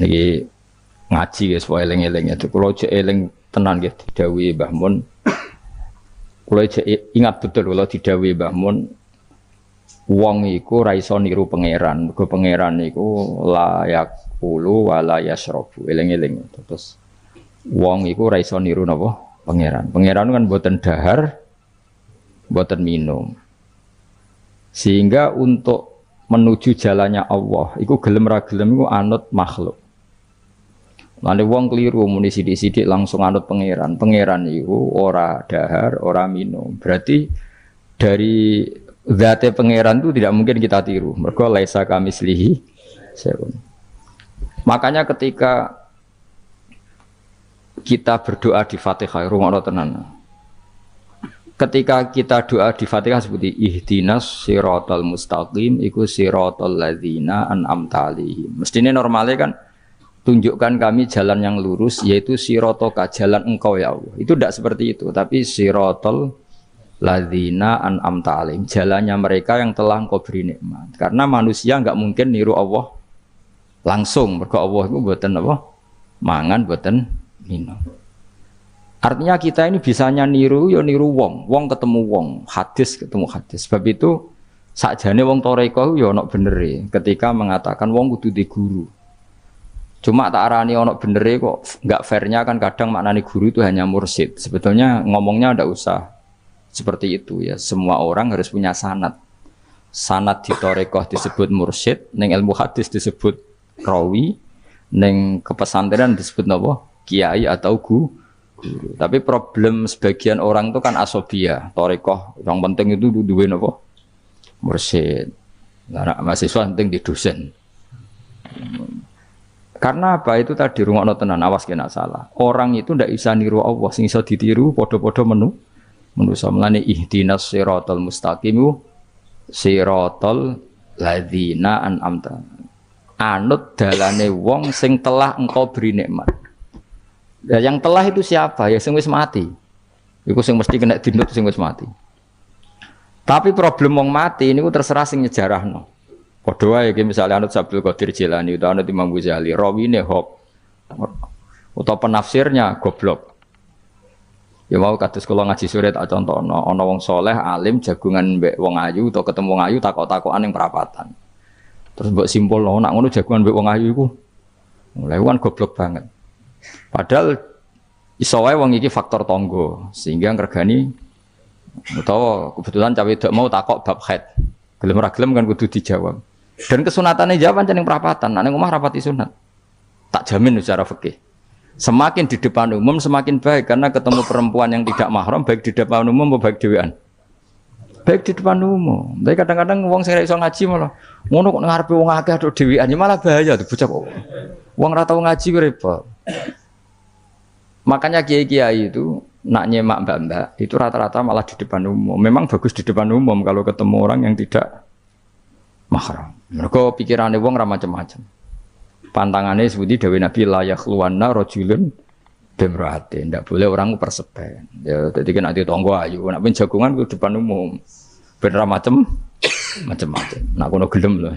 Niki ngaji guys, supaya eling-eling itu. Kalau cek eling tenan gitu, didhawuhi Mbah Mun. Kalau cek ingat betul kalau didhawuhi Mbah Mun, wong iku ra iso niru pangeran. Mergo pangeran iku layak ulu wala yasrabu. Eling-eling. Terus wong iku ra iso niru napa? Pangeran. Pangeran kan mboten dahar, mboten minum. Sehingga untuk menuju jalannya Allah, iku gelem ra gelem iku anut makhluk. Lane wong keliru muni sithik-sithik langsung anut pangeran. Pangeran iku ora dahar, ora minum. Berarti dari zate pangeran itu tidak mungkin kita tiru. Mergo laisa kamislihi syai'un. Makanya ketika kita berdoa di Fatihah, rungokno tenan. Ketika kita doa di Fatihah seperti ihdinas siratal mustaqim iku siratal ladzina an'amta 'alaihim. Mestine normalnya kan tunjukkan kami jalan yang lurus yaitu siratoka, jalan engkau ya Allah. Itu tidak seperti itu, tapi siratal ladzina an'amta 'alaihim, jalannya mereka yang telah engkau beri nikmat. Karena manusia enggak mungkin niru Allah langsung, mergo Allah itu mboten apa? Mangan mboten minum. Artinya kita ini bisanya niru ya niru wong, wong ketemu wong, hadis ketemu hadis. Sebab itu sakjane wong toreko ya ana benere ketika mengatakan wong kudu di guru. Cuma tak arani ana benere kok enggak fairnya kan kadang maknane guru itu hanya mursyid. Sebetulnya ngomongnya ndak usah seperti itu ya. Semua orang harus punya sanad. Sanad di toreko disebut mursyid, ning ilmu hadis disebut rawi, ning kepesantrenan disebut napa? Kiai atau guru. Tapi problem sebagian orang itu kan asobia, torikoh. Yang penting itu duwe napa? Mursyid. Nah, mahasiswa penting di dosen. Karena apa? Itu tadi rungokno tenan, awas kena salah. Orang itu ndak bisa niru Allah, sing iso ditiru padha-padha manusa. Mulane ihdinas siratal mustaqim siratal ladzina an'amta. Anut dalane wong sing telah engkau beri nikmat. Ya, yang telah itu siapa? Ya sing wis mati. Iku sing mesti kena dinut sing wis mati. Tapi problem wong mati niku terserah sing nyejarahno. Padha wae iki misale anut Abdul Qadir Jilani utawa anut Imam Ghazali, rawine hok. Utawa penafsirnya goblok. Ya mau kados kula ngaji sore tak contohno, ana wong soleh alim jagungan mbek wong ayu utawa ketemu wong ayu takok-takokan ning perapatan. Terus mbok simpulno nak ngono jagungan mbek wong ayu iku. Mulai kan goblok banget. Padahal iso wae wong iki faktor tangga sehingga ngregani utawa kebetulan cawe dak mau takok bab haid. Gelem ra gelem kan kudu dijawab. Dan kesunatane jawab pancen ning perapatan, nek ning omah rapati sunat. Tak jamin secara fikih. Semakin di depan umum semakin baik karena ketemu perempuan yang tidak mahram baik di depan umum maupun baik dhewean. Baik di depan umum. Tapi kadang-kadang wong sing ra iso ngaji malah ngono kok ngarepe wong akeh tok dhewean ya malah bahaya tuh bocah kok. Wong ra tau ngaji ku repot. Makanya kiai-kiai itu nak nyemak mbak-mbak itu rata-rata malah di depan umum. Memang bagus di depan umum kalau ketemu orang yang tidak mahram. Mergo pikirane wong ra macam-macam. Pantangane seperti dawuh Nabi la yakhluwanna rajulun bimra'atin. Ndak boleh orang persepen. Ya dadi nek ati tangga ayu, nek ben jagongan ku depan umum. Ben ra macam-macam. Nak kono gelem lho.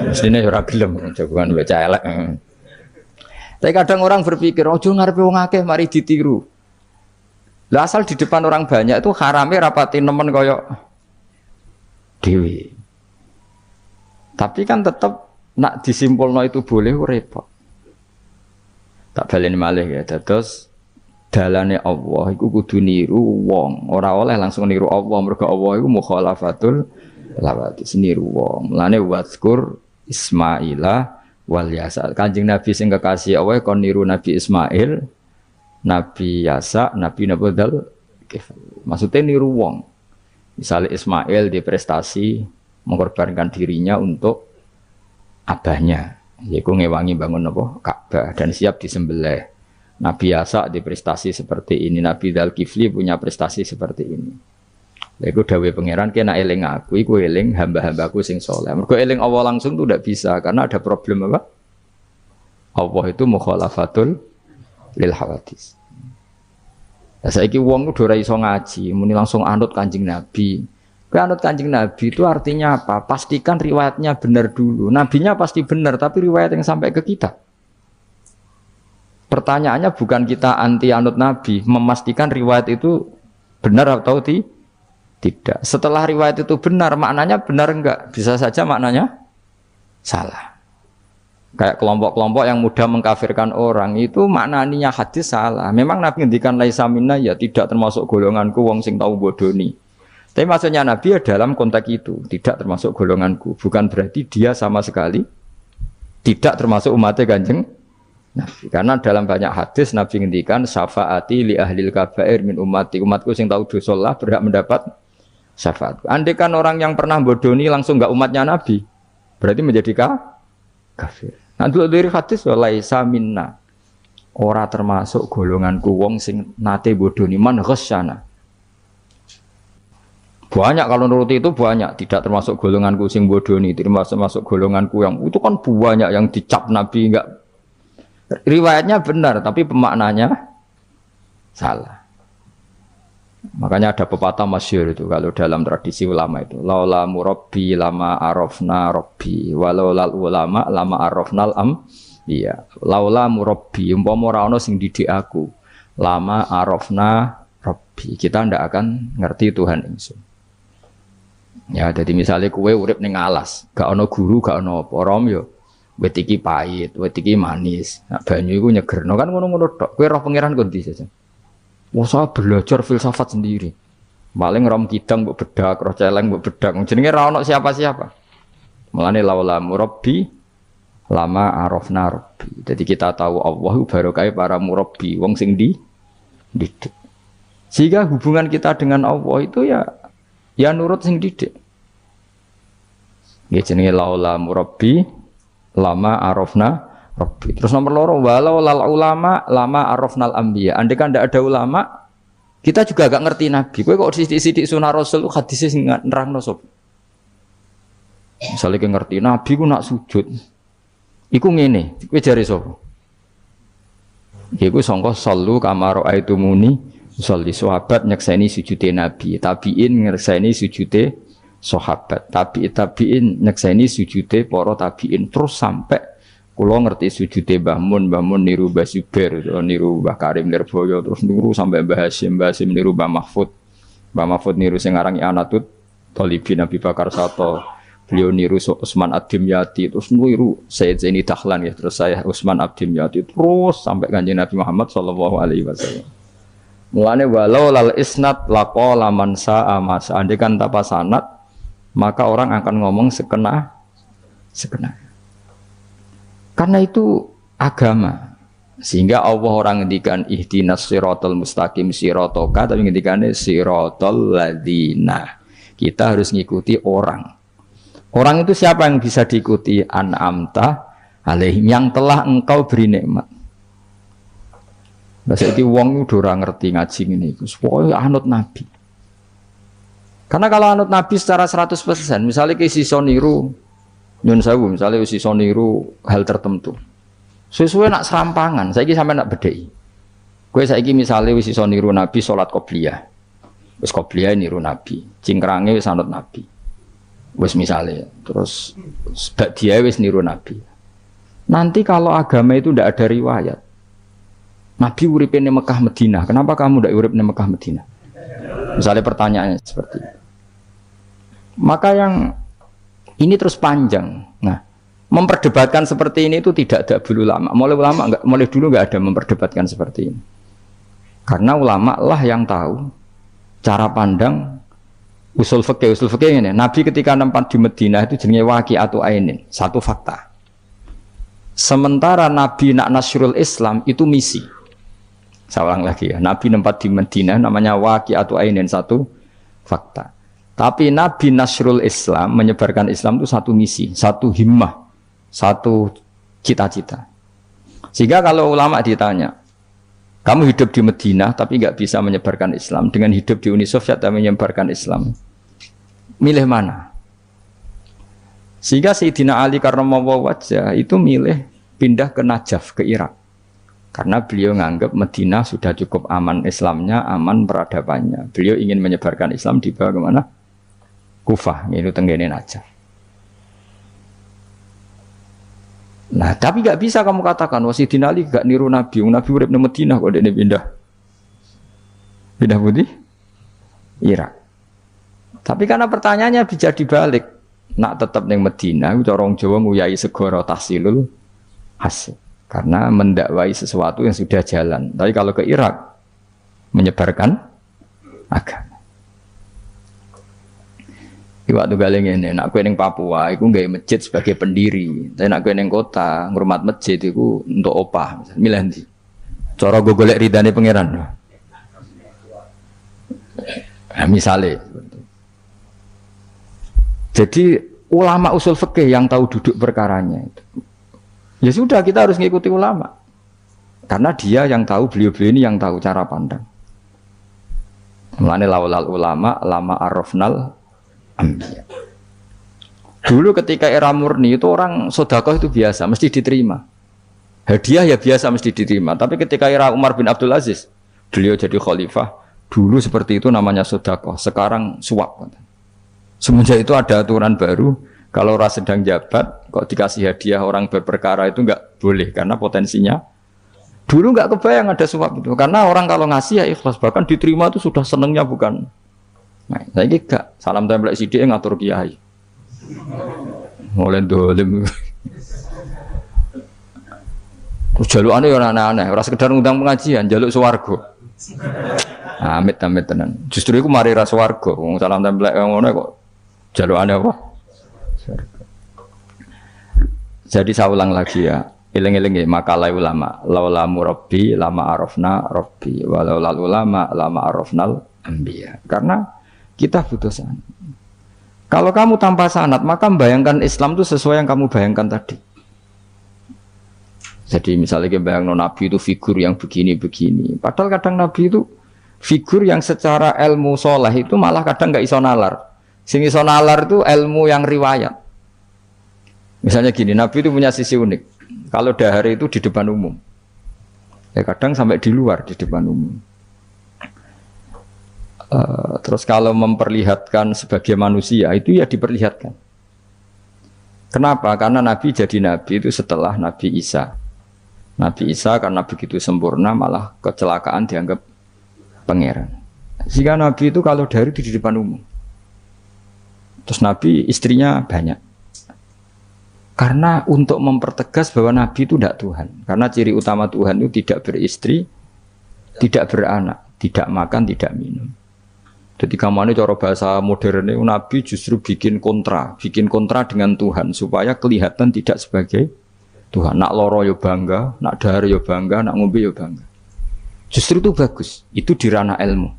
Mestine ora gelem jagongan wis elek. Tapi kadang orang berpikir, ojo ngarepe wong akeh mari ditiru. Lah asal di depan orang banyak itu harame rapati nemen koyok dewi. Tapi kan tetap nak disimpulno itu boleh repot. Tak baleni malih ya. Terus dalane Allah iku kudu niru wong, ora oleh langsung niru Allah mergo Allah iku mukhalafatul lawati niru wong. Mulane wazkur Ismaila wal Yasa. Kanjeng Nabi sing kekasih Allah kon niru Nabi Ismail, Nabi Yasa, Nabi Nabodal. Maksudnya niru wong. Misalnya Ismail di prestasi mengorbankan dirinya untuk abahnya, yaitu ngewangi bangun apa Ka'bah dan siap disembelih. Nabi Yasa di prestasi seperti ini, Nabi Dzulkifli punya prestasi seperti ini. Iku dawe pangeran kena eling aku, iku eling hamba-hambaku sing saleh. Mergo eling Allah langsung tuh tidak bisa karena ada problem apa? Allah itu mukhalafatul lil hawadis. Lah saiki wong kudu ora iso ngaji, muni langsung anut Kanjeng Nabi. Anut Kanjeng Nabi itu artinya apa? Pastikan riwayatnya benar dulu. Nabinya pasti benar, tapi riwayat yang sampai ke kita. Pertanyaannya bukan kita anti anut Nabi, memastikan riwayat itu benar atau tidak. Setelah riwayat itu benar, maknanya benar enggak? Bisa saja maknanya salah. Kayak kelompok-kelompok yang mudah mengkafirkan orang itu maknanya hadis salah. Memang Nabi ngendikan laisa minna ya tidak termasuk golonganku wong sing tau bodoni. Tapi maksudnya Nabi ya dalam konteks itu tidak termasuk golonganku. Bukan berarti dia sama sekali tidak termasuk umatnya Kanjeng Nabi. Karena dalam banyak hadis Nabi ngendikan syafaati li ahlil kabair min ummati. Umatku sing tahu dosa lah berhak mendapat syafaat. Andai kan orang yang pernah bodoni langsung enggak umatnya Nabi, berarti menjadi kafir. Nah dulu dari hadis laisa minna. Ora termasuk golonganku wong sing nate bodoni man ghasyana. Banyak kalau nuruti itu banyak, tidak termasuk golonganku sing bodoni, termasuk golonganku yang itu kan banyak yang dicap Nabi enggak. Riwayatnya benar tapi pemaknanya salah. Makanya ada pepatah masyhur itu kalau dalam tradisi ulama itu, laula murabbi lama arafna rabbi, walau lal ulama lama arafnal am. Iya, laula murabbi umpama ora ana sing didik aku, lama arafna rabbi. Kita ndak akan ngerti Tuhan ingsun. Ya, jadi misalnya kue urip ning alas, gak ono guru, gak ono apa, rom yo wit iki pahit, wit iki manis. Nah, banyu iku nyegerno kan ngono-ngono tok. Kowe roh pangeran kok ndi saja. Masa belajar filsafat sendiri. Paling rom kidang mbok bedak, roh celeng mbok bedak. Jenenge ra ono siapa-siapa. Mulane laula murabbi lama arafna rabbi. Jadi kita tahu Allah barokah para murabbi, wong sing didik. Sehingga hubungan kita dengan Allah itu ya nurut sing didik. Nggih jenenge laula murabbi lama arafna rabbi. Terus nomor loro walau lal ulama lama arafnal anbiya. Andai kan ndak ada ulama, kita juga gak ngerti Nabi. Kowe kok sithik-sithik sunah Rasul hadis sing nerangno sop. Misale kowe ngerti Nabi ku nak sujud. Iku ngene, kowe jare sapa? Iku sangka sallu kama raaitumuni usolli. Sahabat nyekseni sujude Nabi, tabiin nyekseni sujude sahabat, tabiin nyekseni sujude para tabiin, terus sampai kula ngerti sujude Mbah Mun niru Mbah Zubair, niru Mbah Karim Lirboyo, terus niru sampai Mbah Hasyim niru Mbah Mahfud niru sing aran Anatut Thalibin Nabi Bakar Sato, beliau niru Utsman Ad-Dimyati, terus niru Sayyid Zaini Dahlan ya, terus saya Utsman Ad-Dimyati, terus sampai Kanjeng Nabi Muhammad sallallahu alaihi wasallam. Mulane walau lal isnad laqala man sa'a ma seandainya tanpa sanad maka orang akan ngomong sekena. Karena itu agama. Sehingga Allah orang ngendikan ihdinas siratal mustaqim siratoka, tapi ngendikane siratal ladzina. Kita harus ngikuti orang. Orang itu siapa yang bisa diikuti? An'amta alaihim, yang telah engkau beri nikmat. Nah, saiki wong udah ora ngerti ngaji ngene iku. Supaya anut Nabi. Karena kalau anut Nabi secara 100%, misalnya ke sisa niru nyun sewu, misalnya sisa niru hal tertentu. Sesuai nak serampangan, saiki sampe nak bedheki. Kowe saiki misalnya wis sisa niru Nabi salat qobliyah. Wis qobliyah niru Nabi, cingkrange wis anut Nabi. Wis misalnya, terus ba'diyah wis niru Nabi. Nanti kalau agama itu ndak ada riwayat. Nabi urip ning Mekah Madinah, kenapa kamu ndak urip ning Mekah Madinah? Misalnya pertanyaannya seperti itu. Maka yang ini terus panjang. Nah, memperdebatkan seperti ini itu tidak ada dulu ulama. Mulai dulu nggak ada memperdebatkan seperti ini. Karena ulama lah yang tahu cara pandang usul fikih ini. Nabi ketika nempat di Madinah itu jenenge waqi'atu ainin, satu fakta. Sementara Nabi nak nasrul Islam itu misi. Saya ulang lagi ya, Nabi nempat di Madinah namanya waqi'atu ainin, satu fakta. Tapi Nabi nasrul Islam, menyebarkan Islam itu satu misi, satu himmah, satu cita-cita. Sehingga kalau ulama ditanya, kamu hidup di Madinah tapi nggak bisa menyebarkan Islam, dengan hidup di Uni Soviet tapi menyebarkan Islam, milih mana? Sehingga Sayyidina Ali karramallahu wajhah itu milih pindah ke Najaf, ke Irak. Karena beliau menganggap Madinah sudah cukup aman Islamnya, aman peradabannya. Beliau ingin menyebarkan Islam di bawah kemana? Kufah, ini tenggene Najaf. Nah, tapi gak bisa kamu katakan wah Sayyidina Ali gak niru Nabi. Nabi urip nang Madinah kok dekne pindah putih Irak. Tapi karena pertanyaannya bisa dibalik, nak tetap nang Madinah, orang Jawa nguyai segoro tahsilul hasil. Karena mendakwai sesuatu yang sudah jalan. Tapi kalau ke Irak menyebarkan agama. Waktu galeng ini, nak kue neng Papua, aku nggak masjid sebagai pendiri. Tapi nak kue neng kota, ngurmat masjid, aku untuk opah, milih nanti. Cara gue golek ridane pangeran. Nah, misalnya, jadi ulama usul fikih yang tahu duduk perkaranya itu, ya sudah kita harus ngikuti ulama, karena dia yang tahu, beliau-beliau ini yang tahu cara pandang. Mulane laulal ulama, lama arafnal ambiya. Dulu ketika era murni itu orang sedekah itu biasa, mesti diterima. Hadiah ya biasa mesti diterima. Tapi ketika era Umar bin Abdul Aziz, beliau jadi khalifah, dulu seperti itu namanya sedekah, sekarang suap. Semenjak itu ada aturan baru, kalau orang sedang jabat, kok dikasih hadiah orang berperkara itu enggak boleh karena potensinya. Dulu enggak kebayang ada suap itu, karena orang kalau ngasih ya ikhlas, bahkan diterima itu sudah senengnya bukan. Nah, saya gak salam tempel sidik ngatur kiai. Mulai dolim. Jalukane yo aneh-aneh, ora sekedar ngundang pengajian, jaluk swarga. Amit tenan. Justru iku mari ra swarga, wong salam tempel ngono kok jalukane apa? Swarga. Jadi saya ulang lagi ya. Eling-eling makalah ulama, laula murabbi lama arafna rabbi, walau ulama lama arafnal anbiya. Karena kita butuh sanad. Kalau kamu tanpa sanad, maka membayangkan Islam itu sesuai yang kamu bayangkan tadi. Jadi misalnya kita bayangkan Nabi itu figur yang begini-begini. Padahal kadang Nabi itu figur yang secara ilmu soleh itu malah kadang nggak iso nalar. Sing iso nalar itu ilmu yang riwayat. Misalnya gini, Nabi itu punya sisi unik. Kalau dahar itu di depan umum. Ya kadang sampai di luar di depan umum. Terus kalau memperlihatkan sebagai manusia itu ya diperlihatkan. Kenapa? Karena Nabi jadi Nabi itu setelah Nabi Isa. Nabi Isa karena begitu sempurna malah kecelakaan dianggap pangeran. Jika Nabi itu kalau dari itu di depan umum. Terus Nabi istrinya banyak. Karena untuk mempertegas bahwa Nabi itu tidak Tuhan. Karena ciri utama Tuhan itu tidak beristri, tidak beranak, tidak makan, tidak minum. Jadi kamane cara bahasa modern itu Nabi justru bikin kontra dengan Tuhan supaya kelihatan tidak sebagai Tuhan. Nak loro yo bangga, nak dahar yo bangga, nak ngombe yo bangga. Justru itu bagus, itu di ranah ilmu.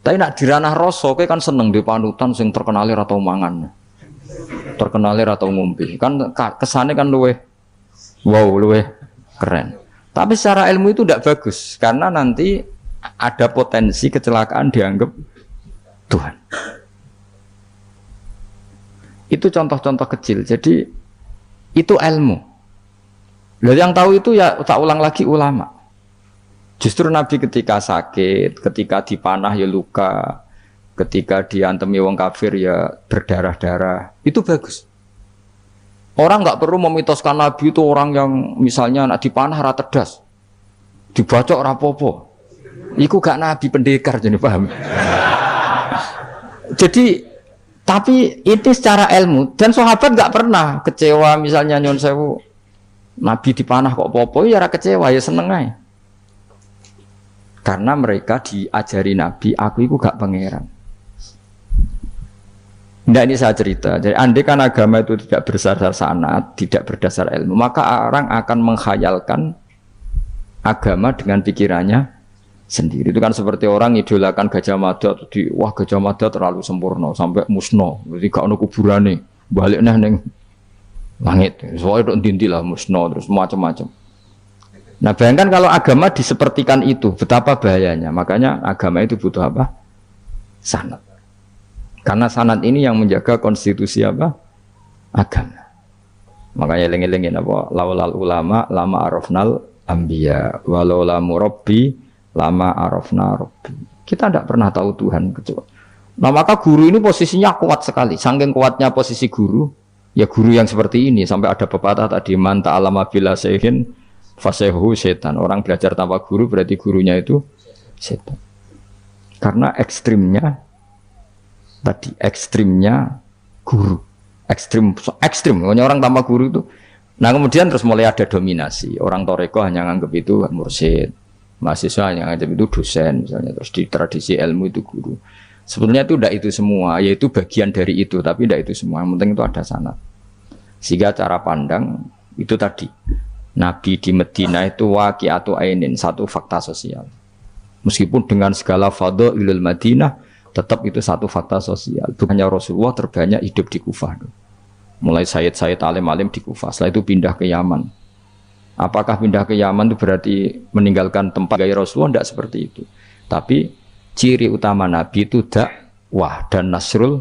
Tapi nak di ranah rasa kowe kan seneng di panutan sing terkenal ora tau mangan. Terkenal ora tau ngombe. Kan kesane kan luweh keren. Tapi secara ilmu itu tidak bagus karena nanti ada potensi kecelakaan dianggap Tuhan. Itu contoh-contoh kecil. Jadi itu ilmu. Lalu yang tahu itu ya tak ulang lagi ulama. Justru Nabi ketika sakit, ketika dipanah ya luka, ketika diantemi wong kafir ya berdarah-darah. Itu bagus. Orang nggak perlu memitoskan Nabi itu orang yang misalnya nak dipanah ra tedas, dibacok rapopo. Iku gak Nabi pendekar jadi paham. Jadi, tapi itu secara ilmu dan sahabat nggak pernah kecewa misalnya nyon sewu Nabi dipanah kok popo ya ora kecewa ya seneng aja. Karena mereka diajari Nabi, aku itu gak pangeran. Nah ini saya cerita. Jadi andai kan agama itu tidak berdasar sanad, tidak berdasar ilmu, maka orang akan menghayalkan agama dengan pikirannya sendiri. Itu kan seperti orang idolakan Gajah Mada, wah Gajah Mada terlalu sempurna sampai musno, jadi gak ono kuburane, balik neng langit, soalnya itu dintilah musno terus macam-macam. Nah bayangkan kalau agama disepertikan itu, betapa bahayanya. Makanya agama itu butuh apa? Sanad. Karena sanad ini yang menjaga konstitusi apa? Agama. Makanya eling-elingin apa? Laulal ulama lama arafnal anbiya walau la murabbi lama arafna rabbi. Kita tidak pernah tahu Tuhan kecuali Nah maka guru ini posisinya kuat sekali. Saking kuatnya posisi guru, ya guru yang seperti ini sampai ada pepatah tadi man ta'allama bila sayhin fasehu setan. Orang belajar tanpa guru berarti gurunya itu setan. Karena ekstrimnya tadi ekstrimnya guru, ekstrim. Orang tanpa guru itu. Nah kemudian terus mulai ada dominasi. Orang toreko hanya nganggap itu mursyid, mahasiswa hanya nganggap itu dosen misalnya. Terus di tradisi ilmu itu guru. Sebetulnya itu tidak itu semua, yaitu bagian dari itu, tapi tidak itu semua. Yang penting itu ada sanad. Sehingga cara pandang itu tadi. Nabi di Madinah itu waqi'atu ainin, satu fakta sosial. Meskipun dengan segala fadhailul Madinah, tetap itu satu fakta sosial. Bukannya Rasulullah terbanyak hidup di Kufah. Mulai Sayyid alim-alim di Kufah, setelah itu pindah ke Yaman. Apakah pindah ke Yaman itu berarti meninggalkan tempat gaya Rasulullah? Tidak seperti itu. Tapi ciri utama Nabi itu dakwah dan nasrul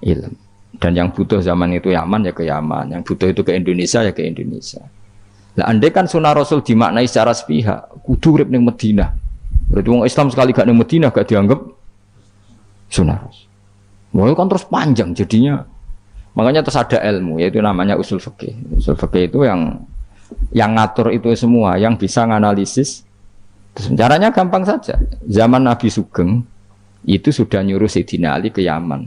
ilm. Dan yang butuh zaman itu Yaman ya ke Yaman, yang butuh itu ke Indonesia ya ke Indonesia. Nah, andai kan sunnah Rasul dimaknai secara sepihak, kudu urip ning Madinah. Berarti orang Islam sekali gak ning Madinah gak dianggap sunnah Rasul. Wah, kan terus panjang jadinya. Makanya terus ada ilmu, yaitu namanya usul fikih. Usul fikih itu yang ngatur itu semua, yang bisa nganalisis. Terus caranya gampang saja. Zaman Nabi Sugeng itu sudah nyuruh Sayyidina Ali ke Yaman,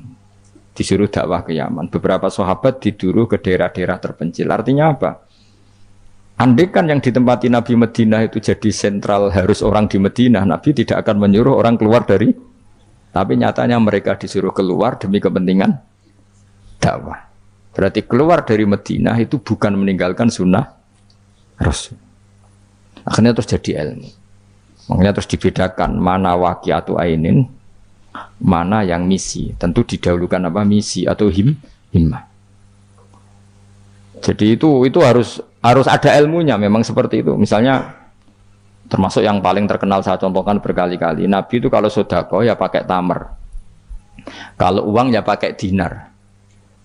disuruh dakwah ke Yaman. Beberapa sahabat disuruh ke daerah-daerah terpencil. Artinya apa? Andai kan yang ditempati Nabi Madinah itu jadi sentral harus orang di Madinah, Nabi tidak akan menyuruh orang keluar dari. Tapi nyatanya mereka disuruh keluar demi kepentingan dakwah. Berarti keluar dari Madinah itu bukan meninggalkan sunnah Rasul. Akhirnya terus jadi ilmu. Makanya terus dibedakan mana waqi'atu ainin, mana yang misi. Tentu didahulukan apa misi atau himmah. Jadi itu harus ada ilmunya memang seperti itu. Misalnya termasuk yang paling terkenal saya contohkan berkali-kali. Nabi itu kalau sedekah ya pakai tamar. Kalau uang ya pakai dinar.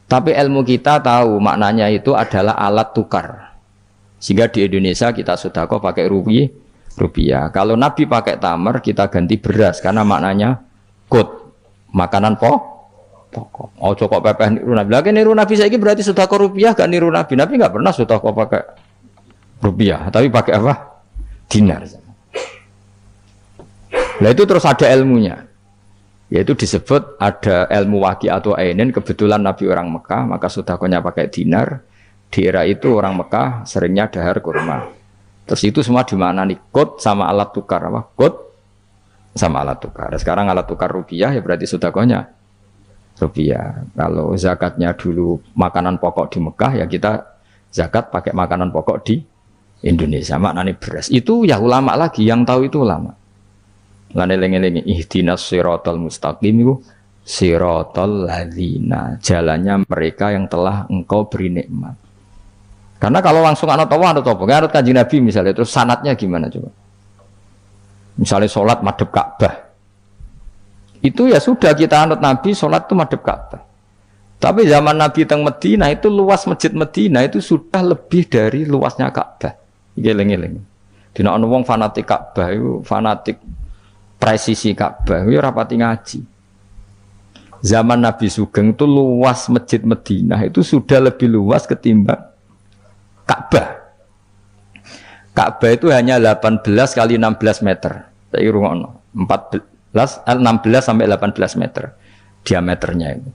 Tapi ilmu kita tahu maknanya itu adalah alat tukar. Sehingga di Indonesia kita sedekah pakai rupiah. Kalau Nabi pakai tamar, kita ganti beras karena maknanya kut, makanan pokok. Oh kok pepeh niru Nabi. Lagi niru Nabi saiki berarti sedekah rupiah gak niru Nabi. Nabi enggak pernah sedekah pakai rupiah, tapi pakai apa? Dinar. Nah itu terus ada ilmunya. Yaitu disebut ada ilmu waqi'atu ainin. Kebetulan Nabi orang Mekah, maka sedekahnya pakai dinar. Di era itu orang Mekah seringnya dahar kurma. Terus itu semua dimaknani kut sama alat tukar apa? Kut sama alat tukar. Sekarang alat tukar rupiah ya berarti sedekahnya rupiah. Kalau zakatnya dulu makanan pokok di Mekah ya kita zakat pakai makanan pokok di Indonesia. Maknanya beras. Itu ya ulama lagi yang tahu itu ulama. Lan eling-eling ihdinas siratal mustaqim itu siratal ladzina, jalannya mereka yang telah engkau beri nikmat. Karena kalau langsung anut Allah anut apa? Anut Kanjeng Nabi misalnya, terus sanatnya gimana coba? Misalnya sholat madhep Ka'bah. Itu ya sudah kita anut Nabi, sholat itu madhep Ka'bah. Tapi zaman Nabi teng Madinah itu luas masjid Madinah itu sudah lebih dari luasnya Ka'bah. Eling-eling. Dina ana wong fanatik Ka'bah itu fanatik presisi Ka'bah, itu rapati ngaji. Zaman Nabi Sugeng itu luas masjid Madinah itu sudah lebih luas ketimbang Ka'bah. Ka'bah itu hanya 18 kali 16 meter. Saya rungokno. 16 sampai 18 meter diameternya itu.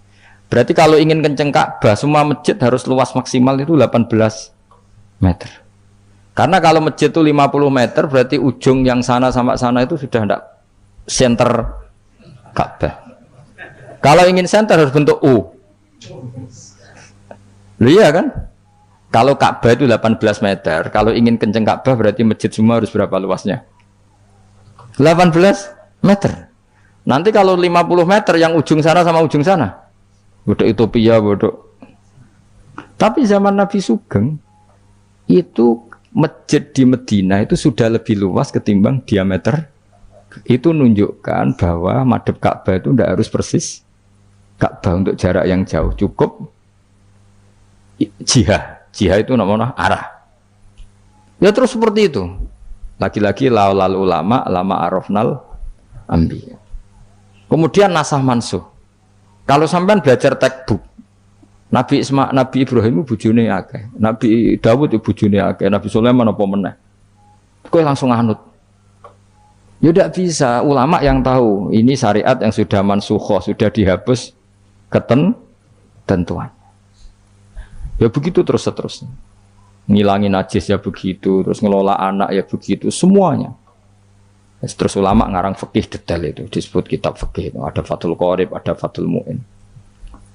Berarti kalau ingin kenceng Ka'bah, semua masjid harus luas maksimal itu 18 meter. Karena kalau masjid itu 50 meter, berarti ujung yang sana sama sana itu sudah tidak center Ka'bah. Kalau ingin center harus bentuk U. Loh iya kan? Kalau Ka'bah itu 18 meter, kalau ingin kenceng Ka'bah berarti masjid semua harus berapa luasnya? 18 meter. Nanti kalau 50 meter yang ujung sana sama ujung sana, bodoh utopia, bodoh. Tapi zaman Nabi Sugeng itu masjid di Madinah itu sudah lebih luas ketimbang diameter. Itu menunjukkan bahwa madhep Ka'bah itu tidak harus persis Ka'bah untuk jarak yang jauh, cukup jihah itu namanya arah. Ya terus seperti itu. Lagi-lagi laul ulama arafnal ambi. Kemudian nasah mansuh. Kalau sampean belajar textbook, Nabi Ibrahim bojone akeh, Nabi Dawud bojone akeh, Nabi Sulaiman apa meneh. Kowe langsung anut. Ya tidak bisa, ulama yang tahu ini syariat yang sudah mansukhoh, sudah dihapus ketentuan. Ya begitu terus-terus. Ngilangin najis ya begitu, terus ngelola anak ya begitu, semuanya. Terus ulama ngarang fikih detail itu, disebut kitab fikih itu. Ada Fathul Qorib, ada Fathul Mu'in.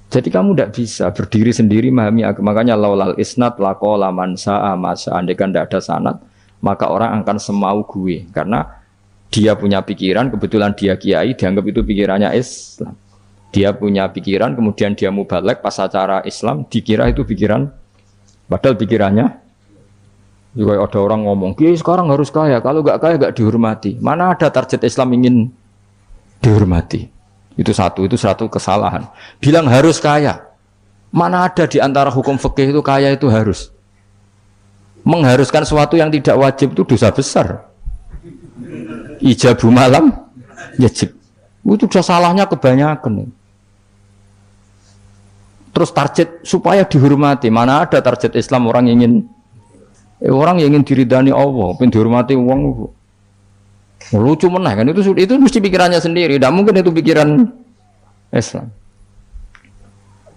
Jadi kamu tidak bisa berdiri sendiri memahami agama. Makanya laulal isnad laqala man sa'a masa. Andaikan tidak ada sanad, maka orang akan semau gue. Karena dia punya pikiran, kebetulan dia kiai, dianggap itu pikirannya Islam. Dia punya pikiran, kemudian dia mubalek pas acara Islam, dikira itu pikiran, padahal pikirannya juga ada orang ngomong, kiai sekarang harus kaya, kalau nggak kaya nggak dihormati. Mana ada target Islam ingin dihormati? Itu satu kesalahan. Bilang harus kaya, mana ada di antara hukum fikih itu kaya itu harus. Mengharuskan sesuatu yang tidak wajib itu dosa besar. Ijabu malam yajib. Itu sudah salahnya kebanyakan. Terus target supaya dihormati. Mana ada target Islam orang ingin diridani Allah, pengen dihormati wong. Lucu meneh kan itu mesti pikirannya sendiri. Tidak mungkin itu pikiran Islam.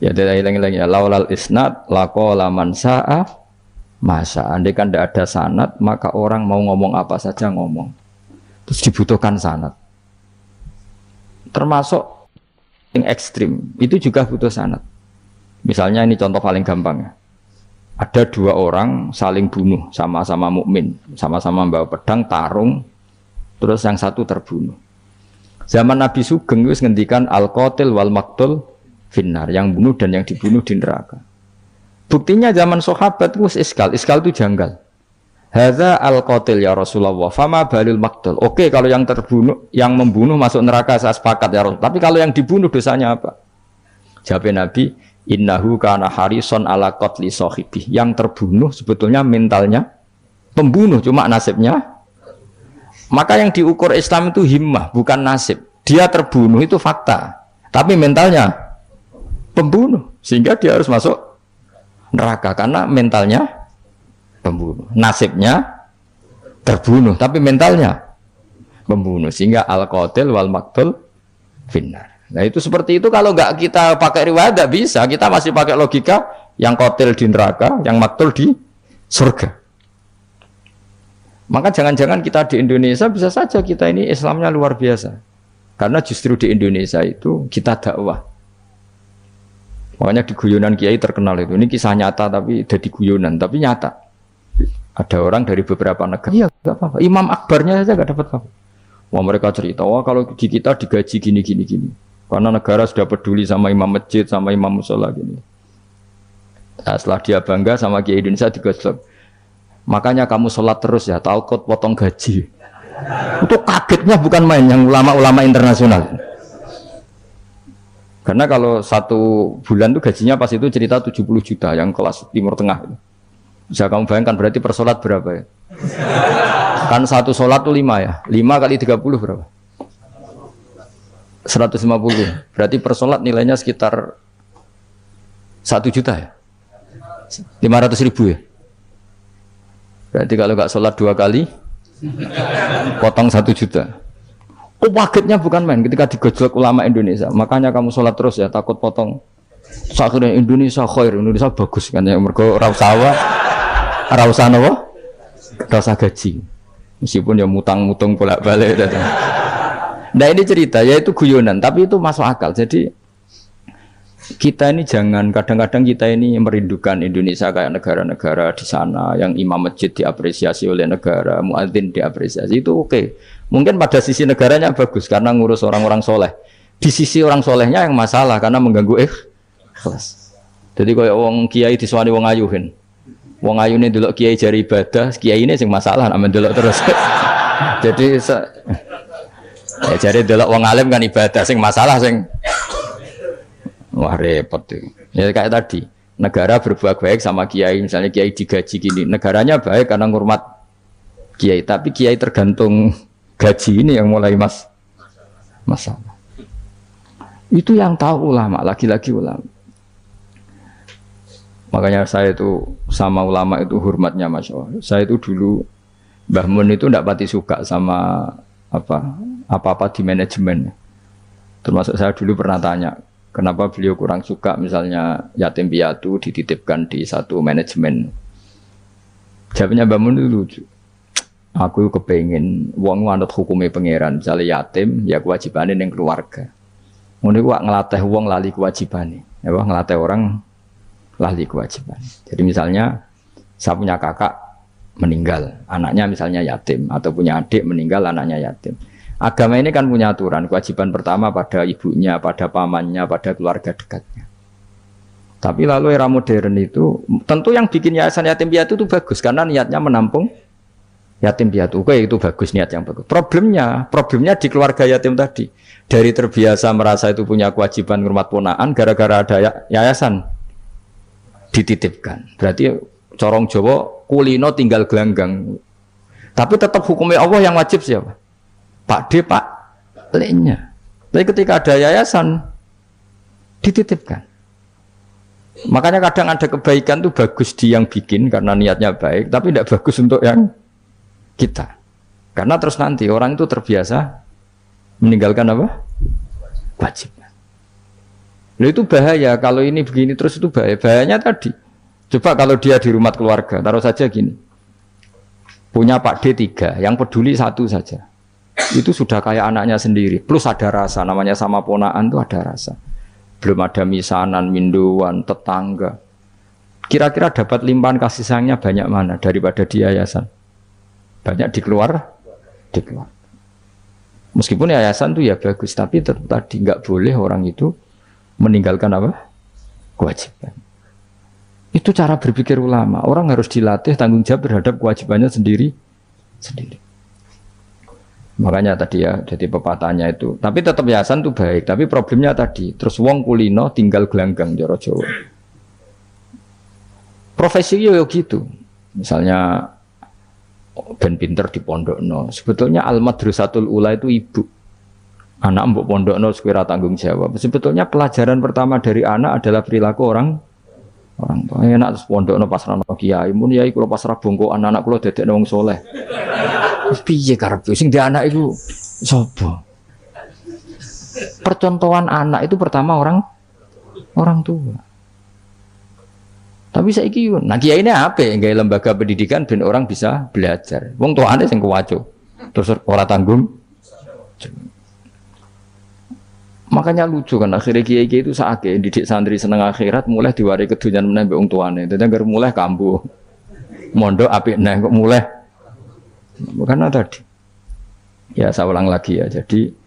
Ya tidak hilang ya. Laulal isnad laqala man sa'a masa. Andai kan tidak ada sanad, maka orang mau ngomong apa saja ngomong. Terus dibutuhkan sanad. Termasuk yang ekstrim itu juga butuh sanad. Misalnya ini contoh paling gampang ya. Ada dua orang saling bunuh, sama-sama mukmin, sama-sama bawa pedang, tarung, terus yang satu terbunuh. Zaman Nabi Sugeng itu ngendikan al-qatil wal maqtul finnar, yang bunuh dan yang dibunuh di neraka. Buktinya zaman sahabat itu iskal itu janggal. Hadza al-qatil ya Rasulullah, fama balil maqtul. Oke, kalau yang terbunuh, yang membunuh masuk neraka saya sepakat ya Rasul. Tapi kalau yang dibunuh dosanya apa? Jawab Nabi, innahu kana harison ala qatli sahibi. Yang terbunuh sebetulnya mentalnya pembunuh, cuma nasibnya. Maka yang diukur Islam itu himmah, bukan nasib. Dia terbunuh itu fakta, tapi mentalnya pembunuh, sehingga dia harus masuk neraka karena mentalnya pembunuh. Nasibnya terbunuh, tapi mentalnya pembunuh, sehingga al-qatil wal maqtul finnar. Nah itu seperti itu. Kalau nggak kita pakai riwayat nggak bisa, kita masih pakai logika yang qatil di neraka, yang maktul di surga. Maka jangan-jangan kita di Indonesia bisa saja kita ini Islamnya luar biasa, karena justru di Indonesia itu kita dakwah. Makanya di guyonan kiai terkenal itu, ini kisah nyata tapi jadi guyonan, tapi nyata. Ada orang dari beberapa negara, iya nggak apa-apa, imam akbarnya saja nggak dapat apa. Wah mereka cerita, wah kalau di kita digaji gini. Karena negara sudah peduli sama imam masjid, sama imam musola gini. Nah, setelah dia bangga sama kiai Indonesia digosok. Makanya kamu sholat terus ya, takut potong gaji. Itu kagetnya bukan main yang ulama-ulama internasional. Karena kalau satu bulan itu gajinya pas itu cerita 70 juta yang kelas Timur Tengah. Bisa kamu bayangkan berarti per sholat berapa ya? Kan satu sholat itu 5 ya. 5 kali 30 berapa? 150. Berarti per sholat nilainya sekitar 1 juta ya? 500.000 ya? Berarti kalau nggak sholat 2 kali potong 1 juta. Oh kagetnya bukan main ketika digojlok ulama Indonesia. Makanya kamu sholat terus ya, takut potong. Saking Indonesia khair, Indonesia bagus kan ya, mergo ora usah napa? Ora usah gaji. Meskipun ya mutang-mutung bolak-balik. Nah ini cerita, yaitu guyonan, tapi itu masuk akal. Jadi kita ini jangan, kadang-kadang kita ini merindukan Indonesia kayak negara-negara di sana yang imam masjid diapresiasi oleh negara, muadzin diapresiasi, itu oke. Mungkin pada sisi negaranya bagus karena ngurus orang-orang soleh. Di sisi orang solehnya yang masalah karena mengganggu ikhlas. Jadi kayak wong kiai disuwani wong ayuhin. Wong ayune delok kiai jari ibadah, kiai ini sing masalah amen delok terus. Jadi ya jari delok wong alim kan ibadah, sing masalah sing wah repot tuh. Ya kayak tadi, negara berbuat baik sama kiai, misalnya kiai digaji gini, negaranya baik karena ngurmat kiai, tapi kiai tergantung gaji ini yang mulai masalah. Itu yang tahu ulama, lagi-lagi ulama. Makanya saya itu sama ulama itu hormatnya Masya Allah. Saya itu dulu Mbah Mun itu tidak pati suka sama apa-apa di manajemen. Termasuk saya dulu pernah tanya, kenapa beliau kurang suka misalnya yatim piatu dititipkan di satu manajemen. Jawabnya Mbah Mun itu lucu. Aku kepengen wong nganut hukumnya pangeran, misalnya yatim ya kewajibannya yang keluarga. Ngono iku ngelatih wong lali kewajibane. Ya ngelatih orang lali kewajiban. Jadi misalnya saya punya kakak meninggal, anaknya misalnya yatim, atau punya adik meninggal, anaknya yatim. Agama ini kan punya aturan, kewajiban pertama pada ibunya, pada pamannya, pada keluarga dekatnya. Tapi lalu era modern itu, tentu yang bikin yayasan yatim piatu itu bagus, karena niatnya menampung yatim piatu. Oke, itu bagus, niat yang bagus. Problemnya di keluarga yatim tadi. Dari terbiasa merasa itu punya kewajiban ngurmat ponaan, gara-gara ada yayasan dititipkan. Berarti corong Jawa kulino tinggal gelanggang. Tapi tetap hukumnya Allah yang wajib siapa? Pak D, Pak L-nya. Tapi ketika ada yayasan dititipkan. Makanya kadang ada kebaikan tuh bagus di yang bikin karena niatnya baik, tapi tidak bagus untuk yang kita. Karena terus nanti orang itu terbiasa meninggalkan apa? Kewajiban. Loh itu bahaya, kalau ini begini terus itu bahaya. Bahayanya tadi, coba kalau dia di rumah keluarga, taruh saja gini, punya Pak D 3, yang peduli 1 saja, itu sudah kayak anaknya sendiri, plus ada rasa, namanya sama ponaan itu ada rasa. Belum ada misanan, minduan, tetangga. Kira-kira dapat limpahan kasih sayangnya banyak mana daripada di yayasan? Banyak di keluar. Meskipun yayasan itu ya bagus, tapi tadi nggak boleh orang itu meninggalkan apa? Kewajiban. Itu cara berpikir ulama. Orang harus dilatih tanggung jawab terhadap kewajibannya sendiri. Makanya tadi ya, jadi pepatahnya itu. Tapi tetap yayasan itu baik. Tapi problemnya tadi, terus wong kulino tinggal gelanggang jaro Jawa. Profesi yo gitu. Misalnya ben pinter di pondokno. Sebetulnya al-madrasatul ula itu ibu. Anak mbok pondokno sekira tanggung jawab. Sebetulnya pelajaran pertama dari anak adalah perilaku orang tua. Enak terus pondokno pasrah no kiai. Mun yai kula pasrah bongko anak kula dadekno wong saleh. Wis piye karepe sing di anak iku sapa? Percontohan anak itu pertama orang tua. Tapi saiki nah kiai ini apa? Nggawe lembaga pendidikan ben orang bisa belajar. Wong tuane sing kuwaco. Terus ora tanggung. Makanya lucu kan akhirnya kiai itu sakake didik santri seneng akhirat mulai diwari kedunyan meneh mbek wong tuane. Dadi anggere mulai kambuh. Mondok apik neh kok mulai. Karena tadi. Ya saya ulang lagi ya. Jadi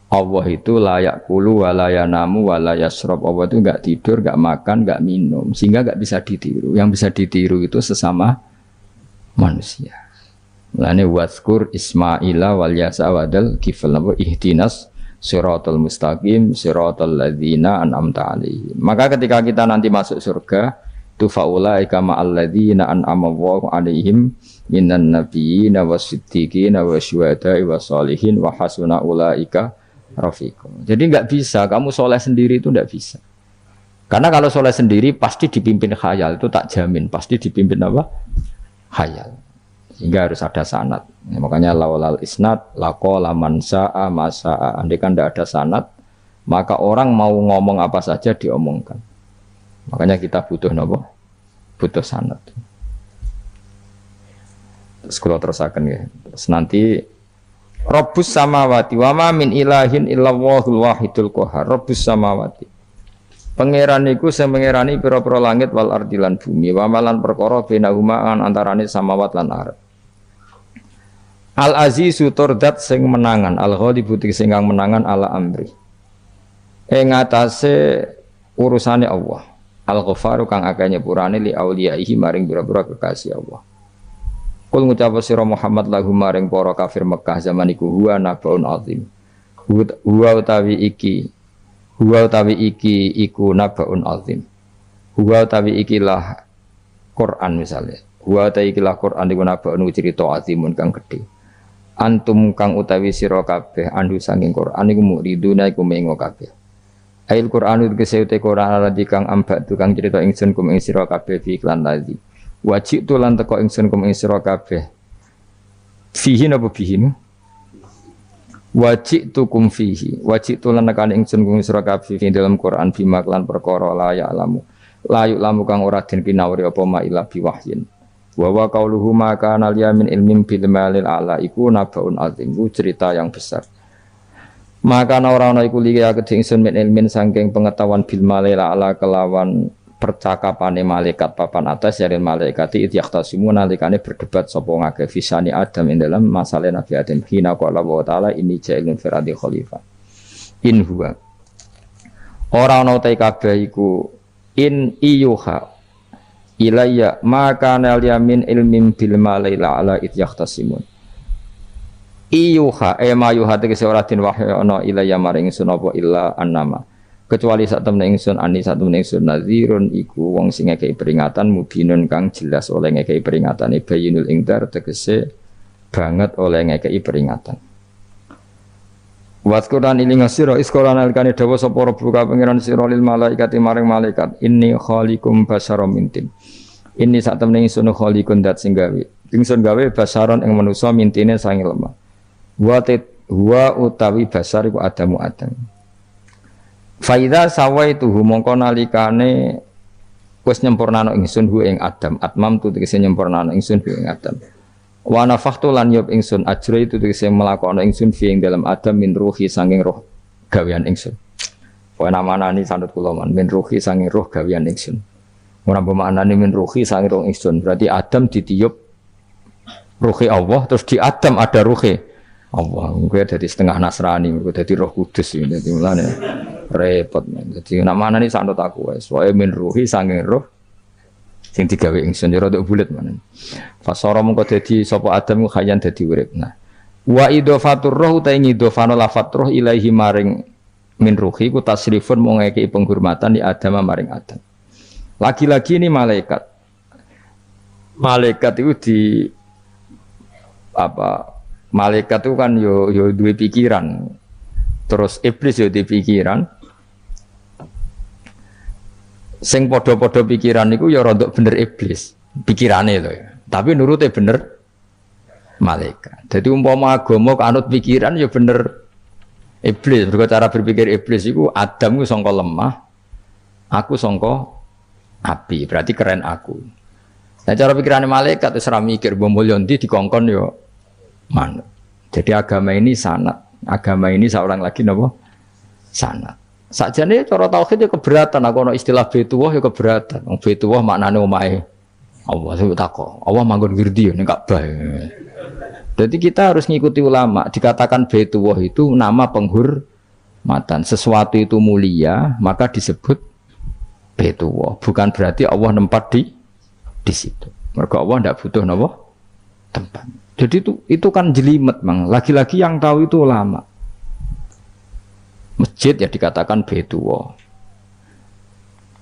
Allah itu layak kulu walayanamu walayasrob. Allah itu enggak tidur, enggak makan, enggak minum, sehingga enggak bisa ditiru. Yang bisa ditiru itu sesama manusia. Mulane wazkur Ismaila wal yasa wadal kifal nabo ihdinas siratal mustaqim siratal ladzina an'amta alaihim. Maka ketika kita nanti masuk surga, tu faulaika ma'al ladzina an'ama Allahu alaihim minan nabiyyin wasiddiqin wasyuhada'i wassalihin wa hasuna ulaika rafiqo. Jadi enggak bisa kamu soleh sendiri itu enggak bisa. Karena kalau soleh sendiri pasti dipimpin khayal, itu tak jamin pasti dipimpin apa? Khayal. Sehingga harus ada sanad. Ya, makanya laulal isnad laqala man sa'a ma sa'a. Andai kan enggak ada sanad, maka orang mau ngomong apa saja diomongkan. Makanya kita butuh apa? Butuh sanad. Terus kalau terusakan ya. Terus nanti Rabbus samawati wa ma min ilahin illallahul wahidul qahar. Rabbus samawati. Pangeran iku sing pangerani pira-pira langit wal ardi lan bumi. Wa malan perkara benahuma antarane samawat lan ardh. Al azizu turdat sing menangan, al ghalibu sing kang menangan ala amri. Ing atase urusane Allah. Al ghafaru kang akeh nyepurane li auliyaihi maring pira-pira kekasih Allah. Kul ngucap sira Muhammad lagu maring para kafir Mekah zaman iku huwa nabaun azim. Huwa utawi iki iku nabaun azim. Huwa utawi ikilah Quran misalnya. Huwa utawi ikilah Quran iku nabaun cerita azimun kang gedhe. Antum kang utawi sira kabeh andu saking Quran iku muriduna iku mengo kabeh. Ail Qur'an itu keseute Qur'an alladzi kang ambak tukang cerita ingsun kum ing sira kabeh fi iklan ladzi. Wajib tu lan teko ingsun kum ing sira kabeh. Fihi napa fihi? Wajib tu kum fihi. Wajib tu lan nekane ingsun kum sira kabeh fi dalam Qur'an bima lan perkara la ya alamu. La lamu kang ora den pinawri apa ma ila biwahyin. Wa wa qauluhu ma kana liyamin ilmin bil malil ala iku nabaun azim. Itu cerita yang besar. Maka orang iku liya kedhe ingsun min ilmin saking pengetahuan bil malaila ala kelawan percakapane malaikat papan atas dari malaikati idyaqtasimu nalikane berdebat sapa ngake fisani Adam ing dalam masalah Nabi Adam hina qala wa taala ini ja'ilun firadi khalifah in huwa ora ana ta kabeh iku in iyuha ilayya maka nal yamin ilmin bil malaila ala idyaqtasimun iyuha mayuha tegese ora den wahyu ana ilaya maring ingsun apa illa annama kecuali sak temne ingsun ani sak temne ingsun nazirun iku wong sing ngekeki peringatan mubinun kang jelas oleh ngekeki peringatan bayinul ingdar tegese banget oleh ngekeki peringatan waskuran iling sira iskolan alkane dawa sapa rabbuka pangeran sira lil malaikati maring malaikat inni khaliqum basyaram mintin inni sak temne ingsun khaliqun dat sing gawe ingsun gawe basyaron ing manusa mintine sange lemah wa utawi basar iku adamu adam. Faidha sawaituhu mongko nalikane wis nyempurnano ingsun hu ing adam. Atmam tu tegese nyempurnano ingsun hu ing adam. Wa nafakhtu lan yub ingsun ajra itu tegese melakono ingsun fi ing dalam adam min ruhi sanging roh gawean ingsun. Wa namanani sanut kula man min ruhi sanging roh gawean ingsun. Ora bermaknane min ruhi sanging roh ingsun. Berarti adam ditiup ruhi Allah terus di adam ada ruhi Allah, gue jadi setengah Nasrani, gue jadi Roh Kudus ini, jadi mulane repot. Jadi nama ini sangat aku, soalnya min ruhi sanging roh, sing digawe ingsun jero untuk bulat mana. Fasoro mengko jadi sopo Adam khayan jadi urip. Nah, wa idofatur roh utai ngidofano lafat roh ilaihi maring min ruhi ku tasrifun mengekei penghormatan di Adam maring Adam. Lagi-lagi ini malaikat, malaikat itu di apa? Malaikat itu kan yo duwe pikiran. Terus iblis yo duwe pikiran. Sing padha-padha pikiran niku ya rada bener iblis. Pikirane to ya. Tapi nurute bener malaikat. Jadi umpama agama kanut pikiran ya bener iblis. Berarti cara berpikir iblis iku Adam ku sangka lemah, aku sangka api. Berarti keren aku. Nah cara pikirane malaikat wis ora mikir mbok mulya ndi dikongkon yo manut. Jadi agama ini sanat. Agama ini seorang lagi napa? Sanat. Sakjane cara tauhid ya keberatan. Aku ana istilah Baitullah ya keberatan. Wong Baitullah maknane omahe Allah. Saya takok. Allah manggon ngerdi ning Ka'bah. Jadi kita harus ngikuti ulama. Dikatakan Baitullah itu nama penghormatan. Sesuatu itu mulia, maka disebut Baitullah. Bukan berarti Allah nempat di situ. Mergo Allah ndak butuh napa? Tempat. Jadi itu kan jelimet, Mang. Lagi-lagi yang tahu itu ulama. Masjid ya dikatakan Baitullah.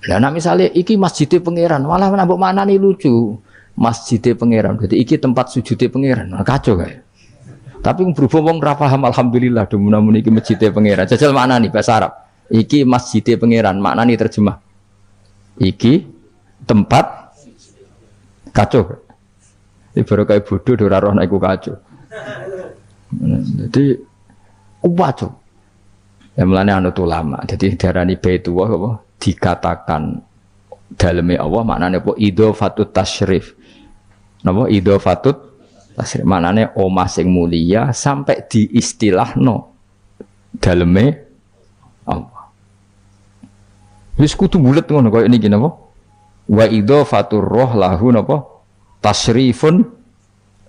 Lah nek misale iki masjidé pangeran, malah nambah maknane lucu. Masjidé pangeran. Jadi iki tempat sujudé pangeran. Kacau kae. Tapi berhubung wong ra paham alhamdulillah demun iki masjidé pangeran. Jajal maknane bahasa Arab. Iki masjidé pangeran, maknane terjemah. Iki tempat kacau. Baru kayak bodoh ora roh nek iku kacau. Jadi kacau. Ya mulane anut ulama. Jadi darani Baitullah apa dikatakan daleme Allah maknane apa idhofatut tasyrif. Napa idhofatut tasyrif maknane omah sing mulia sampai diistilahno daleme Allah. Wis kudu bulet ngono koyo niki napa? Wa idhofatur roh lahu napa? Tasrifun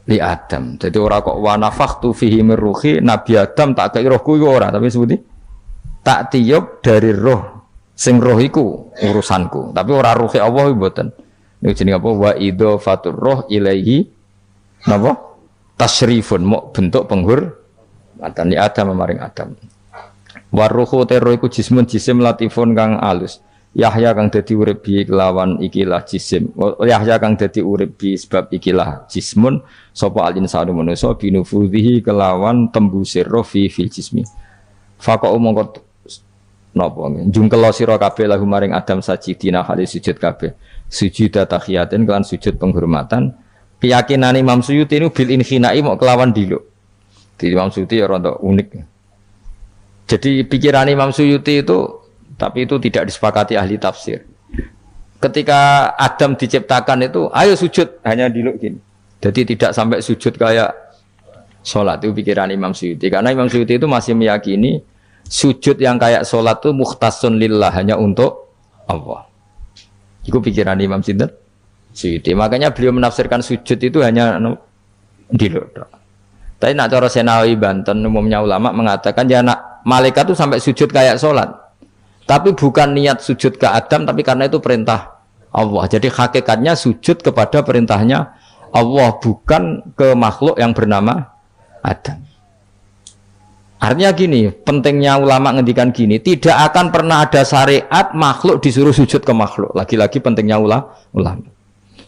li Adam. Jadi ora kok wa nafakhtu fihi min ruhi Nabi Adam tak kei rohku iku ora, tapi sebuti tak tiup dari roh sing roh iku urusanku, tapi ora ruhi Allah mboten. Niku jenenge apa? Wa idhofatur roh ilaihi napa? Tasrifun mok bentuk penghormatan li Adam maring Adam. Wa ruhu terro iku jismun jisim latifun kang alus. Yahya kang dadi urip bi kelawan ikilah jisim. Yahya kang dadi urip bi sebab ikilah jismun sapa alinsanu manusa binufudhihi kelawan tembusir roh fi jismi. Faqa mongko napa njungkel sira kabeh lahu maring Adam sajidina hale sujud kabeh sujud tahiyatin kelan sujud penghormatan keyakinan Imam Suyuti ini bil inhinai mau kelawan diluk di Imam Suyuti ya rada unik jadi pikiran Imam Suyuti itu tapi itu tidak disepakati ahli tafsir ketika Adam diciptakan itu ayo sujud hanya diluk gini jadi tidak sampai sujud kayak sholat itu pikiran Imam Suyuti karena Imam Suyuti itu masih meyakini sujud yang kayak sholat itu mukhtasun lillah hanya untuk Allah. Itu pikiran Imam Suyuti. Makanya beliau menafsirkan sujud itu hanya diluk. Tapi nak cara Senawi Banten umumnya ulama mengatakan ya nak malaikat itu sampai sujud kayak sholat. Tapi bukan niat sujud ke Adam tapi karena itu perintah Allah. Jadi hakikatnya sujud kepada perintahnya Allah bukan ke makhluk yang bernama Adam. Artinya gini, pentingnya ulama ngendikan gini, tidak akan pernah ada syariat makhluk disuruh sujud ke makhluk. Lagi-lagi pentingnya ulama.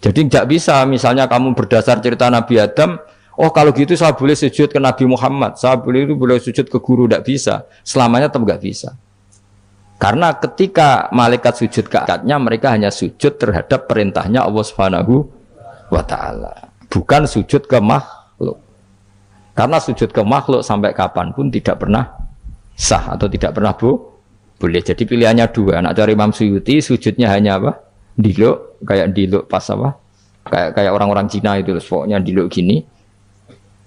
Jadi tidak bisa, misalnya kamu berdasar cerita Nabi Adam, oh kalau gitu saya boleh sujud ke Nabi Muhammad, saya boleh sujud ke guru, tidak bisa. Selamanya tetap tidak bisa. Karena ketika malaikat sujud ke akadnya, mereka hanya sujud terhadap perintahnya Allah Subhanahu wa Ta'ala. Bukan sujud ke makhluk. Karena sujud ke makhluk sampai kapanpun tidak pernah sah atau tidak pernah boleh. Jadi pilihannya dua. Nak cari Imam Suyuti sujudnya hanya apa? Diluk, kayak diluk pas apa? Kayak orang-orang Cina itu, pokoknya diluk gini.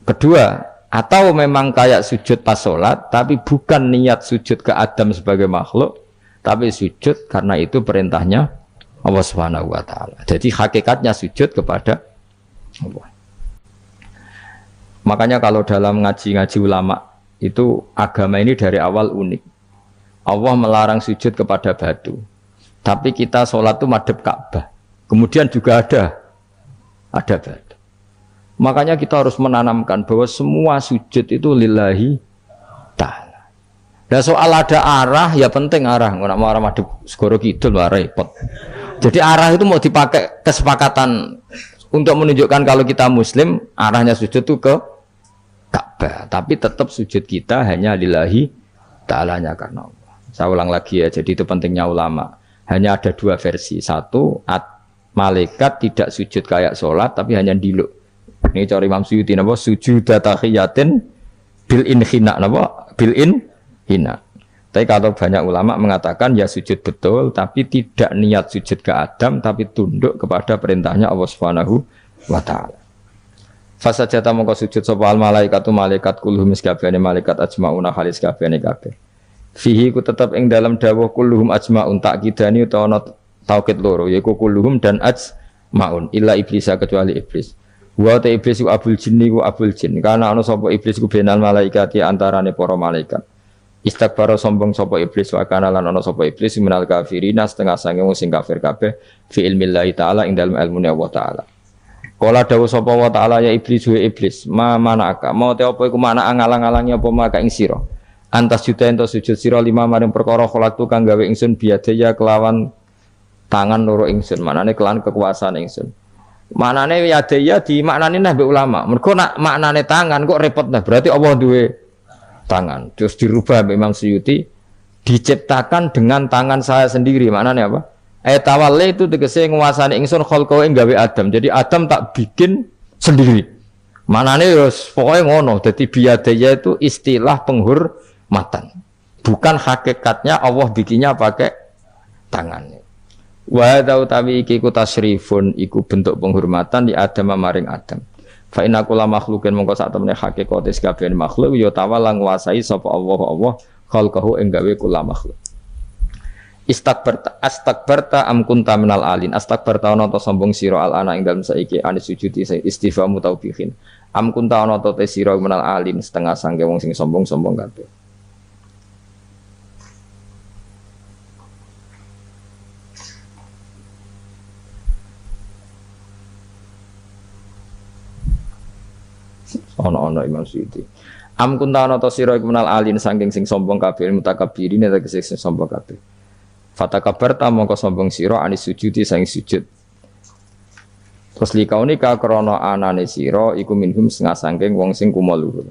Kedua, atau memang kayak sujud pas sholat, tapi bukan niat sujud ke Adam sebagai makhluk, tapi sujud karena itu perintahnya Allah Subhanahu wa Ta'ala. Jadi hakikatnya sujud kepada Allah. Makanya kalau dalam ngaji-ngaji ulama itu agama ini dari awal unik. Allah melarang sujud kepada batu. Tapi kita sholat itu madhep Ka'bah. Kemudian juga ada batu. Makanya kita harus menanamkan bahwa semua sujud itu lillahi ta'ala. Dan soal ada arah ya penting arah. Nggak mau arah madhep segoro kidul lah repot. Jadi arah itu mau dipakai kesepakatan untuk menunjukkan kalau kita muslim arahnya sujud itu ke Ka'bah, tapi tetap sujud kita hanya lillahi ta'alanya karena Allah. Saya ulang lagi ya, jadi itu pentingnya ulama. Hanya ada dua versi. Satu, malaikat tidak sujud kayak sholat, tapi hanya diluk. Ini cara Imam Suyuti, napa? Sujud tahiyatin bil inhina, napa? Bil inhina. Tapi kalau banyak ulama mengatakan ya sujud betul, tapi tidak niat sujud ke Adam, tapi tunduk kepada perintahnya Allah Subhanahu wa Ta'ala. Fasajata mongko sujud sapa al malaikatu malaikat kulluhum sakabehane malaikat ajmauna halis kabehane kabeh. Fihi ku tetep ing dalam dawuh kulluhum ajmaun takkidani utawa ana taukid loro yaiku kulluhum dan ajmaun illa iblis kecuali iblis. Wa ta iblis ku abul jinni ku abul jin. Karena ana sapa iblis ku benal malaikati antarane para malaikat. Istakbara sombong sapa iblis wa kana lan ana sapa iblis minal kafirina setengah sange wong sing kafir kabeh fi ilmillahi taala ing dalem ilmune Allah taala. Kala dawuh sapa wa ta'ala ya iblis wa iblis ma manaka mau te apa iku mana ngalang-alangi apa maka ing sira antas juta ento sujud sira lima maring perkara kholaqtu kang gawe ingsun biadaya kelawan tangan loro ingsun manane kelan kekuasaan ingsun manane yadaya di maknane nah mbek ulama mergo nak maknane tangan kok repot nah berarti Allah duwe tangan terus dirubah mbek Imam Suyuti diciptakan dengan tangan saya sendiri maknane apa tawalli itu tegese nguasani ingsun khalqahu ing gawe Adam. Jadi Adam tak bikin sendiri. Manane ya pokoke ngono. Dadi biadaya itu istilah penghormatan. Bukan hakikatnya Allah bikinnya pakai tangannya. Wa utawi iki ku tasrifun iku bentuk penghormatan di Adam maring Adam. Fa inna kula makhlukin mongko sak temene hakikate kabehane makhluk ya tawala nguasai sapa Allah khalqahu ing gawe kula makhluk. Astakbarta am kunta minal alin astakbarta ana ta sombong sira al ana ing dalem saiki anis sujudi istifamu taubihin am kunta ana ta te sira minal alin setengah sangke wong sing sombong-sombong kabeh ana Imam Suyuti am kunta ana ta sira minal alin saking sing sombong kabeh mutakabbirin tegese sing sombong kabeh fatakabarta mongko sombong sira anis sujudi saing sujud. Terus likaunika krana anane sira iku minhum setengah saking wong sing kumo luhur.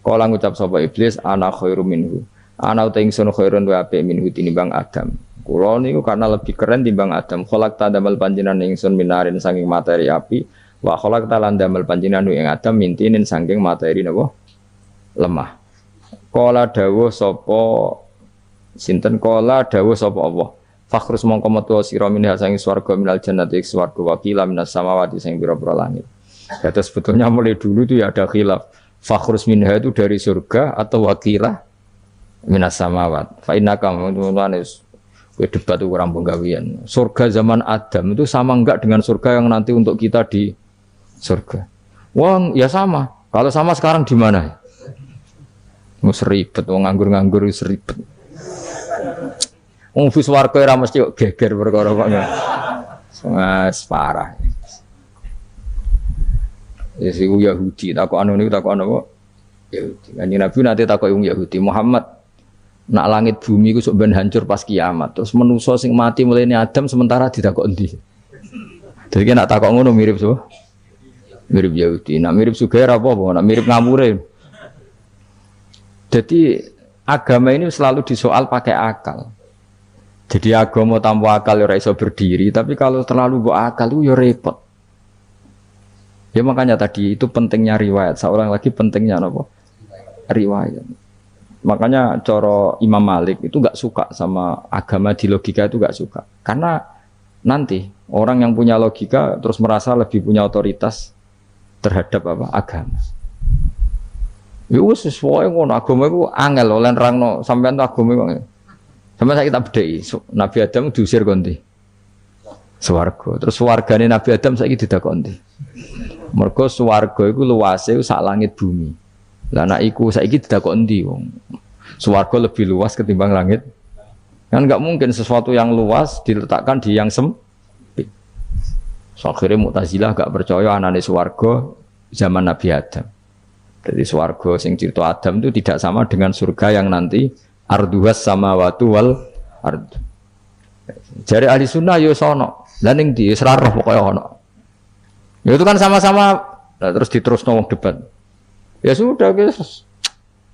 Kala ngucap sapa iblis ana khairu minhu. Ana uta ingsun khairun wa apik minhu tinimbang Adam. Kula niku karena lebih keren timbang Adam. Kholak ta damel panjenengan ingsun minarin saking materi api, wa kholak ta lan damel panjenengan ing Adam mintinin saking materi napa? Lemah. Kala dawuh sapa sinten kala dawuh sapa Allah. Fakhrus mongko metu sira minha saking swarga minal jannati swarga wa qila minas samawati sing pira-pira langit. Jadi sebetulnya mulai dulu itu ya ada khilaf. Fakhrus minha itu dari surga atau wakilah minas samawat. Fa innaka mu'minus. Gue debat itu kurang penggawian. Surga zaman Adam itu sama enggak dengan surga yang nanti untuk kita di surga? Wah, ya sama. Kalau sama sekarang di mana? Mau seribet, mau nganggur-nganggur seribet. Wong bus warga ora mesti geger perkara kok. Mas parah. Ya si Yahudi takok anu niku takok apa? Yahudi. Kanjeng Nabi nanti takok wong Yahudi, Muhammad nak langit bumi ku sok ben hancur pas kiamat. Terus manusa sing mati mulai Adam sementara ditakok endi? Jadi nak takok ngono mirip so. Mirip Yahudi. Nak mirip Sugair apa? Nak mirip ngamure. Jadi agama ini selalu disoal pakai akal. Jadi agama tanpa akal ora iso berdiri, tapi kalau terlalu bawa akal itu ya repot. Ya makanya tadi itu pentingnya riwayat. Seorang lagi pentingnya apa? Riwayat. Makanya coro Imam Malik itu gak suka sama agama di logika itu gak suka. Karena nanti orang yang punya logika terus merasa lebih punya otoritas terhadap apa? Agama. Ya wis sesuai ngono agama itu angel oleh nerangno sampean agama itu. Sampai saya kita bedai, Nabi Adam diusir konti. Swarga. Terus swargane Nabi Adam saiki didakoni. Mergo swarga iku luase sak langit bumi. Lah nek iku saiki didakok endi wong. Swarga lebih luas ketimbang langit. Kan enggak mungkin sesuatu yang luas diletakkan di yang sempit. So, akhirnya Mu'tazilah enggak percaya anane swarga zaman Nabi Adam. Jadi swarga sing cerita Adam itu tidak sama dengan surga yang nanti arduhas samawati wal ard. Jari ahli sunnah yo sono. Lah ning ndi wis ra roh pokoke ono. Ya itu kan sama-sama terus diterusno wong debat. Ya sudah guys.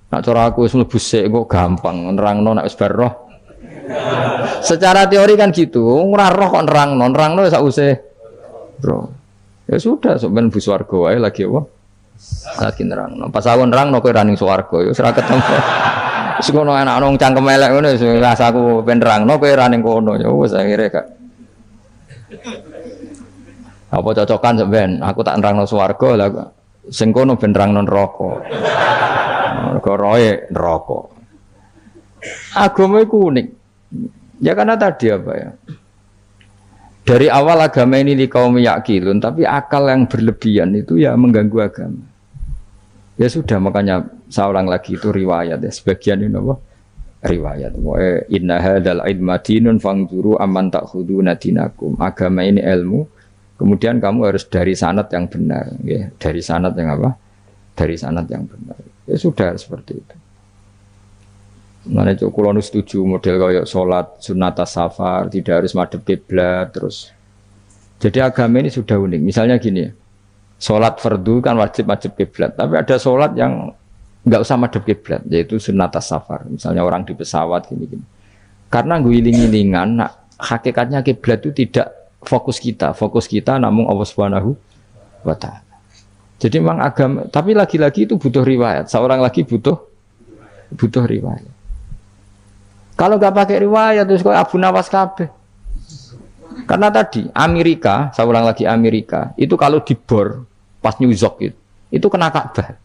Nak cara aku wis mlebu sik kok gampang nerangno nek wis bar roh. Secara teori kan gitu, ora roh kok nerangno sak usih. Bro. Ya sudah sampean bu swarga wae lagi apa? Lagi nerangno. Pas aku nerangno kowe ra ning swarga ya wis ra ketemu. Wis ngono enak nang cangkem elek ngono wis rasaku ben nerangno kowe ra ning kono ya wis akhire gak. Apa cocokan sampean? Aku tak nerangno swarga lah sing kono ben nerangno neraka. Mergo roe neraka. Agama iku unik. Ya karena tadi apa ya? Dari awal agama ini di kaum yakilun, tapi akal yang berlebihan itu ya mengganggu agama. Ya sudah makanya seorang lagi itu riwayat ya sebagian ini apa? Riwayat. Wa inna hadzal ilma dinun fangzuru amman ta'khuduna dinakum. Agama ini ilmu. Kemudian kamu harus dari sanad yang benar, ya. Dari sanad yang apa? Dari sanad yang benar. Ya sudah seperti itu. Mana cok kulon setuju model kayak sholat sunat safar tidak harus madhep kiblat terus. Jadi agama ini sudah unik. Misalnya gini, sholat fardu kan wajib kiblat, tapi ada sholat yang nggak usah madhep kiblat, yaitu sunat safar. Misalnya orang di pesawat gini. Karena guling-gilingan, nah, hakikatnya kiblat itu tidak fokus kita namun Allah Subhanahu wa Ta'ala. Jadi memang agama, tapi lagi-lagi itu butuh riwayat. Seorang lagi butuh riwayat. Kalau nggak pakai riwayat terus kok Abu Nawas kabeh. Karena tadi Amerika, saya ulang lagi Amerika, itu kalau dibor pas New York itu kena Ka'bah.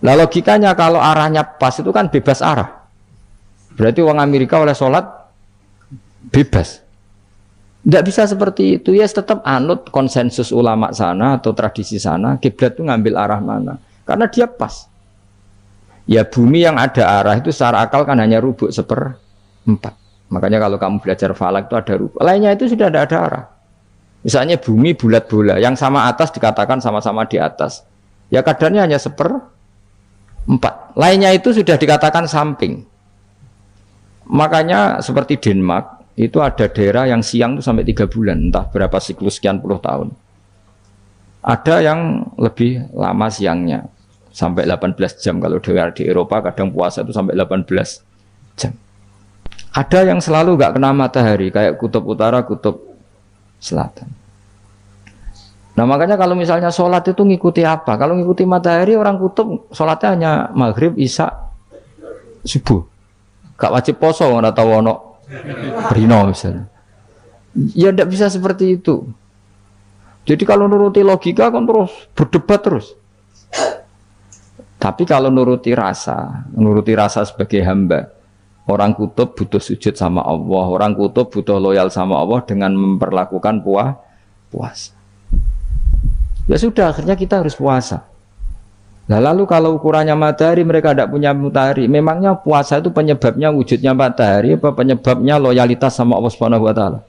Lah logikanya kalau arahnya pas itu kan bebas arah. Berarti orang Amerika oleh sholat bebas. Tidak bisa seperti itu ya, tetap anut konsensus ulama sana atau tradisi sana, kiblat itu ngambil arah mana? Karena dia pas. Ya bumi yang ada arah itu secara akal kan hanya rubuk 1/4. Makanya kalau kamu belajar falak itu ada rubuk. Lainnya itu sudah ada arah. Misalnya bumi bulat bola, yang sama atas dikatakan sama-sama di atas. Ya kadarnya hanya 1/4. Lainnya itu sudah dikatakan samping. Makanya seperti Denmark itu ada daerah yang siang itu sampai 3 bulan, entah berapa siklus sekian puluh tahun. Ada yang lebih lama siangnya. sampai 18 jam. Kalau di Eropa kadang puasa itu sampai 18 jam. Ada yang selalu nggak kena matahari, kayak kutub utara, kutub selatan. Nah makanya kalau misalnya sholat itu ngikuti apa? Kalau ngikuti matahari, orang kutub sholatnya hanya maghrib, isya, subuh. Gak wajib poso, nggak tahu ono berino misalnya. Ya tidak bisa seperti itu. Jadi kalau nuruti logika kan terus berdebat terus. Tapi kalau nuruti rasa sebagai hamba. Orang kutub butuh sujud sama Allah, orang kutub butuh loyal sama Allah dengan memperlakukan puasa. Ya sudah, akhirnya kita harus puasa. Nah, lalu kalau ukurannya matahari, mereka tidak punya matahari. Memangnya puasa itu penyebabnya wujudnya matahari, apa penyebabnya loyalitas sama Allah Subhanahu wa taala?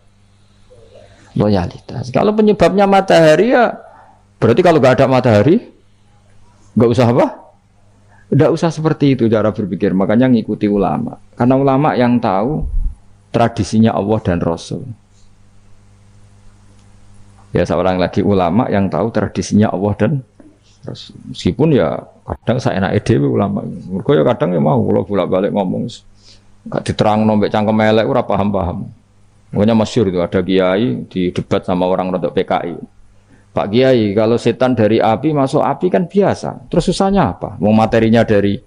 Loyalitas. Kalau penyebabnya matahari ya berarti kalau nggak ada matahari nggak usah apa? Nggak usah seperti itu cara berpikir. Makanya ngikuti ulama. Karena ulama yang tahu tradisinya Allah dan Rasul. Ya seorang lagi ulama yang tahu tradisinya Allah dan Rasul. Meskipun ya kadang saya enak dewe ulama. Mereka ya kadang ya mau kalau bolak-balik ngomong. Gak diterang nombek cangkem elek ora paham-paham. Makanya masyhur itu ada kiai di debat sama orang rodok PKI. Pak Kiai, kalau setan dari api masuk api kan biasa. Terus susahnya apa? Mau materinya dari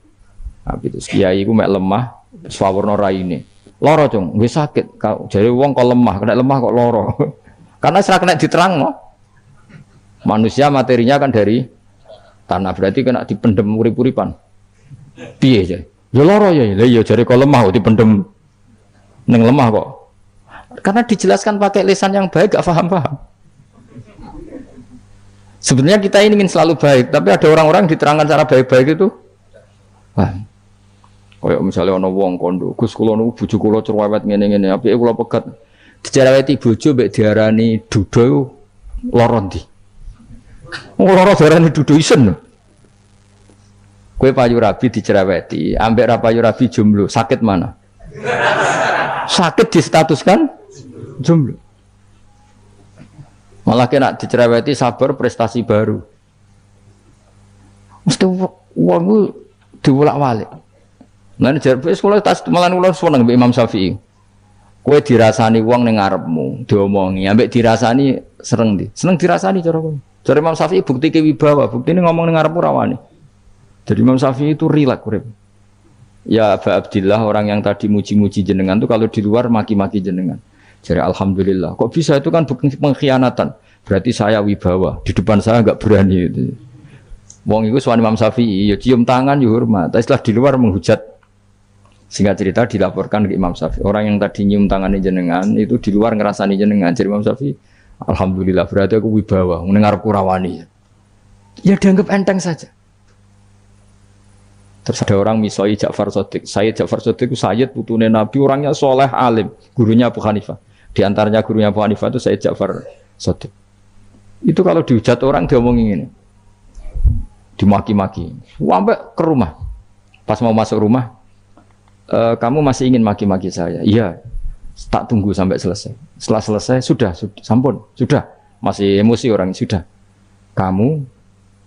api itu. Kiai ku mek lemah, swawarna raine. Loro, Cung, wis sakit. Jadi wong kok lemah, kena lemah kok loro. Karena serak kena diterang, no? Manusia materinya kan dari tanah, berarti kena dipendem urip-uripan. Piye aja? Ya loro ya, lah ya jare kok lemah kok dipendem ning lemah kok. Karena dijelaskan pakai lisan yang baik gak paham-paham. Sebenarnya kita ini ingin selalu baik, tapi ada orang-orang diterangkan cara baik-baik itu. Wah. Kayak misalnya ana wong kondo, Gus kula niku bojo kula cerewet ngene-ngene, apike kula pegat. Dicereweti bojo mbek diarani duda lara ndi? Lara diarani duda isen. Kowe payu rabi dicereweti, ambek ra payu rabi jomblo, sakit mana? Sakit distatuskan jomblo. Malah kena dicereweti sabar prestasi baru. Mesti wong ku diwolak-walik. Nah nek jare sekolah tas malan kula seneng mbek Imam Syafi'i. Kowe dirasani wong ning ngarepmu, diomongi, ambek dirasani seneng ndi? Seneng dirasani cara kowe. Jare Imam Syafi'i bukti kewibawa, buktine ngomong ning ngarepmu ra wani. Jadi Imam Syafi'i itu rileks urip. Ya Aba Abdillah orang yang tadi muji-muji jenengan tuh kalau di luar maki-maki jenengan. Jadi alhamdulillah. Kok bisa itu kan bukti pengkhianatan. Berarti saya wibawa. Di depan saya enggak berani itu. Wong iku suwan Imam Syafi'i ya cium tangan ya hormat. Tapi setelah di luar menghujat. Singkat cerita dilaporkan ke Imam Syafi'i. Orang yang tadi nyium tangannya jenengan itu di luar ngerasani jenengan. Jadi Imam Syafi'i alhamdulillah berarti aku wibawa. Mendengarku rawani. Ya dianggap enteng saja. Terus ada orang misoi Ja'far Shadiq. Sayyid Ja'far Shadiq itu Sayyid putune Nabi, orangnya soleh alim. Gurunya Abu Hanifah. Di antaranya gurunya Abu Hanifah itu Sayyid Ja'far Shadiq. Itu kalau dihujat orang diomongin ini. Dimaki-maki. Sampai ke rumah. Pas mau masuk rumah, kamu masih ingin maki-maki saya? Iya. Tak tunggu sampai selesai. Setelah selesai, sudah, sampun, sudah. Masih emosi orang, sudah. Kamu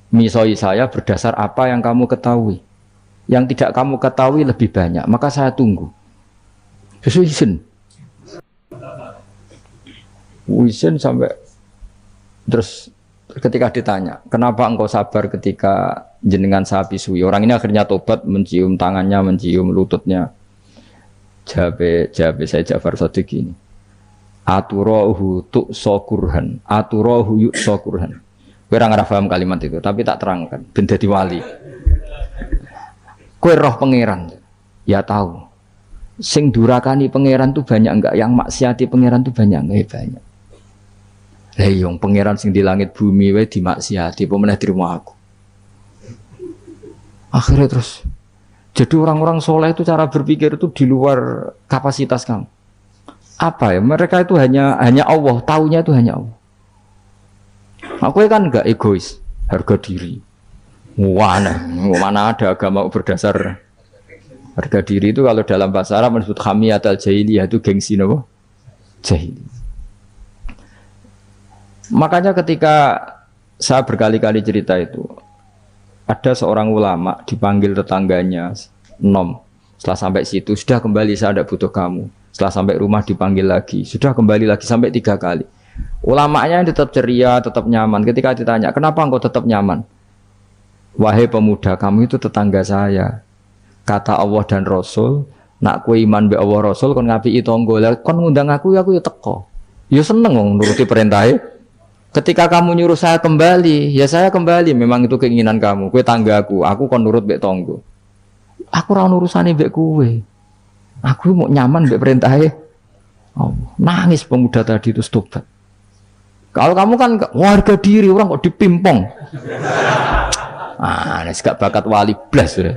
misoi saya berdasar apa yang kamu ketahui. Yang tidak kamu ketahui lebih banyak, maka saya tunggu. Sesuai izin sampai terus ketika ditanya, kenapa engkau sabar ketika jenengan saya pisui? Orang ini akhirnya tobat, mencium tangannya, mencium lututnya. Jawab saya Ja'far Shadiq ini. Aturahu tu'sokurhan, aturahu yu'sokurhan. Gue nggak paham kalimat itu, tapi tak terangkan. Ben dadi wali. Kowe roh pangeran, ya tahu. Sing durakani pangeran tuh banyak enggak? Yang maksiati pangeran tuh banyak enggak? Banyak. Lah yang pangeran sing di langit bumi wae dimaksiati, apa meneh terima aku. Akhirnya terus. Jadi orang-orang soleh itu cara berpikir itu di luar kapasitas kamu. Apa ya? Mereka itu hanya Allah, taunya itu hanya Allah. Aku kan enggak egois, harga diri. Mana ada agama berdasar harga diri itu kalau dalam bahasa Arab disebut hamiyat al-jahiliyah itu gengsi apa? Jahili. Makanya ketika saya berkali-kali cerita itu ada seorang ulama dipanggil tetangganya, nom. Setelah sampai situ, sudah kembali, saya tidak butuh kamu. Setelah sampai rumah dipanggil lagi, sudah kembali lagi sampai 3 kali. Ulamanya tetap ceria, tetap nyaman. Ketika ditanya, kenapa engkau tetap nyaman? Wahai pemuda, kamu itu tetangga saya. Kata Allah dan Rasul, nak kue iman be Allah Rasul, kon ngapi tonggo, kon ngundang aku ya teko. Ya seneng wong nuruti perintahnya. Ketika kamu nyuruh saya kembali, ya saya kembali. Memang itu keinginan kamu. Kue tanggaku, aku kon nurut be tonggo. Aku ora urusane be kue. Aku mau nyaman be perintahnya. Oh, nangis pemuda tadi itu tobat. Kalau kamu kan warga diri, orang kok dipimpong. Ini gak bakat wali blas ya.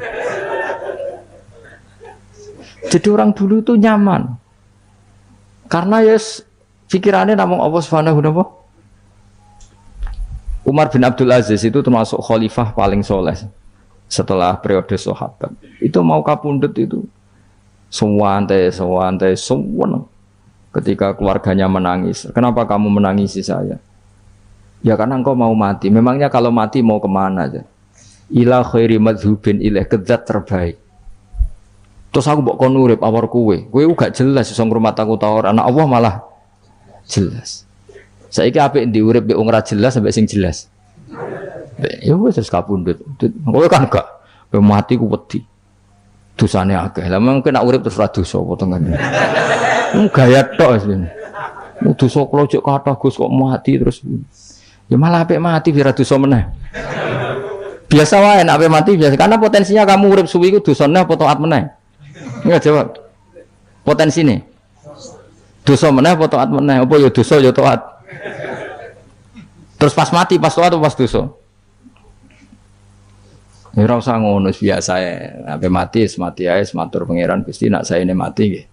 Jadi orang dulu itu nyaman. Karena yes, pikirannya namung Allah Subhanahu wa ta'ala. Umar bin Abdul Aziz itu termasuk khalifah paling soleh setelah periode sahabat. Itu mau kapundhut itu sewantai. Ketika keluarganya menangis, kenapa kamu menangisi saya? Ya karena engkau mau mati. Memangnya kalau mati mau kemana aja? Ila khairi madhubin ilaih, ke zat terbaik. Terus aku mbok kon urip awar kowe gak jelas iso ngrumat aku ta ora, anak Allah malah jelas. Saiki apik ndi urip mbek wong ora jelas sampai sing jelas. Ya wis kapundhut. Kowe kan gak mati ku wedi. Dosane akeh. Lah mengko nek urip terus ora dosa apa to ngene. Gaya tok wis. Dosa kula cek kathah Gus kok mati terus. Ya malah apik mati biar dosa meneh. Biasa wae nek apik mati biasa karena potensinya kamu urip suwi iku dosane apa taat meneh. Enggak jawab. Potensi nih. Dosa meneh apa taat meneh? Apa ya dosa ya taat. Terus pas mati pas taat atau pas dosa? Ya ora usah ngono biasa ya. Sampai mati ae matur pangeran Gusti nak saya ini mati nggih.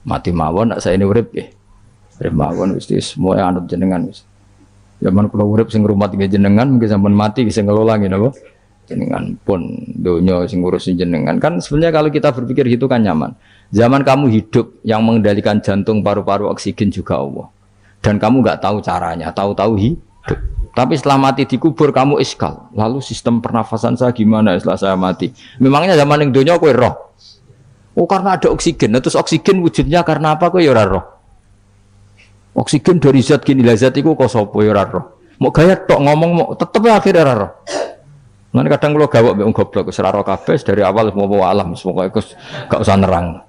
Mati mawon nak saya ini urip nggih. Urip mawon Gusti semua anut jenengan wis. Zaman kula urip sing ngrumat nggih jenengan mungkin sampean mati sing ngelola nggih napa? Jenengan pun donya sing ngurusin jenengan kan sebenarnya kalau kita berpikir gitu kan nyaman. Zaman kamu hidup yang mengendalikan jantung, paru-paru, oksigen juga Allah. Dan kamu nggak tahu caranya, tahu-tahu hidup. Tapi setelah mati dikubur kamu iskal. Lalu sistem pernafasan saya gimana setelah saya mati? Memangnya zaman yang donya kowe roh. Oh karena ada oksigen. Nah, terus oksigen wujudnya karena apa kowe ya ora roh. Oksigen dari zat gini lah zat iku kok sapa ya ora roh. Mau gaya tok ngomong mau tetep akhirnya ora roh. Nanti kadang kalau gawak mbek goblok wis ora roh kabeh dari awal semua alam pokoke gak usah nerang.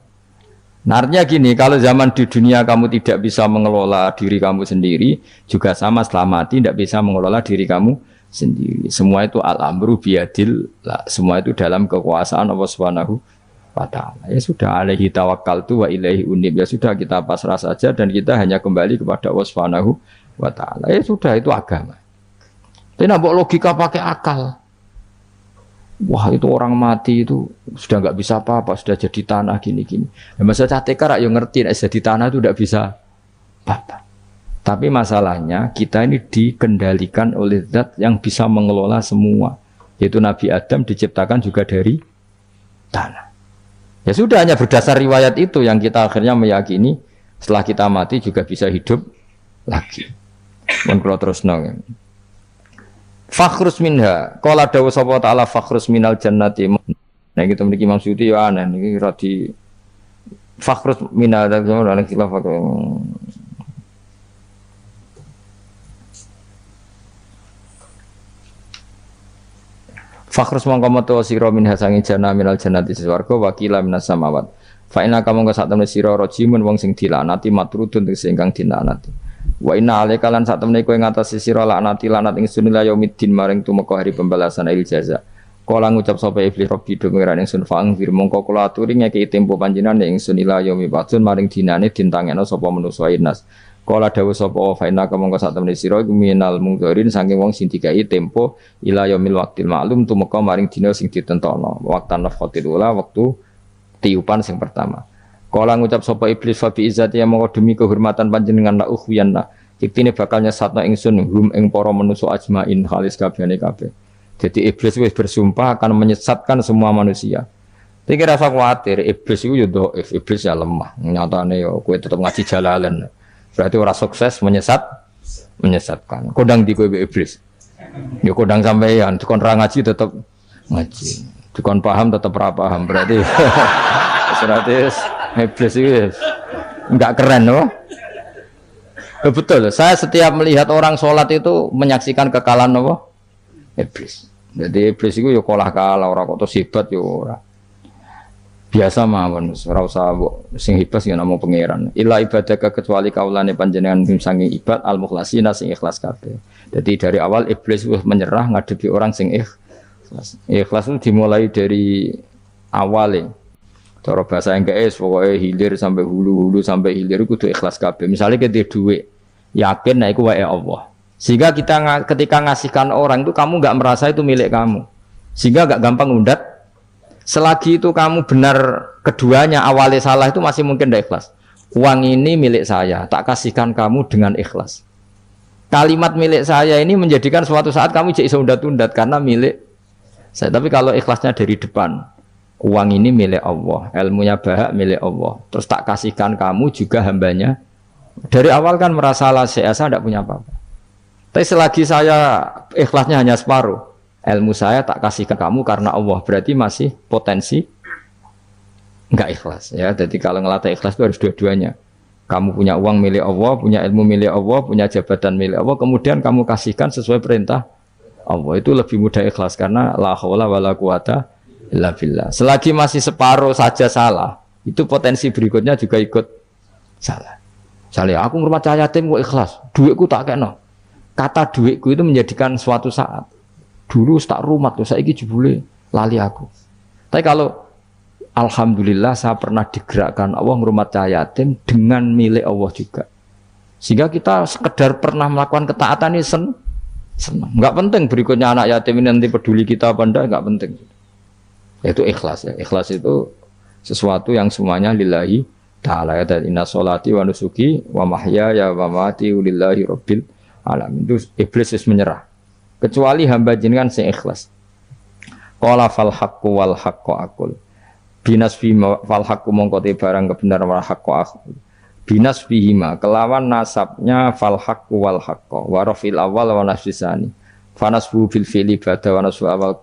Nah, artinya gini, kalau zaman di dunia kamu tidak bisa mengelola diri kamu sendiri, juga sama setelah mati tidak bisa mengelola diri kamu sendiri. Semua itu al-amru biyadil, semua itu dalam kekuasaan Allah Subhanahu wa ta'ala. Ya sudah, alaihi tawakkaltu wa ilaihi unib. Ya sudah, kita pasrah saja dan kita hanya kembali kepada Allah Subhanahu wa ta'ala. Ya sudah, itu agama. Tapi nak logika pakai akal. Wah itu orang mati itu sudah nggak bisa apa-apa, sudah jadi tanah gini-gini. Ya, masa catekar yang ngerti, jadi tanah itu tidak bisa apa-apa. Tapi masalahnya kita ini dikendalikan oleh zat yang bisa mengelola semua. Yaitu Nabi Adam diciptakan juga dari tanah. Ya sudah hanya berdasar riwayat itu yang kita akhirnya meyakini setelah kita mati juga bisa hidup lagi. Mun kula terusno. Fakhrus minha, qala dawu sapa ta'ala fakhrus minal jannati. Nah gitu mriki Imam Suyuti ya aneh niki radi fakhrus minal jannati khilaf. Fakhrus mongko metu sira minha sange jannah minal jannati swarga wakila minas samawat. Fa inna kamu sak temne sira rajimun wong sing dilanati matrudun sing ingkang dilanati. Wa inna alaika lan sak temene kowe ngatasi sira laknati lanat ingsun ila yaumiddin maring tumeka hari pembalasan il jaza. Kala ngucap sapa iblis rabbi do ngira ingsun fang fir mongko kula aturi ngeki tempo panjenengan ingsun ila yaumi batun maring dinane dintangekno sapa manusa inas. Kala dawuh sapa fa inna mongko sak temene sira minal mungdharin saking wong sing dikai tempo ila yaumil waqtil ma'lum tumeka maring dina sing ditentokno. Waqtan nafkhatil ula wektu tiupan sing pertama. Kala ngucap sapa iblis fa bi izzati mongko demi kehormatan panjenengan la ukhwiyanna iktine bakal nyesatno ingsun hum ing para manusa ajmain khalis kabehane kabeh. Jadi iblis wis bersumpah akan menyesatkan semua manusia. Tapi rasa khawatir iblis itu ya dhaif, iblis ya lemah. Nyatane yo kowe tetep ngaji jalalan. Berarti ora sukses menyesatkan. Kodang di kowe iblis. Ya kodang sampeyan kon ra ngaji tetep ngaji. Dikon paham tetap ra paham berarti. Berarti iblis itu enggak keren loh. Betul, saya setiap melihat orang sholat itu menyaksikan kekalahan apa? Iblis. Jadi iblis itu ya kalah orang kok hebat ya ora. Biasa mawon, ora usah sing hebat ya namung pangeran. Illa ibadaka kecuali kaulane panjenengan sangi ibad al-mukhlasina sing ikhlas kabeh. Jadi dari awal iblis wis menyerah ngadepi orang sing ikhlas. Ikhlas itu dimulai dari awalnya. Cara bahasa Inggris pokoknya hilir sampai hulu sampai hilir kudu ikhlas kabeh. Misalnya kita duit, yakin nah iku wae Allah. Sehingga kita ketika ngasihkan orang itu kamu enggak merasa itu milik kamu. Sehingga enggak gampang undat. Selagi itu kamu benar keduanya awalnya salah itu masih mungkin tidak ikhlas. Uang ini milik saya, tak kasihkan kamu dengan ikhlas. Kalimat milik saya ini menjadikan suatu saat kamu jadi undat-undat karena milik saya. Tapi kalau ikhlasnya dari depan, uang ini milik Allah, ilmunya bahak milik Allah. Terus tak kasihkan kamu juga hambanya. Dari awal kan merasa saya tidak punya apa-apa. Tapi selagi saya ikhlasnya hanya separuh, ilmu saya tak kasihkan kamu karena Allah, berarti masih potensi enggak ikhlas ya. Jadi kalau ngelatih ikhlas itu harus dua-duanya. Kamu punya uang milik Allah, punya ilmu milik Allah, punya jabatan milik Allah, kemudian kamu kasihkan sesuai perintah Allah. Itu lebih mudah ikhlas karena la haula wala quwata illa billah. Selagi masih separuh saja salah, itu potensi berikutnya juga ikut salah. Misalnya aku ngurmat yatim kok ikhlas, duitku tak kena. Kata duitku itu menjadikan suatu saat. Dulu tak rumat tuh, saya jebule lali aku. Tapi kalau alhamdulillah saya pernah digerakkan Allah ngurmat yatim dengan milik Allah juga. Sehingga kita sekedar pernah melakukan ketaatan ini senang. Enggak penting berikutnya anak yatim ini nanti peduli kita apa enggak, enggak penting. Itu ikhlas ya. Ikhlas itu sesuatu yang semuanya lillahi ta'ala ya. Dan inna sholati wa nusuki wa mahyaya wa mamati lillahi rabbil alamin. Itu iblis menyerah. Kecuali hamba jenengan sing ikhlas. Qala fal haqqu wal haqqu aqul. Binas fi fal haqqu mongko te barang kebenaran wal haqqu aqul. Binas fihima kelawan nasabnya fal haqqu wal haqqu wa rafil awal wa nasbisani. Fanasbu bil fi'li ba'da wa nasbu awal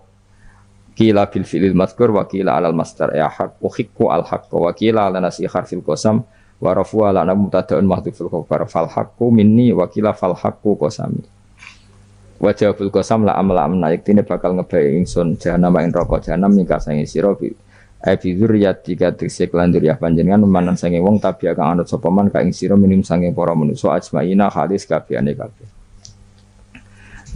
kila bil fi'lil madhkur wa kila alal masdar ya haqqu hiqqu al haqqu wa kila ala nasi harfil qasam wa rafu ala mubtada'un mahdhuful khabar fal haqqu minni wa kila fal haqqu qasami. Wajahul qasam la amla amna yaktine bakal ngebayi ingsun jahanam ing neraka jahanam nika sange sira bi dzurriyyati kadhise lan dzurriyyah panjenengan manan sange wong tabi kang anut sapa man ka ing sira minim sange para manusa ajmaina halis kabehane kabeh.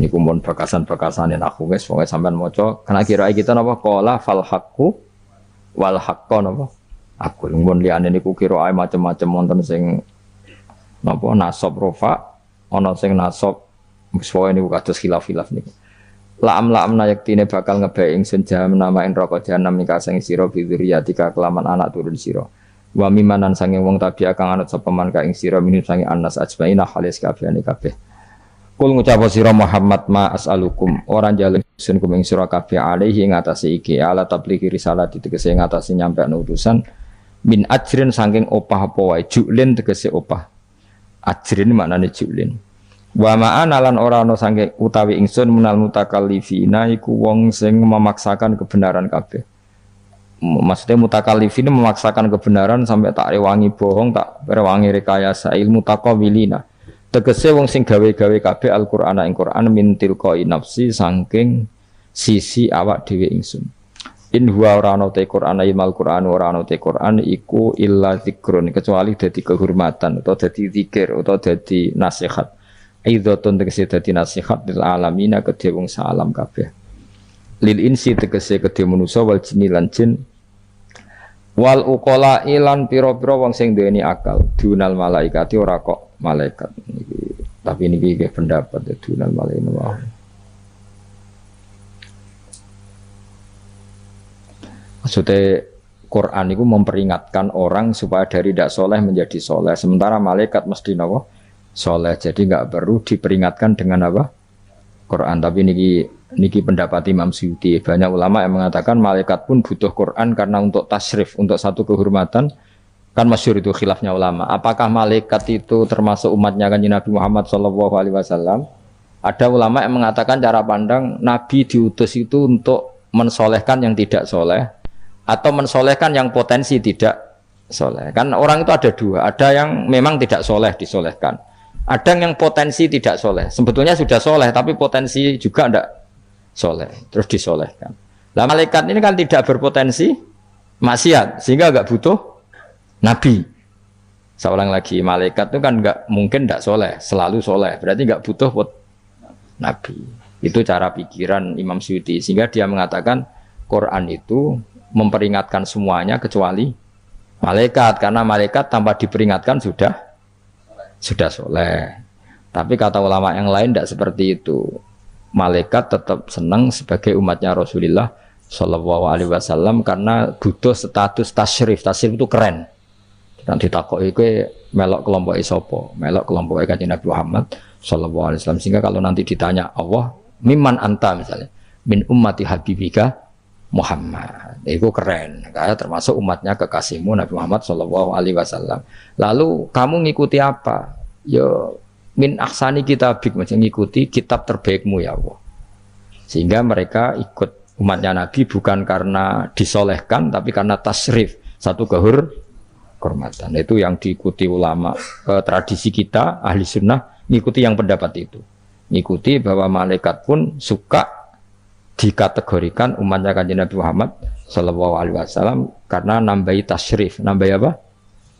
Niku mon bakasan-bakasane aku wis pokoke sampean maca kena kira kita napa qala fal haqqu wal haqqu napa aku mun liyane niku kira macam-macam wonten sing napa nasab rofa ana sing nasab Muswa ini kados khilaf-khilaf niku. La'am nayaktine bakal ngebae ingsun jahanam nama ing neraka jahanam nika sing sira bidzuriyatika kelaman anak turun sira. Wa mimanan sange wong tabi kang anut sapa man ka ing sira minum sange anas ajmaina halis kabehane kabeh. Kul ngucap sira Muhammad ma as'alukum ora njaluk ingsun kum ing sira kabeh alaihi ngatasi iki ala tablighi risalati tegese ngatasi nyampe utusan min ajrin saking opah apa wae julin tegese opah. Ajrin maknane julin. Wa ma'ana lan ora ana sange utawi ingsun munal mutakallifina iku wong sing memaksakan kebenaran kabeh. Maksudnya mutakallifin memaksakan kebenaran sampai tak rewangi bohong, tak rewangi rekayasa ilmu taqawilina. Tegese wong sing gawe-gawe kabeh Al-Qur'an ing Qur'an min tilqai nafsi saking sisi awak dhewe ingsun. In huwa ora ana te Qur'an ilmal Qur'an ora ana te Qur'an iku illa zikrun kecuali dadi kehormatan atau dadi zikir atau dadi nasihat. Aidhatun tegese dadi nasihat lil alamina kedhe wong salam kabeh. Lil insi tegese kedhe manusa wal jinni lan jin. Wal uqala ilan pira-pira wong sing duweni akal. Dunal malaikati ora kok malaikat niki. Tapi niki pendapat dunal malaikat. Maksudnya Quran itu memperingatkan orang supaya dari tidak soleh menjadi soleh. Sementara malaikat mesti nawa soleh, jadi nggak perlu diperingatkan dengan apa? Quran. Tapi niki pendapat Imam Suyuti. Banyak ulama yang mengatakan malaikat pun butuh Quran karena untuk tasyrif, untuk satu kehormatan. Kan masyhur itu khilafnya ulama. Apakah malaikat itu termasuk umatnya Kanjeng Nabi Muhammad SAW? Ada ulama yang mengatakan cara pandang Nabi diutus itu untuk mensolehkan yang tidak soleh atau mensolehkan yang potensi tidak soleh. Kan orang itu ada dua, ada yang memang tidak soleh disolehkan, ada yang potensi tidak soleh, sebetulnya sudah soleh tapi potensi juga tidak soleh, terus disolehkan. Lah malaikat ini kan tidak berpotensi maksiat sehingga nggak butuh nabi. Seorang lagi, malaikat itu kan nggak mungkin tidak soleh, selalu soleh, berarti nggak butuh nabi. Itu cara pikiran Imam Suyuti, sehingga dia mengatakan Quran itu memperingatkan semuanya kecuali malaikat, karena malaikat tanpa diperingatkan sudah soleh. Tapi kata ulama yang lain tidak seperti itu. Malaikat tetap senang sebagai umatnya Rasulullah Shallallahu Alaihi Wasallam karena butuh status tasyrif. Tasyrif itu keren. Dan ditakoki kowe melok kelompok isopo, melok kelompok Kanjeng Nabi Muhammad Shallallahu Alaihi Wasallam. Sehingga kalau nanti ditanya Allah, mimman anta misalnya, min ummati habibika Muhammad, itu keren. Kayak termasuk umatnya kekasihmu Nabi Muhammad Shallallahu Alaihi Wasallam. Lalu kamu ngikuti apa? Yo min ahsani kitabik, macam ngikuti kitab terbaikmu ya Allah. Sehingga mereka ikut umatnya Nabi bukan karena disolehkan, tapi karena tasrif, satu kehormatan. Itu yang diikuti ulama. Tradisi kita ahli sunnah ngikuti yang pendapat itu, ngikuti bahwa malaikat pun suka dikategorikan umatnya Kanjeng Nabi Muhammad Shallallahu Alaihi Wasallam karena nambahi tasrif. Nambahi apa?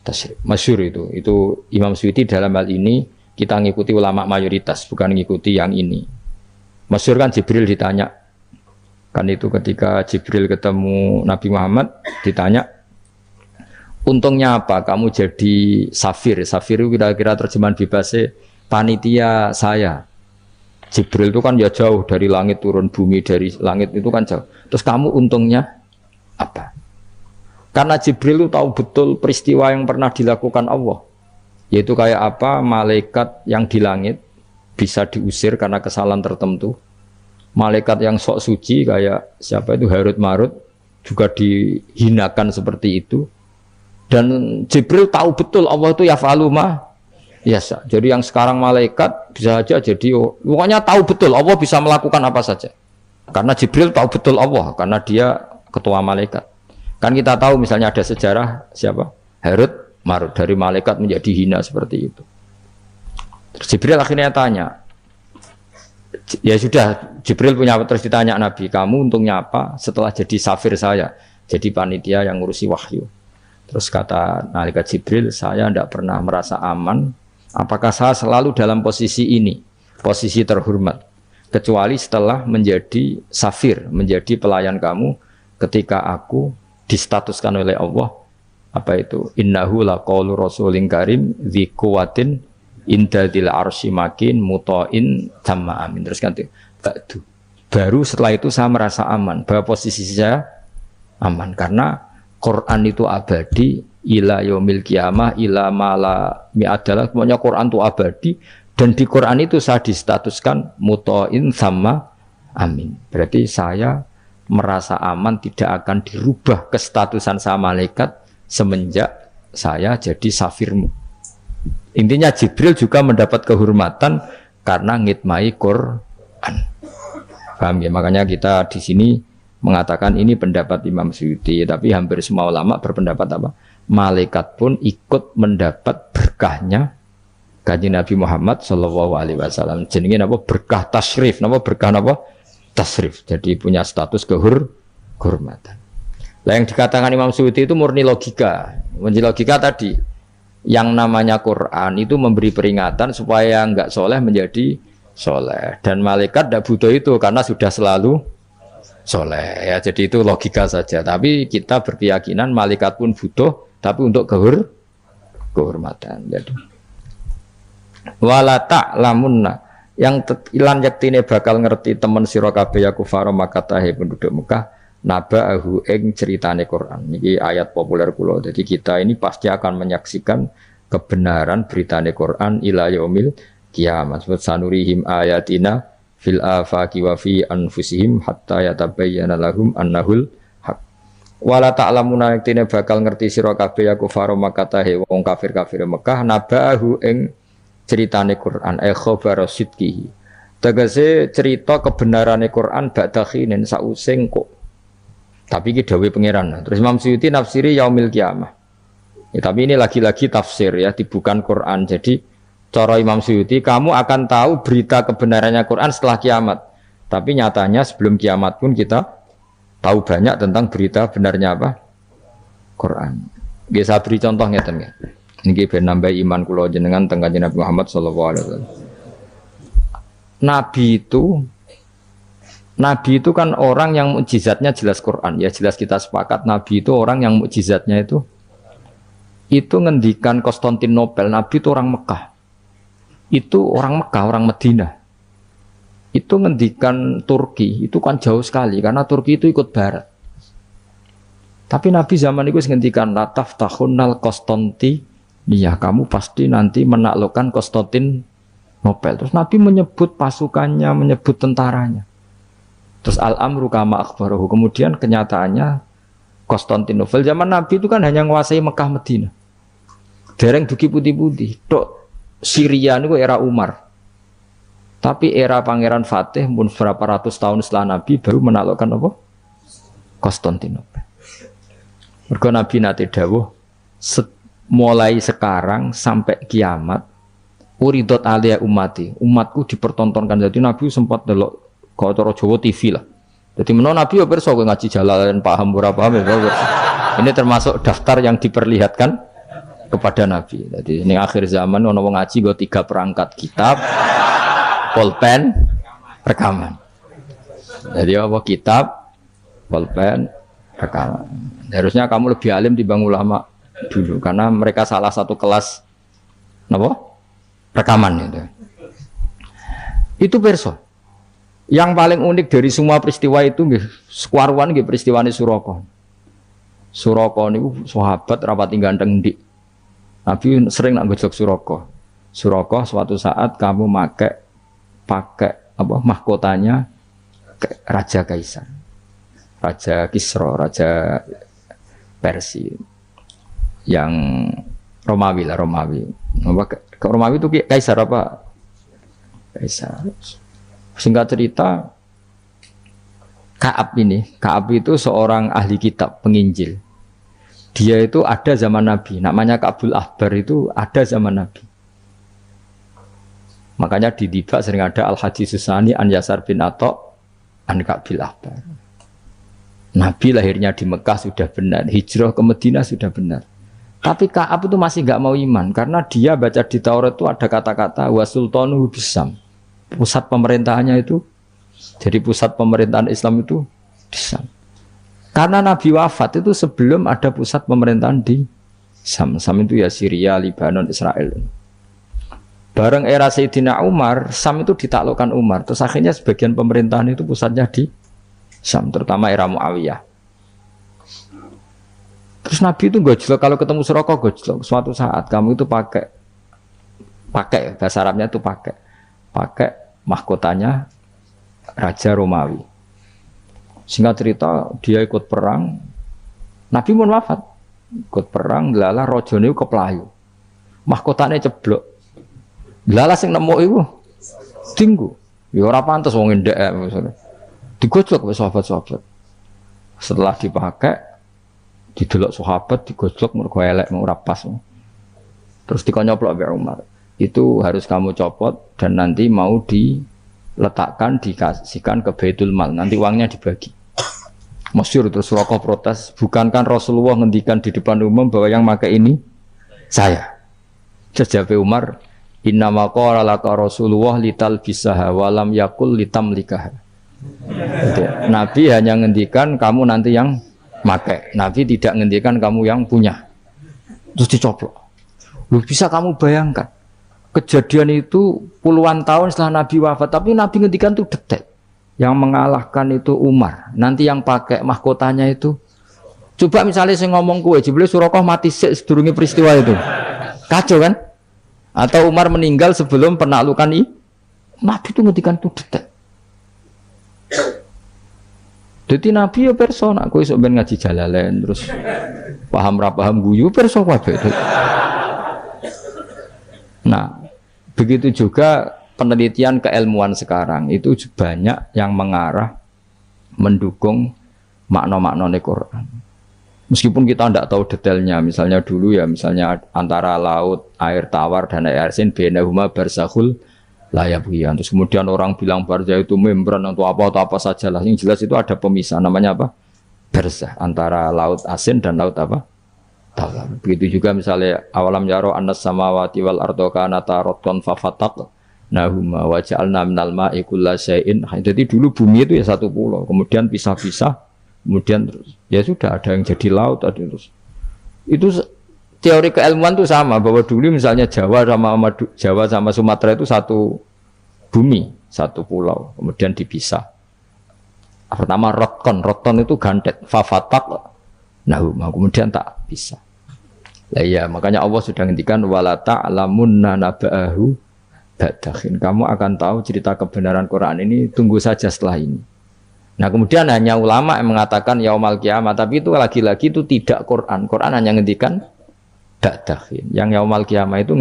Tasrif. Masyhur itu Imam Suyuti dalam hal ini kita ngikuti ulama mayoritas, bukan ngikuti yang ini. Masyhur kan Jibril ditanya, kan itu ketika Jibril ketemu Nabi Muhammad ditanya, untungnya apa kamu jadi safir? Safir itu kira-kira terjemahan bebasnya panitia saya. Jibril itu kan ya jauh dari langit turun bumi, dari langit itu kan jauh. Terus kamu untungnya apa? Karena Jibril itu tahu betul peristiwa yang pernah dilakukan Allah. Yaitu kayak apa malaikat yang di langit bisa diusir karena kesalahan tertentu. Malaikat yang sok suci kayak siapa itu Harut Marut juga dihinakan seperti itu. Dan Jibril tahu betul Allah itu yaf'alu ma yasha. Jadi yang sekarang malaikat bisa saja jadi pokoknya tahu betul Allah bisa melakukan apa saja. Karena Jibril tahu betul Allah karena dia ketua malaikat. Kan kita tahu misalnya ada sejarah siapa? Harut Marut dari malaikat menjadi hina seperti itu. Terus Jibril akhirnya tanya, ya sudah Jibril punya, terus ditanya Nabi, kamu untungnya apa setelah jadi safir saya, jadi panitia yang ngurusi wahyu. Terus kata malaikat Jibril, saya tidak pernah merasa aman, apakah saya selalu dalam posisi ini, posisi terhormat, kecuali setelah menjadi safir, menjadi pelayan kamu ketika aku distatuskan oleh Allah. Apa itu? Innahu laqaulu rasulin karim dzi quwwatin inda dzil arsy makin muta'in tamma amin. Terus ganti baru setelah itu saya merasa aman, bahwa posisi saya aman karena Quran itu abadi ila yaumil qiyamah ila mala mi'adalah. Pokoknya Quran itu abadi dan di Quran itu saya distatuskan muta'in tamma amin. Berarti saya merasa aman, tidak akan dirubah kestatusan saya malaikat semenjak saya jadi safirmu. Intinya Jibril juga mendapat kehormatan karena ngitmai Quran. Paham ya? Makanya kita di sini mengatakan ini pendapat Imam Suyuti, tapi hampir semua ulama berpendapat apa? Malaikat pun ikut mendapat berkahnya Kanjeng Nabi Muhammad Shallallahu Alaihi Wasallam. Jenenge apa? Berkah tasrif. Napa berkah apa? Tasrif. Jadi punya status kehormatan. Lah yang dikatakan Imam Suyuti itu murni logika. Murni logika tadi, yang namanya Quran itu memberi peringatan supaya enggak soleh menjadi soleh. Dan malaikat tidak butuh itu karena sudah selalu soleh. Ya, jadi itu logika saja. Tapi kita berkeyakinan malaikat pun butuh, tapi untuk kehormatan. Jadi wala ta'lamunna, yang ilan yaktine bakal ngerti temen sira kabeh ya kufar Makkah penduduk Mekah naba'ahu ing ceritane Quran. Ini ayat populer kula. Jadi kita ini pasti akan menyaksikan kebenaran beritane Quran ila yaumil qiyamah. Sanurihim ayatina fil afaqi wa fi anfusihim hatta yatabayyana lahum annahul haq. Wala ta'lamuna yaktine bakal ngerti sira kabeh ya kufar Makkah wong kafir-kafir Mekah naba'ahu ing ceritane Quran khabar sidqihi. Tegese cerita kebenarane Quran ba'da khinin sausing kok Tapi ki dawuh pangeran. Terus Imam Suyuti nafsiri yaumil kiamah. Ya, tapi ini lagi-lagi tafsir ya, bukan Quran. Jadi cara Imam Suyuti, kamu akan tahu berita kebenarannya Quran setelah kiamat. Tapi nyatanya sebelum kiamat pun kita tahu banyak tentang berita benarnya apa? Quran. Nggih saya beri contoh ngeten nggih. Niki ben nambah iman kula jenengan teng Kanjeng Nabi Muhammad sallallahu alaihi wasallam. Nabi itu kan orang yang mukjizatnya jelas Quran. Ya jelas kita sepakat Nabi itu orang yang mukjizatnya itu ngendikan Konstantinopel. Nabi itu orang Mekah. Itu orang Mekah, orang Medina. Itu ngendikan Turki, itu kan jauh sekali karena Turki itu ikut barat. Tapi Nabi zaman itu ngendikan lataf tahunnal Konstantinia, kamu pasti nanti menaklukkan Konstantinopel. Terus Nabi menyebut pasukannya, menyebut tentaranya. Terus al-amru kama akhbarahu. Kemudian kenyataannya Konstantinopel zaman Nabi itu kan hanya menguasai Mekah Medina. Dereng duki putih-putih. Tok Syria itu era Umar. Tapi era Pangeran Fatih pun berapa ratus tahun setelah Nabi baru menaklukkan apa? Konstantinopel. Mergo Nabi nate dawuh mulai sekarang sampai kiamat uridot alia umati, umatku dipertontonkan. Jadi Nabi sempat delok kalau cara Jawa TV lah. Jadi menawa Nabi ya pirsa ngaji Jalalain paham ora paham ya. Ini termasuk daftar yang diperlihatkan kepada Nabi. Jadi ini akhir zaman ono wong ngaji nggo 3 perangkat kitab, pulpen, rekaman. Jadi apa kitab, pulpen, rekaman. Harusnya kamu lebih alim dibanding ulama dulu karena mereka salah satu kelas apa? Rekaman itu. Itu perso. Yang paling unik dari semua peristiwa itu nggih sekuaruan nggih peristiwane Suraka. Suraka niku sahabat rapat gandeng ndik. Nabi sering nak gojok Suraka. Suraka suatu saat kamu pakai apa mahkotanya Raja Kaisar. Raja Kisra, Raja Persia yang Romawi lah, Romawi. Romawi itu kaisar apa? Kaisar. Singkat cerita, Ka'ab itu seorang ahli kitab, penginjil. Dia itu ada zaman Nabi, namanya Ka'bul Ahbar itu ada zaman Nabi. Makanya di Dibak sering ada Al-Hadis Susani An Yasar bin Atok An Ka'bil Ahbar. Nabi lahirnya di Mekah sudah benar, hijrah ke Madinah sudah benar. Tapi Ka'ab itu masih nggak mau iman karena dia baca di Taurat itu ada kata-kata wa sultanu bisam. Pusat pemerintahannya itu jadi pusat pemerintahan Islam itu di Syam. Karena Nabi wafat itu sebelum ada pusat pemerintahan di Syam. Syam itu ya Syria, Lebanon, Israel. Bareng era Sayyidina Umar, Syam itu ditaklukkan Umar. Terus akhirnya sebagian pemerintahan itu pusatnya di Syam, terutama era Muawiyah. Terus Nabi itu gojlok kalau ketemu Suraka gojlok. Suatu saat kamu itu pakai bahasa Arabnya itu pakai mahkotanya Raja Romawi. Singkat cerita dia ikut perang. Nabi pun wafat. Ikut perang, lala rajane keplayu. Mahkotanya ceblok. Lala sing nemu iku tinggu. Ya ora pantes wong ndek maksudnya. Digojlok oleh sahabat-sahabat. Setelah dipakai, didelok sahabat, digojlok mergo elek ora pas. Terus dikonyoplok oleh Umar. Itu harus kamu copot dan nanti mau diletakkan, dikasihkan ke Baitul Mal. Nanti uangnya dibagi. Masyhur terus Suraka protes, bukankah Rasulullah ngendikan di depan umum bahwa yang pakai ini saya. Jawab Umar, inna maqala laka Rasulullah lital bisaha walam yakul litamlikaha. Nabi hanya ngendikan kamu nanti yang pakai. Nabi tidak ngendikan kamu yang punya. Terus dicoplok. Lu bisa kamu bayangkan kejadian itu puluhan tahun setelah Nabi wafat, tapi Nabi ngendikan itu detik. Yang mengalahkan itu Umar. Nanti yang pakai mahkotanya itu. Coba misalnya saya ngomong kue, jebule Suraka mati sedurunge peristiwa itu. Kacau kan? Atau Umar meninggal sebelum penaklukan ini. Nabi itu ngendikan itu detik. Jadi Nabi ya persona, aku esok ben ngaji Jalalain terus paham ra paham guyu perso kabeh. Nah, begitu juga penelitian keilmuan sekarang itu banyak yang mengarah mendukung makna-maknane Quran. Meskipun kita tidak tahu detailnya, misalnya dulu ya, misalnya antara laut, air tawar dan air asin, bainahuma barzakhul la yabghiyan. Terus kemudian orang bilang barzah itu membran atau apa saja lah. Yang jelas itu ada pemisah, namanya apa? Barzah, antara laut asin dan laut apa? Tawar. Begitu juga misalnya awalam yaro annas samawati wal ardo kanata ratqan fafataq nahuma wa ja'alna minal ma'i kulla syai'in. Jadi dulu bumi itu ya satu pulau, kemudian pisah-pisah. Kemudian ya sudah ada yang jadi laut, ada terus. Itu teori keilmuan itu sama, bahwa dulu misalnya Jawa sama Sumatera itu satu bumi, satu pulau, kemudian dipisah. Pertama roton itu gantet, fafatak, nah kemudian tak bisa. Lah iya, makanya Allah sudah ngendikan wala ta'lamunna naba'ahu ba'dahin. Kamu akan tahu cerita kebenaran Quran ini, tunggu saja setelah ini. Nah kemudian hanya ulama yang mengatakan yaumal kiamat, tapi itu lagi-lagi itu tidak Quran. Quran hanya ngendikan ba'dahin. Yang yaumal kiamat itu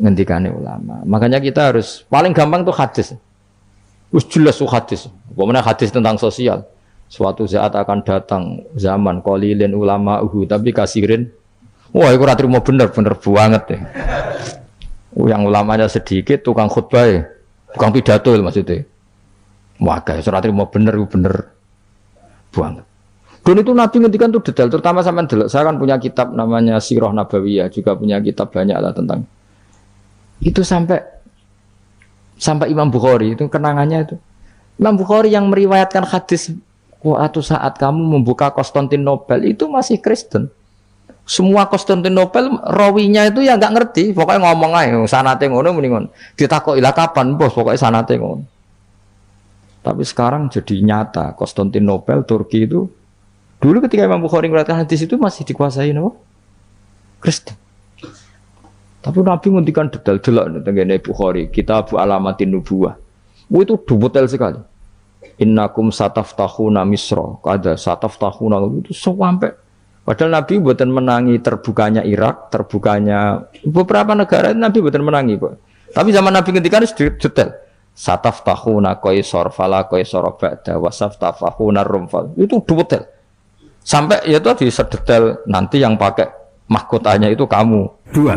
ngendikane ulama. Makanya kita harus paling gampang tuh hadis. Wis jelas tuh hadis. Pokoknya hadis tentang sosial. Suatu saat akan datang zaman qalilin ulama'uhu tapi kasirin. Wah, itu ora trimo bener banget ya. Yang ulamanya sedikit, tukang khutbah, tukang pidato maksudnya. Wah, guys, ora trimo bener banget. Dan itu Nabi ngendikan tuh detail, terutama sampean delok. Saya kan punya kitab namanya Sirah Nabawiyah, juga punya kitab banyak lah tentang itu sampai Imam Bukhari itu kenangannya itu. Imam Bukhari yang meriwayatkan hadis suatu saat kamu membuka Konstantinopel itu masih Kristen. Semua Konstantinopel rawinya itu ya nggak ngerti, pokoknya ngomong aja sanate ngono mendingan. Ditakoki lah kapan bos, pokoknya sanate ngono. Tapi sekarang jadi nyata Konstantinopel Turki itu dulu ketika Imam Bukhari meriwayatkan hadis itu masih dikuasai apa? Kristen. Tapi Nabi ngendikan detail delok tentang Bukhari, Kitab Alamatin Nubuwah. Itu detail sekali. Innakum sataftahuna Misra, kada sataftahuna itu sampai padahal Nabi buatan menangi terbukanya Irak, terbukanya beberapa negara Nabi buatan menangi, Pak. Tapi zaman Nabi ngendikan detail. Sataftahuna Qaisar fala Qaisar ba'da wa saftahuna Rum fal. Itu detail. Sampai ya tadi sedetail nanti yang pakai mahkotanya itu kamu. Dua.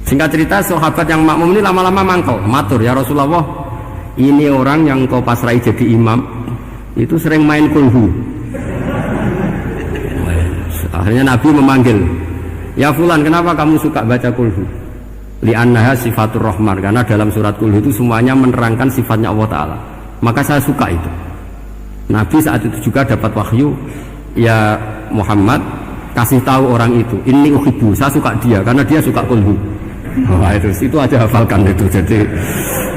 Singkat cerita sahabat yang makmum ini lama-lama mangkau, matur ya Rasulullah, ini orang yang kau pasrai jadi imam itu sering main kulhu. Akhirnya Nabi memanggil, ya fulan, kenapa kamu suka baca kulhu? Li'annaha sifatur rahman, karena dalam surat kulhu itu semuanya menerangkan sifatnya Allah Ta'ala. Maka saya suka itu. Nabi saat itu juga dapat wahyu, ya Muhammad, kasih tahu orang itu, ini uhibbu, saya suka dia karena dia suka kulhu. Wah, itu aja hafalkan itu. Jadi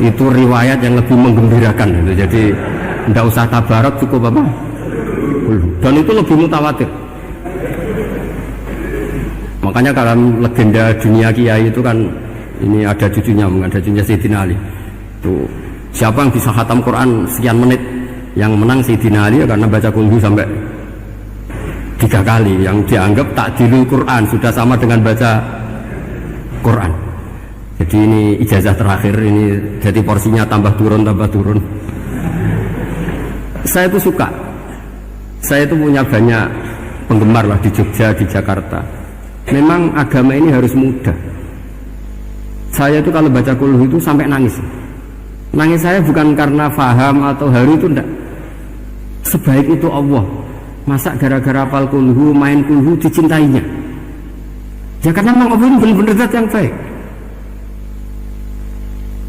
itu riwayat yang lebih menggembirakan itu. Jadi tidak usah tabarak, cukup apa? Kulhu. Dan itu lebih mutawatir. Makanya kalau legenda dunia kiai itu kan ini ada cucunya Sayyidina Ali. Tuh, siapa yang bisa khatam Quran sekian menit, yang menang Sayyidina Ali karena baca kulhu sampai 3 kali. Yang dianggap takdilul Quran, sudah sama dengan baca Quran. Jadi ini ijazah terakhir, ini jadi porsinya tambah turun. Saya itu suka. Saya itu punya banyak penggemar lah di Jogja, di Jakarta. Memang agama ini harus mudah. Saya itu kalau baca kulhu itu sampai nangis. Nangis saya bukan karena faham atau haru, itu enggak. Sebaik itu Allah. Masa gara-gara hafal kulhu, main kulhu dicintainya? Ya karena memang Allah ini benar-benar zat yang baik.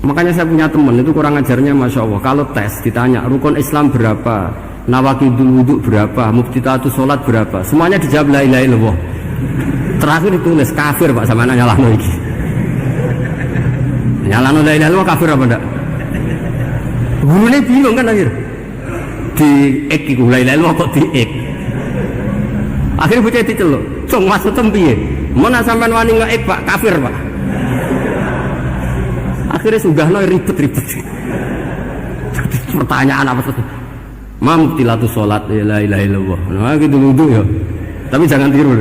Makanya saya punya teman itu kurang ajarnya Masya Allah. Kalau tes ditanya rukun Islam berapa, nawakidul wudhu berapa, muftitatus sholat berapa, semuanya dijawab la ilaha illallah. Terakhir ditulis kafir Pak, sama anak nyalahno iki. Nyalahno la ilaha illallah kafir apa enggak? Gurunya bingung kan akhir. Di ek iku la ilaha illallah kok di ek. Akhirnya bocah diceluk, "Cung maksudem piye? Mun sampean wani nge-ek Pak, kafir Pak." Akhirnya sugahno ribet-ribet. Pertanyaan apa tuh? Mam tilatu sholat la ilaha illallah. Nah gitu wudu ya. Tapi jangan tiru.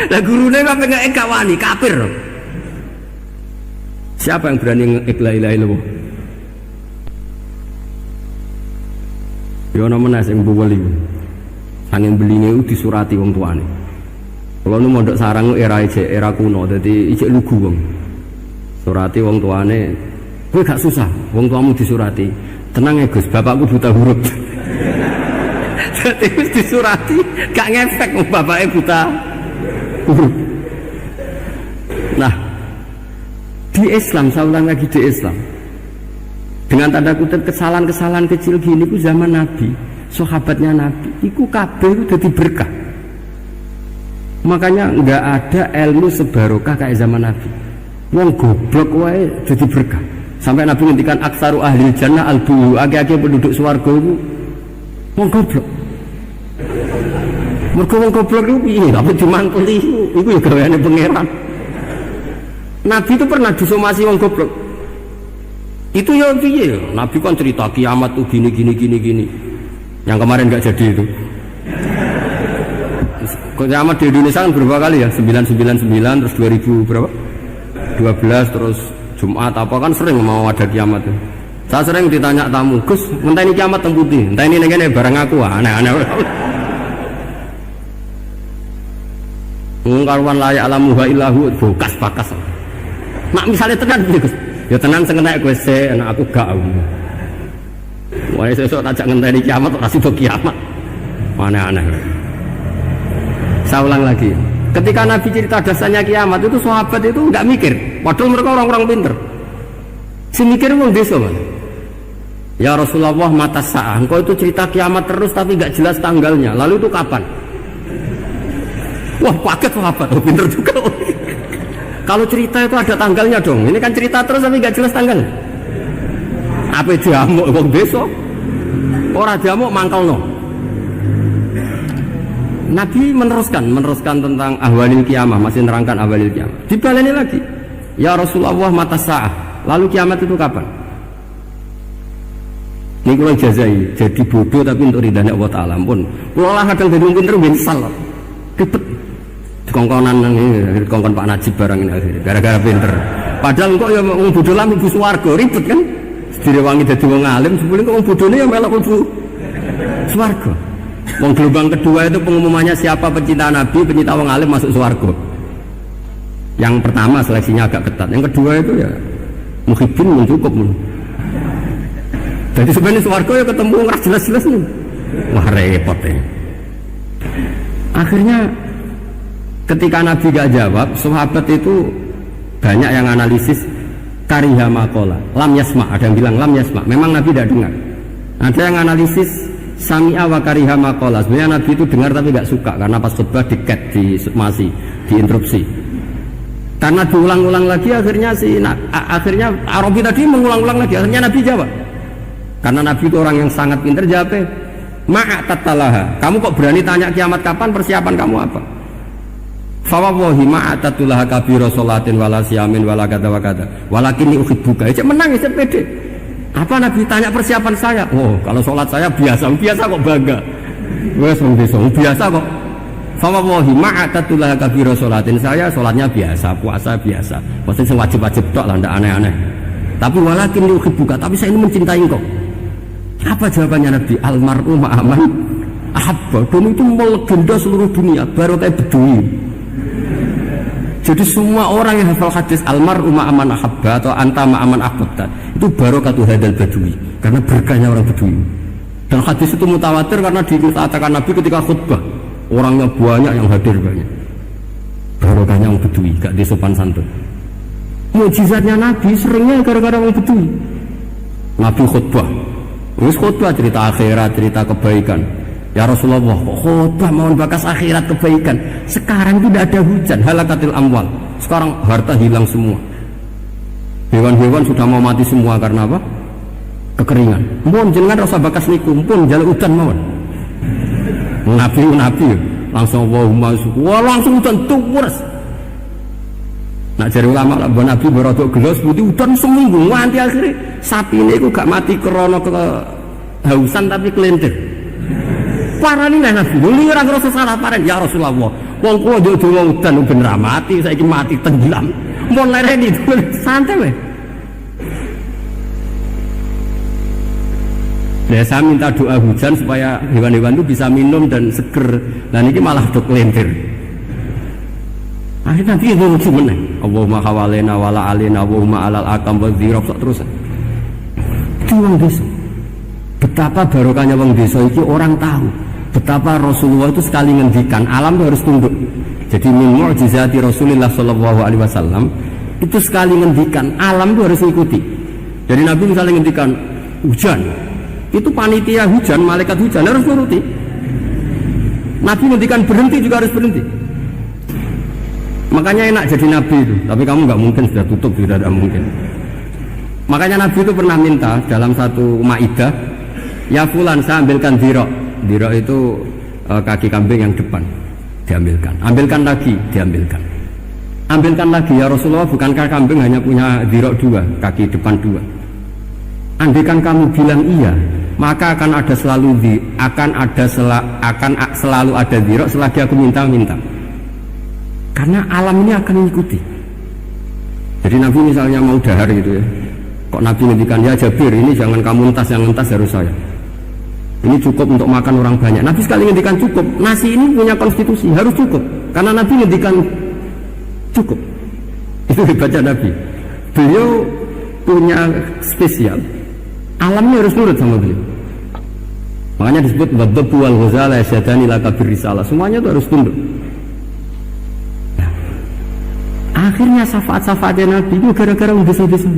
Lah gurune kok nge-ek gak wani, kafir. Siapa yang berani nge-ek la ilaha illallah? Ya ana meneh sing buweli. Sanging beline ku disurati wong tuane. Kalau nu mondok sarang era kuno, jadi ijek lugu wong. Surati wong tuane, kowe gak susah, wong tuamu disurati. Tenang ya Gus, bapakku buta huruf. Jadi wis disurati, gak ngefek wong bapake buta huruf. Nah, di Islam, saya ulang lagi di Islam. Dengan tanda kutip kesalahan-kesalahan kecil gini ku zaman Nabi, sahabatnya Nabi, iku kabeh ku dadi berkah. Makanya nggak ada ilmu sebarokah kayak zaman Nabi. Wong goblok wae jadi berkah. Sampai Nabi ngendikan aksaru ahli jannah al-buyu, ake-ake penduduk swarga itu wong goblok. Mergo wong goblok itu piye? Tapi dimangkuli iku ya gaweane pangeran. Nabi itu pernah disomasi wong goblok. Itu ya piye? Nabi kan cerita kiamat tuh gini. Yang kemarin nggak jadi itu. Kiamat di Indonesia kan berapa kali ya? 999 terus 2000 berapa? 12 terus Jumat apa kan sering mau ada kiamat itu. Saya sering ditanya tamu, Gus, entah ini kiamat yang putih, entah ini barang aku, aneh-aneh. Karuan layak alamuha illahu bakas. Nak misalnya tenan Gus, ya tenan sengenek gue se, anak aku gak. Wah sesuk tajak ngenteni kiamat ora sida kiamat. Aneh-aneh. Saya ulang lagi, ketika Nabi cerita dasarnya kiamat itu sahabat itu nggak mikir, padahal mereka orang-orang pinter. Si mikir wong desa man. Ya Rasulullah mata sa'ah, engkau itu cerita kiamat terus tapi nggak jelas tanggalnya. Lalu itu kapan? Wah paket sahabat, oh, pinter juga. Kalau cerita itu ada tanggalnya dong. Ini kan cerita terus tapi nggak jelas tanggalnya. Apa diamuk wong desa? Ora diamuk mangkelno. Nabi meneruskan tentang ahwalil kiamah, masih nerangkan ahwalil kiamah. Dibaleni lagi. Ya Rasulullah mata sa'ah. Lalu kiamat itu kapan? Ini kalau jazai, jadi bodoh tapi untuk ridhanya Allah Ta'ala pun. Kalau lah kadang jadi pinter binsal. Ribet. Dikongkonan ini, dikongkon Pak Najib barang ini akhirnya. Gara-gara pinter. Padahal kok ya wong bodoh lah mlebu swarga, ribet kan? Direwangi dadi wong alim, sebelum kok wong bodohne ya melok mlebu swarga. Wong gelombang kedua itu pengumumannya siapa pencinta Nabi, pencinta wong alim masuk swarga. Yang pertama seleksinya agak ketat, yang kedua itu ya muhibbin mencukup. Jadi sebenarnya swarga ya ketemu nggak jelas-jelas nih. Wah repot ya. Akhirnya ketika Nabi gak jawab, sahabat itu banyak yang analisis kariha maqala, lam yasma, ada yang bilang lam yasma, memang Nabi tidak dengar. Ada yang analisis sami'a wa kariha maqala, sebenarnya Nabi itu dengar tapi gak suka karena pas khutbah di-cut, diinterupsi. Karena diulang-ulang lagi akhirnya akhirnya Arabi tadi mengulang-ulang lagi, akhirnya Nabi jawab. Karena Nabi itu orang yang sangat pintar, jawabnya ma'atatalaha, kamu kok berani tanya kiamat kapan, persiapan kamu apa? Fawawahi ma'atatulaha kabira sholatin wala siyamin wala kata wa kata walakin uhibbuka, cek menang ya pede. Apa Nabi tanya persiapan saya? Oh kalau sholat saya biasa kok bangga. Wes biasa kok. Fawawahi ma'atatulaha kabira sholatin, saya sholatnya biasa, puasa biasa, maksudnya wajib-wajib tok lah, ndak aneh-aneh. Tapi walakin uhibbuka, tapi saya ini mencintai engkau. Apa jawabannya Nabi? Almar'u ma'aman ahabba. Dan itu melegenda seluruh dunia, baru kayak bedui. Jadi semua orang yang hafal hadis almar'u ma'aman ahabba atau anta ma'aman ahabba itu barokatu hadal badui, karena berkahnya orang bedui. Dan hadis itu mutawatir karena dikatakan Nabi ketika khutbah, orangnya banyak yang hadir banyak. Barokahnya orang bedui, gak disopan santun. Mujizatnya Nabi seringnya gara-gara orang bedui. Nabi khutbah, wis khutbah cerita akhirat, cerita kebaikan. Ya Rasulullah, khutbah mohon bakas akhirat kebaikan. Sekarang tidak ada hujan, halakatil amwal. Sekarang harta hilang semua. Hewan-hewan sudah mau mati semua karena apa? Kekeringan. Mohon jenengan rasa bakas niku, pun jalan hujan mohon. Nabi langsung Allahumma wah langsung hujan turus. Nak jari ulama lah, Nabi berodok gelas putih hujan seminggu, nganti akhirnya sapi ini gak mati krono kehausan tapi kelentir. Parah nih Nabi, dulu orang rasa salah parah. Ya Rasulullah, wong kula yo donga udan ben ra mati, saiki mati tenggelam. Mon lereni santai weh. Nah, saya minta doa hujan supaya hewan-hewan itu bisa minum dan seger. Nah ini malah dok lentir. Akhirnya nanti itu lucu meneh. Allahumma hawalena wala alina Allahumma alal akam wa dzirab terus. Itu wong desa. Betapa barokahnya wong desa itu orang tahu. Betapa Rasulullah itu sekali ngendikan alam itu harus tunduk. Jadi min mu'jizati Rasulullah sallallahu alaihi wasallam itu sekali ngendikan alam itu harus ikuti. Jadi Nabi misalnya ngendikan hujan, itu panitia hujan, malaikat hujan harus nuruti. Nabi ngendikan berhenti juga harus berhenti. Makanya enak jadi Nabi itu. Tapi kamu nggak mungkin sudah tutup, sudah tidak mungkin. Makanya Nabi itu pernah minta dalam satu maidah, ya fulan saya ambilkan dirok. Dirok itu kaki kambing yang depan, diambilkan. Ambilkan lagi, diambilkan. Ambilkan lagi ya Rasulullah, bukankah kambing hanya punya dirok dua, kaki depan dua? Andaikan kamu bilang iya, maka akan selalu ada dirok selagi aku minta. Karena alam ini akan mengikuti. Jadi Nabi misalnya mau dahar gitu ya, kok Nabi ngendikan ya Jabir ini jangan kamu entas, yang entas harus saya. Ini cukup untuk makan orang banyak. Nabi sekali ngendikan cukup. Nasi ini punya konstitusi harus cukup. Karena Nabi ngendikan cukup. Itu hebatnya Nabi. Beliau punya spesial. Alamnya harus nurut sama beliau. Makanya disebut wadzabu wal ghazala yasyadani laka birrisalah. Semuanya itu harus tunduk. Nah, akhirnya syafaat-syafaatnya Nabi itu gara-gara desa-desa.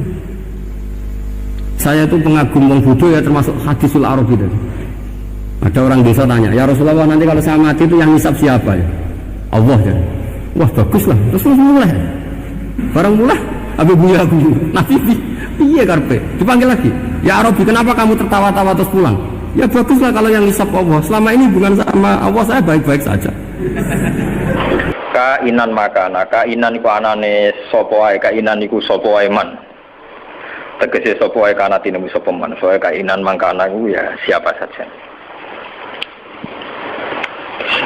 Saya itu pengagum wong Buddha ya, termasuk hadisul Arabi tadi. Ada orang desa tanya, ya Rasulullah nanti kalau saya mati itu yang hisab siapa ya? Allah ya. Wah bagus lah, terus mulai. Barang mulai, Abi Buya Nabi iya karpe, dipanggil lagi. Ya Arabi, kenapa kamu tertawa-tawa terus pulang? Ya baguslah kalau yang hisab Allah. Selama ini bukan sama Allah, saya baik-baik saja. Kainan makana, kainan iku anane sapa wae, kainan iku sapa wae man. Tegese sapa wae kana tinemu sapa man, soe kainan mangkana iku ya siapa saja.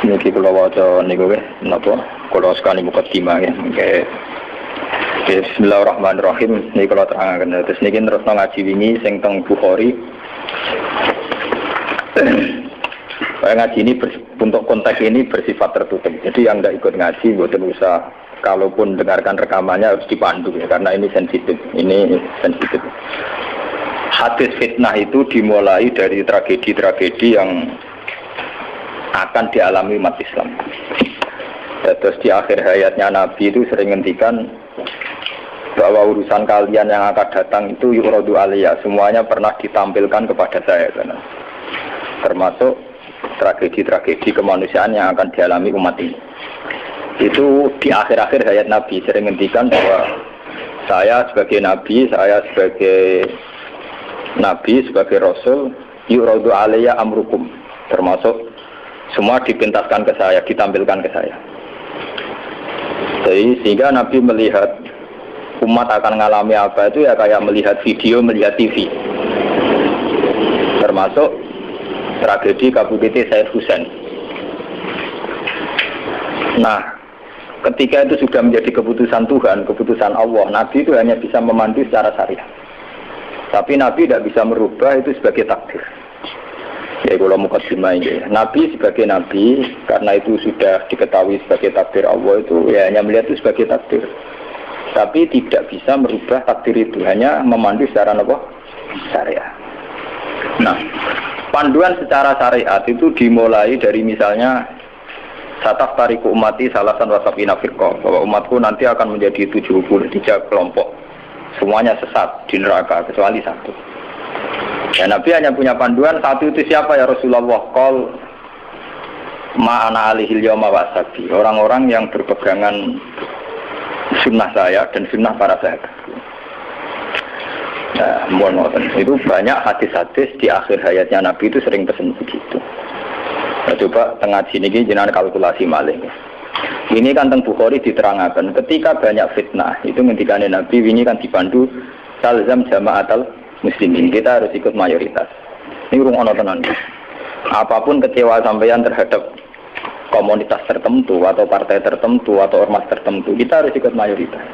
Niki kula waca niku napa kula sekali mukadimah ya mengke Bismillahirrahmanirrahim. Niki kula terangaken terus niki terus ngaji wingi sing teng Bukhari. Ngaji ini untuk konteks ini bersifat tertutup. Jadi yang tidak ikut ngaji boten usah, kalaupun dengarkan rekamannya harus dipandu ya, karena ini sensitif. Hadis fitnah itu dimulai dari tragedi-tragedi yang akan dialami umat Islam. Terus di akhir hayatnya Nabi itu sering ngendikan bahwa urusan kalian yang akan datang itu yuradu aliyah, semuanya pernah ditampilkan kepada saya, karena termasuk tragedi-tragedi kemanusiaan yang akan dialami umat ini. Itu di akhir-akhir hayat Nabi sering ngendikan bahwa saya sebagai Nabi, sebagai Rasul, yuradu aliyah amrukum, termasuk semua dipintaskan ke saya, ditampilkan ke saya. Jadi sehingga Nabi melihat umat akan mengalami apa itu ya kayak melihat video, melihat TV. Termasuk tragedi Kabukiti Said Husain. Nah, ketika itu sudah menjadi keputusan Tuhan, keputusan Allah, Nabi itu hanya bisa memandu secara syariat. Tapi Nabi tidak bisa merubah itu sebagai takdir. Ya kalau mukadimah ini, Nabi sebagai Nabi, karena itu sudah diketahui sebagai takdir Allah itu, ya hanya melihat itu sebagai takdir. Tapi tidak bisa merubah takdir itu, hanya memandu secara syariat. Nah, panduan secara syariat itu dimulai dari misalnya Sataf tariku umati salasan wasabina firqah, bahwa umatku nanti akan menjadi 73 kelompok, semuanya sesat di neraka kecuali satu. Ya Nabi hanya punya panduan satu, itu siapa ya Rasulullah? Qol ma'ana alihil yawma wasabi, orang-orang yang berpegangan sunnah saya dan sunnah para sahabat. Nah, itu banyak hadis-hadis di akhir hayatnya Nabi itu sering pesen begitu. Nah, coba tengah sini jenengan kalkulasi malih. Ini kan teng Bukhari diterangkan ketika banyak fitnah itu ngendikane Nabi ini kan dipandu salzam jama'atal muslimin, kita harus ikut mayoritas. Ini rungono tenan. Apapun kecewa sampeyan terhadap komunitas tertentu atau partai tertentu atau ormas tertentu, kita harus ikut mayoritas.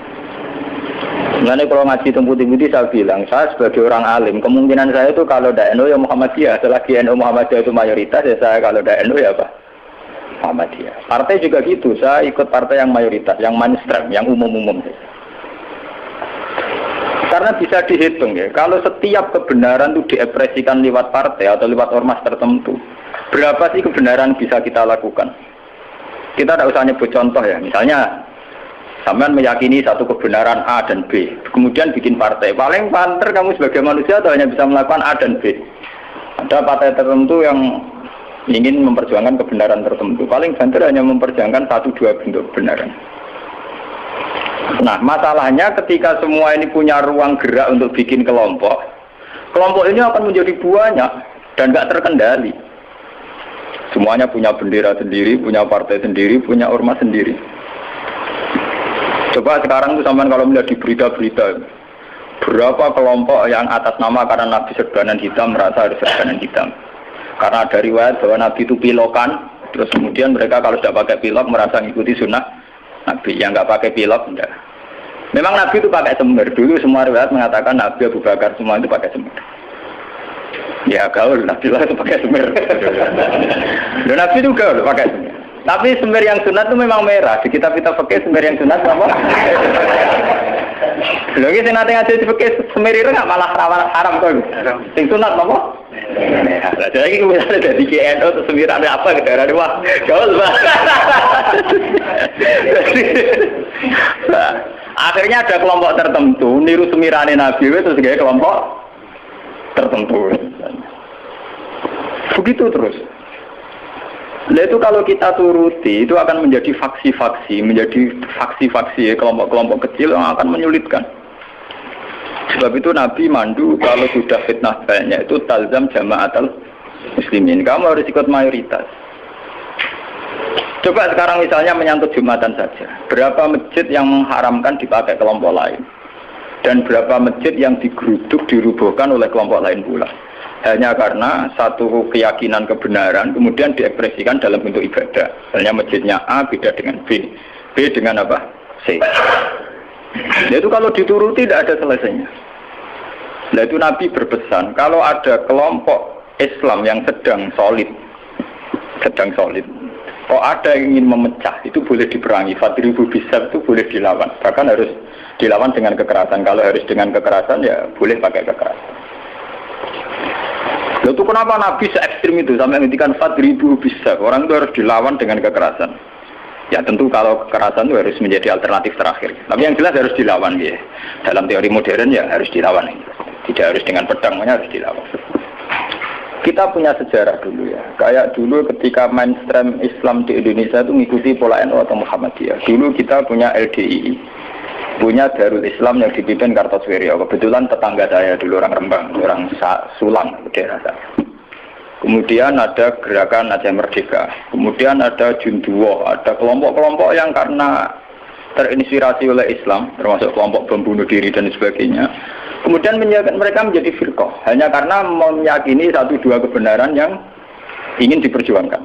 Mengenai kalau ngaji putih-putih saya bilang, saya sebagai orang alim, kemungkinan saya itu kalau tidak NU ya Muhammadiyah. Selagi NU Muhammadiyah itu mayoritas, ya saya kalau tidak NU ya apa? Muhammadiyah. Partai juga gitu, saya ikut partai yang mayoritas, yang mainstream, yang umum-umum. Karena bisa dihitung ya, kalau setiap kebenaran itu diekspresikan lewat partai atau lewat ormas tertentu, berapa sih kebenaran bisa kita lakukan? Kita tidak usah nyebut contoh ya, misalnya sampean meyakini satu kebenaran A dan B, kemudian bikin partai. Paling panter kamu sebagai manusia atau hanya bisa melakukan A dan B. Ada partai tertentu yang ingin memperjuangkan kebenaran tertentu. Paling banter hanya memperjuangkan 1-2 bentuk kebenaran. Nah, masalahnya ketika semua ini punya ruang gerak untuk bikin kelompok, kelompok ini akan menjadi banyak dan nggak terkendali. Semuanya punya bendera sendiri, punya partai sendiri, punya ormas sendiri. Coba sekarang tuh sampean kalau melihat di berita-berita, berapa kelompok yang atas nama karena Nabi serbanan hitam merasa harus serbanan hitam. Karena ada riwayat bahwa Nabi itu pilokan, terus kemudian mereka kalau sudah pakai pilok merasa mengikuti sunnah Nabi. Yang nggak pakai pilok enggak. Memang Nabi itu pakai semir. Dulu semua riwayat mengatakan Nabi Abu Bakar semua itu pakai semir. Ya gaul, Nabi lah itu pakai semir. Dan Nabi itu gaul pakai semir. Tapi semir yang sunat itu memang merah. Di kitab-kitab fikih semir yang sunat apa? Lho iki sing nate ngaji fikih semir itu enggak malah haram kok. Sing sunat apa? Merah. Lah jadi misalnya dari KNO terus semir ada apa ke daerah wah, gaul Pak. Akhirnya ada kelompok tertentu niru semirane Nabi terus gawe kelompok tertentu. Begitu terus. Nah itu kalau kita turuti itu akan menjadi faksi-faksi, kelompok-kelompok kecil yang akan menyulitkan. Sebab itu Nabi mandu kalau sudah fitnah banyak itu talzam jama'atul muslimin. Kamu harus ikut mayoritas. Coba sekarang misalnya menyangkut Jumatan saja. Berapa masjid yang mengharamkan dipakai kelompok lain? Dan berapa masjid yang digeruduk, dirubuhkan oleh kelompok lain pula? Hanya karena satu keyakinan kebenaran kemudian diekspresikan dalam bentuk ibadah. Misalnya masjidnya A beda dengan B, B dengan apa? C. Itu kalau dituruti tidak ada selesainya. Nah itu Nabi berpesan, kalau ada kelompok Islam yang sedang solid, kok ada yang ingin memecah, itu boleh diperangi. Fadribu bisab itu boleh dilawan. Bahkan harus dilawan dengan kekerasan. Kalau harus dengan kekerasan ya boleh pakai kekerasan. Lalu itu kenapa Nabi se-ekstrim itu sampai menghentikan fadribu bisab? Orang itu harus dilawan dengan kekerasan. Ya tentu kalau kekerasan itu harus menjadi alternatif terakhir. Tapi yang jelas harus dilawan ya. Dalam teori modern ya harus dilawan. Tidak harus dengan pedang, harus dilawan. Kita punya sejarah dulu ya. Kayak dulu ketika mainstream Islam di Indonesia itu mengikuti pola NU atau Muhammadiyah. Dulu kita punya LDII, punya Darul Islam yang dipimpin Kartosuwiryo. Kebetulan tetangga saya dulu orang Rembang, orang Sulang, daerah saya. Kemudian ada gerakan Aceh Merdeka. Kemudian ada Junduwo, ada kelompok-kelompok yang karena terinspirasi oleh Islam, termasuk kelompok bom bunuh diri dan sebagainya. Kemudian mereka menjadi firqah hanya karena meyakini 1-2 kebenaran yang ingin diperjuangkan.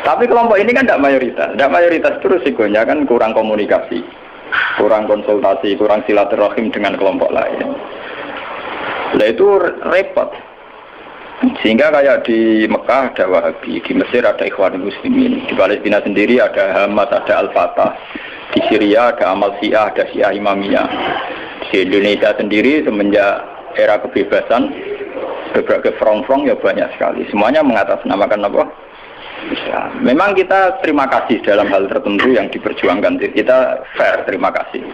Tapi kelompok ini kan tidak mayoritas terus risikonya kan kurang komunikasi, kurang konsultasi, kurang silaturahim dengan kelompok lain. Nah itu repot. Sehingga kayak di Mekah ada Wahabi, di Mesir ada Ikhwanul Muslimin, di Palestina sendiri ada Hamas, ada Al-Fatah, di Syria ada Amal Syiah, ada Syiah Imamiyah. Di Indonesia sendiri semenjak era kebebasan berbagai front-front ya banyak sekali. Semuanya mengatasnamakan apa? Ya, memang kita terima kasih dalam hal tertentu yang diperjuangkan. Kita fair, terima kasih.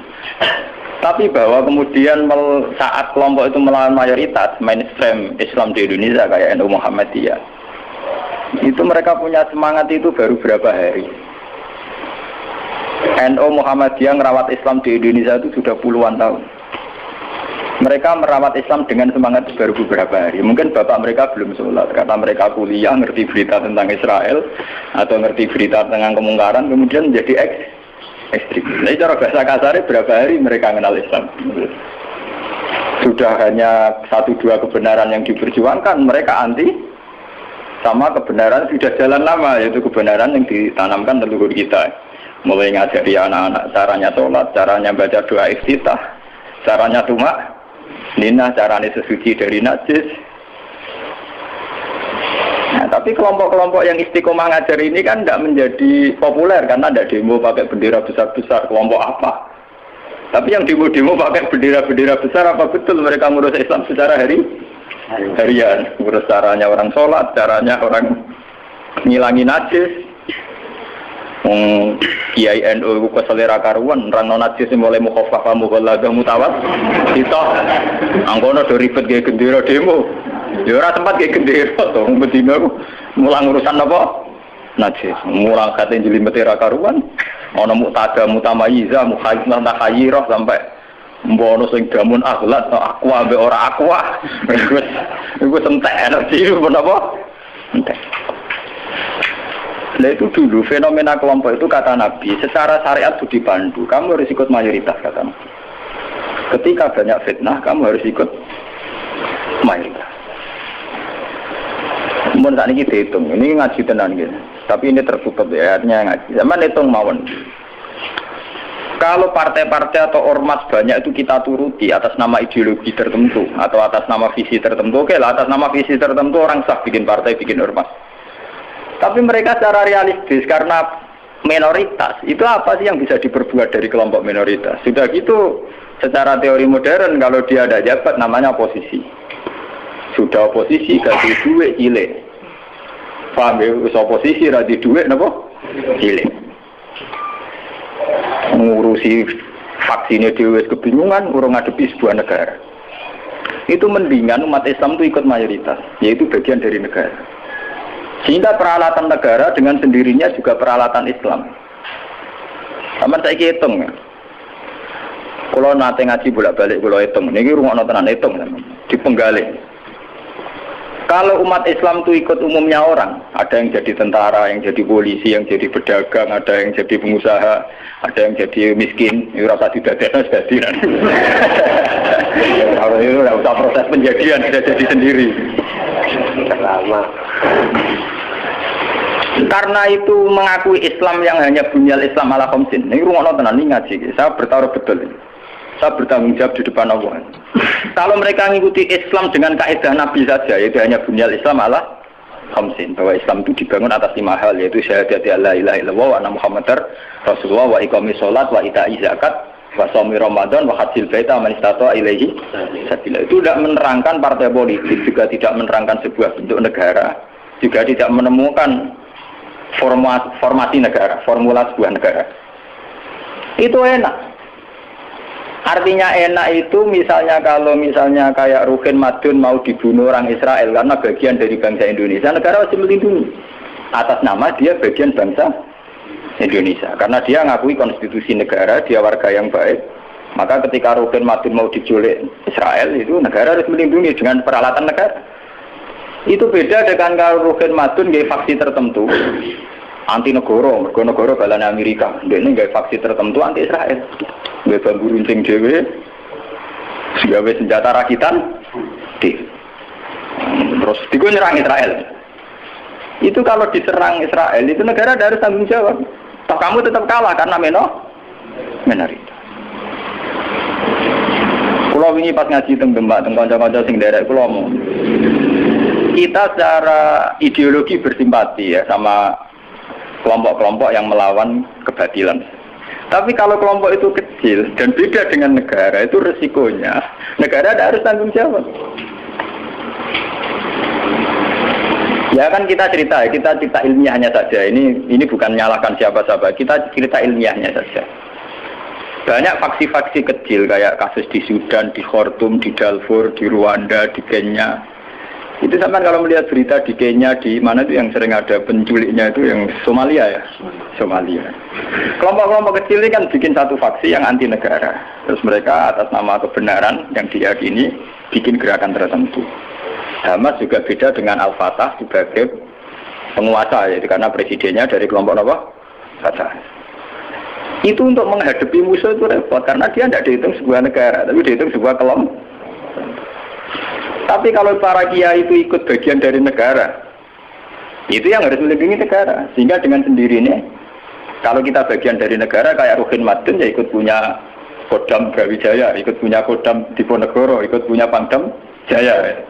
Tapi bahwa kemudian saat kelompok itu melawan mayoritas mainstream Islam di Indonesia kayak NU Muhammadiyah, itu mereka punya semangat itu baru berapa hari. NU Muhammadiyah merawat Islam di Indonesia itu sudah puluhan tahun. Mereka merawat Islam dengan semangat baru beberapa hari. Mungkin bapak mereka belum sholat, kata mereka kuliah, ngerti berita tentang Israel atau ngerti berita tentang kemungkaran, kemudian menjadi ekstrim. Jadi cara bahasa kasarnya berapa hari mereka kenal Islam. Sudah hanya 1-2 kebenaran yang diperjuangkan, mereka anti sama kebenaran sudah jalan lama, yaitu kebenaran yang ditanamkan leluhur kita. Mulai ngajari anak-anak caranya sholat, caranya baca doa iftitah, caranya tumak nina, caranya sesuci dari najis. Nah, tapi kelompok-kelompok yang istiqomah ngajar ini kan tidak menjadi populer karena ada demo pakai bendera besar-besar. Kelompok apa? Tapi yang demo-demo pakai bendera-bendera besar, apa betul mereka ngurus Islam secara harian? Ngurus caranya orang sholat, caranya orang ngilangi najis. Kiai NU ku selera karuan orang non najis mulai mukhafafah mughalladah mutawat kita angkono do ribet ge gendera demo ya ora tempat ge gendera to bedino mulang urusan apa najis mulang kate jelimet ra karuan ana muktada mutamayiza mukhayyizah takhayyirah sampai mbono sing damun akhlak aqua ambek ora aqua wis entek energi menapa entek. Nah itu dulu fenomena kelompok itu kata Nabi secara syariat itu dipandu, kamu harus ikut mayoritas kata Nabi. Ketika banyak fitnah kamu harus ikut mayoritas. Mun saat ini kita hitung, ini ngaji tenan gitu. Tapi ini tertutup ya, artinya ngaji. Zaman hitung mawon. Kalau partai-partai atau ormas banyak itu kita turuti atas nama ideologi tertentu atau atas nama visi tertentu, oke lah atas nama visi tertentu orang sah bikin partai, bikin ormas. Tapi mereka secara realistis karena minoritas, itu apa sih yang bisa diperbuat dari kelompok minoritas? Sudah gitu, secara teori modern kalau dia ada jabat namanya oposisi. Sudah oposisi kasih duit cilik. Paham ya? Oposisi radi duit napa? Cilik. Ngurusi vaksinnya dewe kebingungan, urung ngadepi sebuah negara. Itu mendingan umat Islam itu ikut mayoritas, yaitu bagian dari negara. Sehingga peralatan negara dengan sendirinya juga peralatan Islam. Sama saya hitung ya. Kalau nanti ngaji bolak-balik kalau hitung, ini rumah tenan hitung di penggalih. Kalau umat Islam itu ikut umumnya orang, ada yang jadi tentara, yang jadi polisi, yang jadi pedagang, ada yang jadi pengusaha, ada yang jadi miskin. Ini rasa tidak ada jadi. Kalau itu tidak usah proses penjadian, sudah jadi sendiri. Lama. Karena itu mengakui Islam yang hanya bunyal Islam ala khamsin. Ini rumah tenan ini ngaji. Saya bertaruh betul ini. Saya bertanggung jawab di depan Allah. Kalau mereka mengikuti Islam dengan kaidah Nabi saja, yaitu hanya bunyal Islam ala khamsin, bahwa Islam itu dibangun atas 5 hal, yaitu syahadat la ilaha illallah wa anna muhammadar rasulullah wa iqamis shalat wa ita'iz zakat wa shaumi ramadan wa hajjil baita man istata'a ilaihi sabila. Itu tidak menerangkan partai politik, juga tidak menerangkan sebuah bentuk negara, juga tidak menemukan formasi negara, formula sebuah negara. Itu enak. Artinya enak itu misalnya kalau misalnya kayak Ruhin Madun mau dibunuh orang Israel karena bagian dari bangsa Indonesia, negara wajib melindungi atas nama dia bagian bangsa Indonesia. Karena dia ngakui konstitusi negara, dia warga yang baik. Maka ketika Ruhin Madun mau diculik Israel, itu negara harus melindungi dengan peralatan negara. Itu beda dengan kalau Ruhin Madun gaya faksi tertentu anti negara, negara balane Amerika. Dia ini gaya faksi tertentu anti Israel. Gaya bambu runcing dewe, gawe senjata rakitan, terus digo nyerang Israel. Itu kalau diserang Israel, itu negara harus tanggung jawab. Toh kamu tetap kalah karena minoritas. Kalau ini pas ngaji teng Demak, teng kanca-kanca sing derek kula mau. Kita secara ideologi bersimpati ya sama kelompok-kelompok yang melawan kebatilan. Tapi kalau kelompok itu kecil dan beda dengan negara, itu resikonya negara harus tanggung jawab. Ya kan kita cerita ilmiahnya saja. Ini bukan menyalahkan siapa-siapa. Kita cerita ilmiahnya saja. Banyak faksi-faksi kecil kayak kasus di Sudan, di Khartoum, di Darfur, di Rwanda, di Kenya. Itu sama kalau melihat berita di Kenya, di mana itu yang sering ada penculiknya itu yang Somalia ya, Somalia. Kelompok-kelompok kecil ini kan bikin satu faksi yang anti negara. Terus mereka atas nama kebenaran yang diyakini bikin gerakan tertentu. Hamas juga beda dengan Al-Fatah sebagai penguasa, yaitu karena presidennya dari kelompok apa? Fatah. Itu untuk menghadapi musuh itu repot karena dia tidak dihitung sebuah negara, tapi dihitung sebuah kelompok. Tapi kalau para kiai itu ikut bagian dari negara, itu yang harus melindungi negara. Sehingga dengan sendirinya Kalau kita bagian dari negara kayak Ruhin Madun ya ikut punya Kodam Brawijaya, ikut punya Kodam Diponegoro, ikut punya Pangdam Jaya.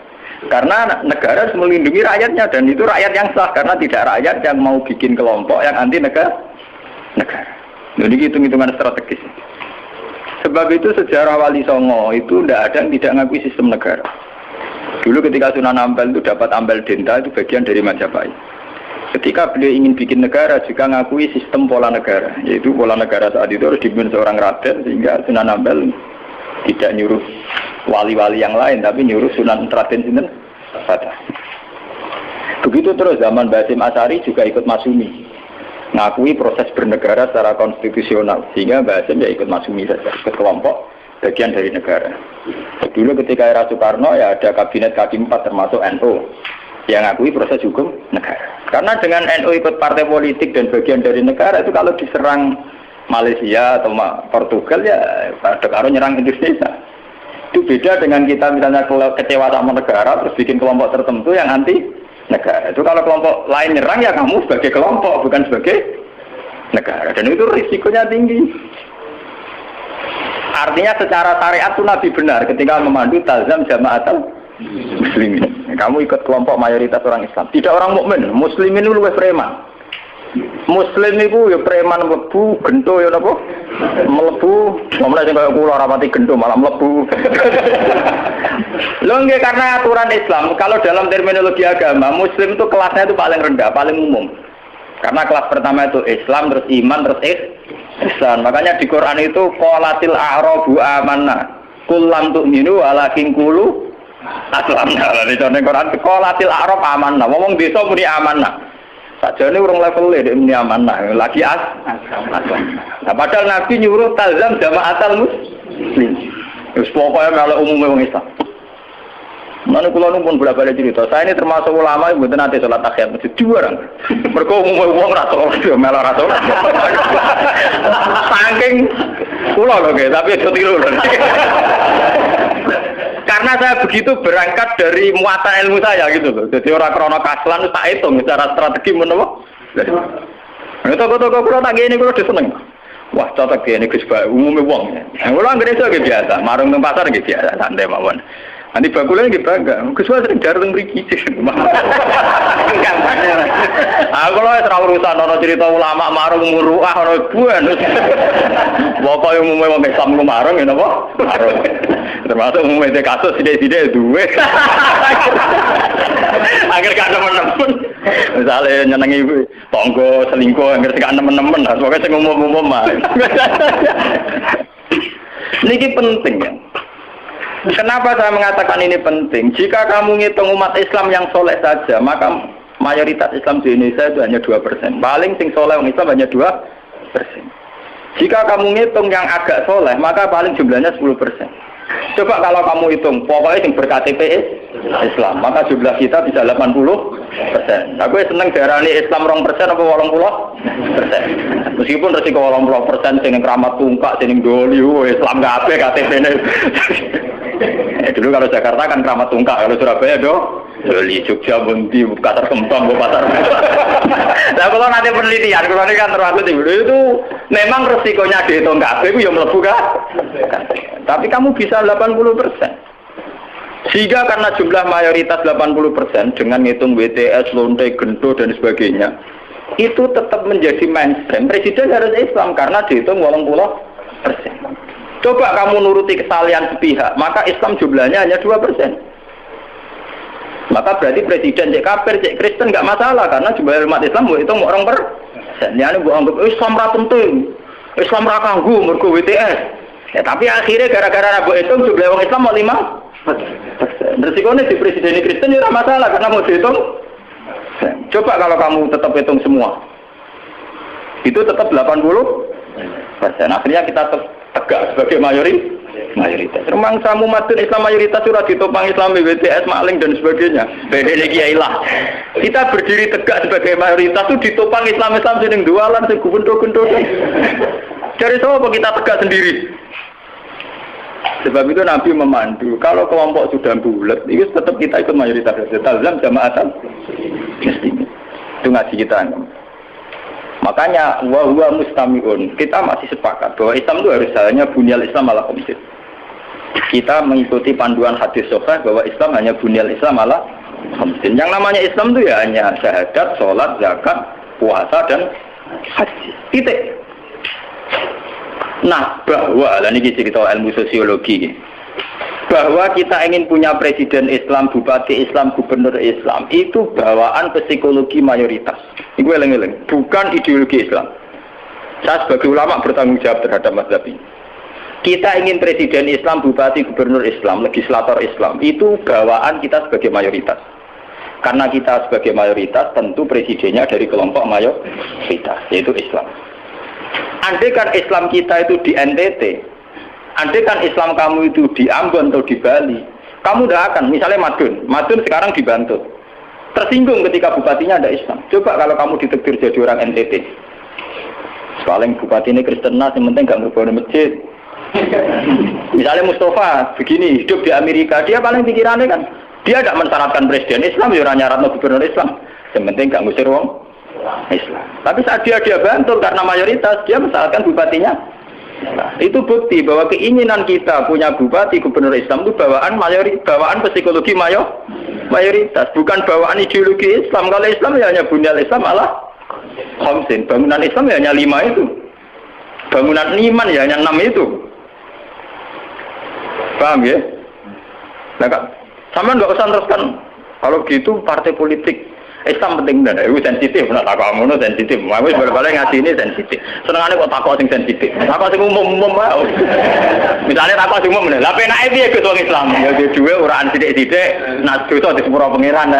Karena negara harus melindungi rakyatnya dan itu rakyat yang sah karena tidak rakyat yang mau bikin kelompok yang anti negara. Jadi hitung-hitungan strategis. Sebab itu sejarah Wali Songo itu tidak ada yang tidak ngakui sistem negara. Dulu ketika Sunan Ampel itu dapat Ampel Denta itu bagian dari Majapahit. Ketika beliau ingin bikin negara juga ngakui sistem pola negara, yaitu pola negara saat itu harus dipimpin seorang raden sehingga Sunan Ampel tidak nyuruh wali-wali yang lain tapi nyuruh Sunan Raden sinten Fatah. Begitu terus zaman Basim Asari juga ikut Masumi, ngakui proses bernegara secara konstitusional sehingga Basim ya ikut Masumi saja, ikut kelompok bagian dari negara. Dulu ketika era Soekarno ya ada kabinet K4 termasuk NU yang ngakui proses hukum negara. Karena dengan NU ikut partai politik dan bagian dari negara itu kalau diserang Malaysia atau Portugal ya pada karo nyerang Indonesia. Itu beda dengan kita misalnya kecewa sama negara terus bikin kelompok tertentu yang anti negara. Itu kalau kelompok lain nyerang ya kamu sebagai kelompok bukan sebagai negara. Dan itu risikonya tinggi. Artinya secara syariat itu Nabi benar ketika memandu talzam jamaatul muslimin. Kamu ikut kelompok mayoritas orang Islam, tidak orang mukmin. Muslimin itu lebih preman. Muslim itu ya preman mlebu, gento ya napa? Mlebu, mulai sing kaya kula rapati gento malah mlebu. Lho nggih karena aturan Islam, kalau dalam terminologi agama, muslim itu kelasnya itu paling rendah, paling umum. Karena kelas pertama itu Islam, terus iman, terus ihsan. Makanya di Quran itu qalatil a'rabu amanna. Qul lam tu'minu walakin qulu aslamna. Lah di Quran qalatil a'rab amanna. Wong desa muni amanna. Sajane urung level e muni amanna, lagi aslam. Nah padahal Nabi nyuruh talzam jamaatul muslim. Wis pokoke kalau umume wong Islam. Mana kula pun bolak-balik cerita. Saya ini termasuk ulama yang mboten nate salat tahiyat masjid diwarang. Mergo umume wong ra salat yo melu ra salat. Saking kula lho nggih, tapi aja tiru lho. Karena saya begitu berangkat dari muatan ilmu saya gitu loh. Jadi orang krono kaslan tak hitung secara strategi menapa. Itu kok kula tak ngene kula diseneng. Wah, cocok ngene Gus Ba, umume wong. Kula anggere iso biasa, marung nang pasar nggih biasa, santai mawon. Nanti bakulnya nggih bangga. Gus Ba sering jarang mriki. Aku lho ora urusan ana cerita ulama marung muruah ana buan. Bapak yang umume wong Islam ku marung ya napa? Marung. Termasuk umume kasus sithik-sithik duwe. Agar gak nemen-nemen. Misale nyenengi tangga selingkuh agar gak nemen-nemen, pokoke sing umum-umum mah. Niki penting ya. Kenapa saya mengatakan ini penting? Jika kamu ngitung umat Islam yang soleh saja, maka mayoritas Islam di Indonesia itu hanya 2%. Paling sing soleh orang Islam hanya 2%. Jika kamu ngitung yang agak soleh, maka paling jumlahnya 10%. Coba kalau kamu hitung, pokoknya yang ber-KTP Islam, maka jumlah kita bisa 80%. Aku seneng darah ini Islam 2% apa 80%. Meskipun resiko 80% sing keramat tungkak, sing doli, Islam kabeh KTP-ne. Dulu kalau Jakarta kan keramat tungkak, kalau Surabaya doli, Jogja, Bunti, Pasar Kembang, Pasar. Nah kalau nanti penelitian, kalau ini kan termasuk itu memang resikonya dihitung kabeh itu yang mlebu kan. Tapi kamu bisa 80%. Sehingga karena jumlah mayoritas 80% dengan ngitung WTS, lonte, gento dan sebagainya, itu tetap menjadi mainstream. Presiden harus Islam karena dihitung 80%. Coba kamu nuruti kesalahan sepihak, maka Islam jumlahnya hanya 2%. Maka berarti presiden cek kafir, cek Kristen nggak masalah karena jumlah umat Islam itu orang persen. Yani bu anggap Islam ra penting, Islam ra kanggo mergo WTS. Ya tapi akhirnya gara-gara bu itu jumlah orang Islam mau 5%. Resikonya di presiden Kristen ya masalah karena mau dihitung. Coba kalau kamu tetap hitung semua, itu tetap 80%. Akhirnya kita tegak sebagai mayoritas. Memang samu madun Islam mayoritas surat ditopang Islam BTS maling dan sebagainya. Bedene kiai lah. Kita berdiri tegak sebagai mayoritas itu ditopang Islam sing jualan sing gundho-gundho. Dari apa kita tegak sendiri? Sebab itu Nabi memandu. Kalau kelompok sudah bulat, itu tetap kita ikut mayoritas. Talzam jamaatul muslimin. Itu ngaji kita. Makanya wa huwa mustami'un. Kita masih sepakat bahwa Islam itu harus hanya bunyal Islam ala khamsin. Kita mengikuti panduan hadis sahih bahwa Islam hanya bunyal Islam ala khamsin. Yang namanya Islam itu ya hanya syahadat, sholat, zakat, puasa dan haji. Titik. Nah, bahwa ini cerita ilmu sosiologi. Bahwa kita ingin punya presiden Islam, bupati Islam, gubernur Islam, itu bawaan psikologi mayoritas. Ini gue eling-eling, bukan ideologi Islam. Saya sebagai ulama bertanggung jawab terhadap mazhab ini. Kita ingin presiden Islam, bupati, gubernur Islam, legislator Islam, itu bawaan kita sebagai mayoritas. Karena kita sebagai mayoritas, tentu presidennya dari kelompok mayoritas, yaitu Islam. Andai kan Islam kita itu di NTT, andai kan Islam kamu itu di Ambon atau di Bali, kamu tidak akan, misalnya Madun sekarang di Bantul, tersinggung ketika bupatinya ada Islam. Coba kalau kamu ditektir jadi orang NTT, paling bupati ini Kristen, yang penting nggak ngebangun masjid. Misalnya Mustafa begini, hidup di Amerika, dia paling pikirannya kan, dia tidak mensyaratkan presiden Islam, ya nyaratno gubernur Islam, yang penting nggak ngusir wong Islam. Tapi saat dia Bantul karena mayoritas, dia mensyaratkan bupatinya. Nah, itu bukti bahwa keinginan kita punya bupati gubernur Islam itu bawaan psikologi mayoritas, bukan bawaan ideologi Islam. Kalau Islam ya hanya bunyal Islam ala khamsin. Bangunan Islam ya hanya 5 itu. Bangunan iman ya hanya 6 itu. Paham ya? Nah, sama nggak usah teruskan. Kalau gitu partai politik Islam penting dan itu sensitif, nak takut amono sensitif. Mau balik ngaji ini sensitif. Senengannya kok takut sing sensitif. Takut sing umum mau. Misalnya takut sing umum, lah penake piye Gus wong Islam? Ya di duwe uraan sithik-sithik, nak dosa di sepuro pangeran.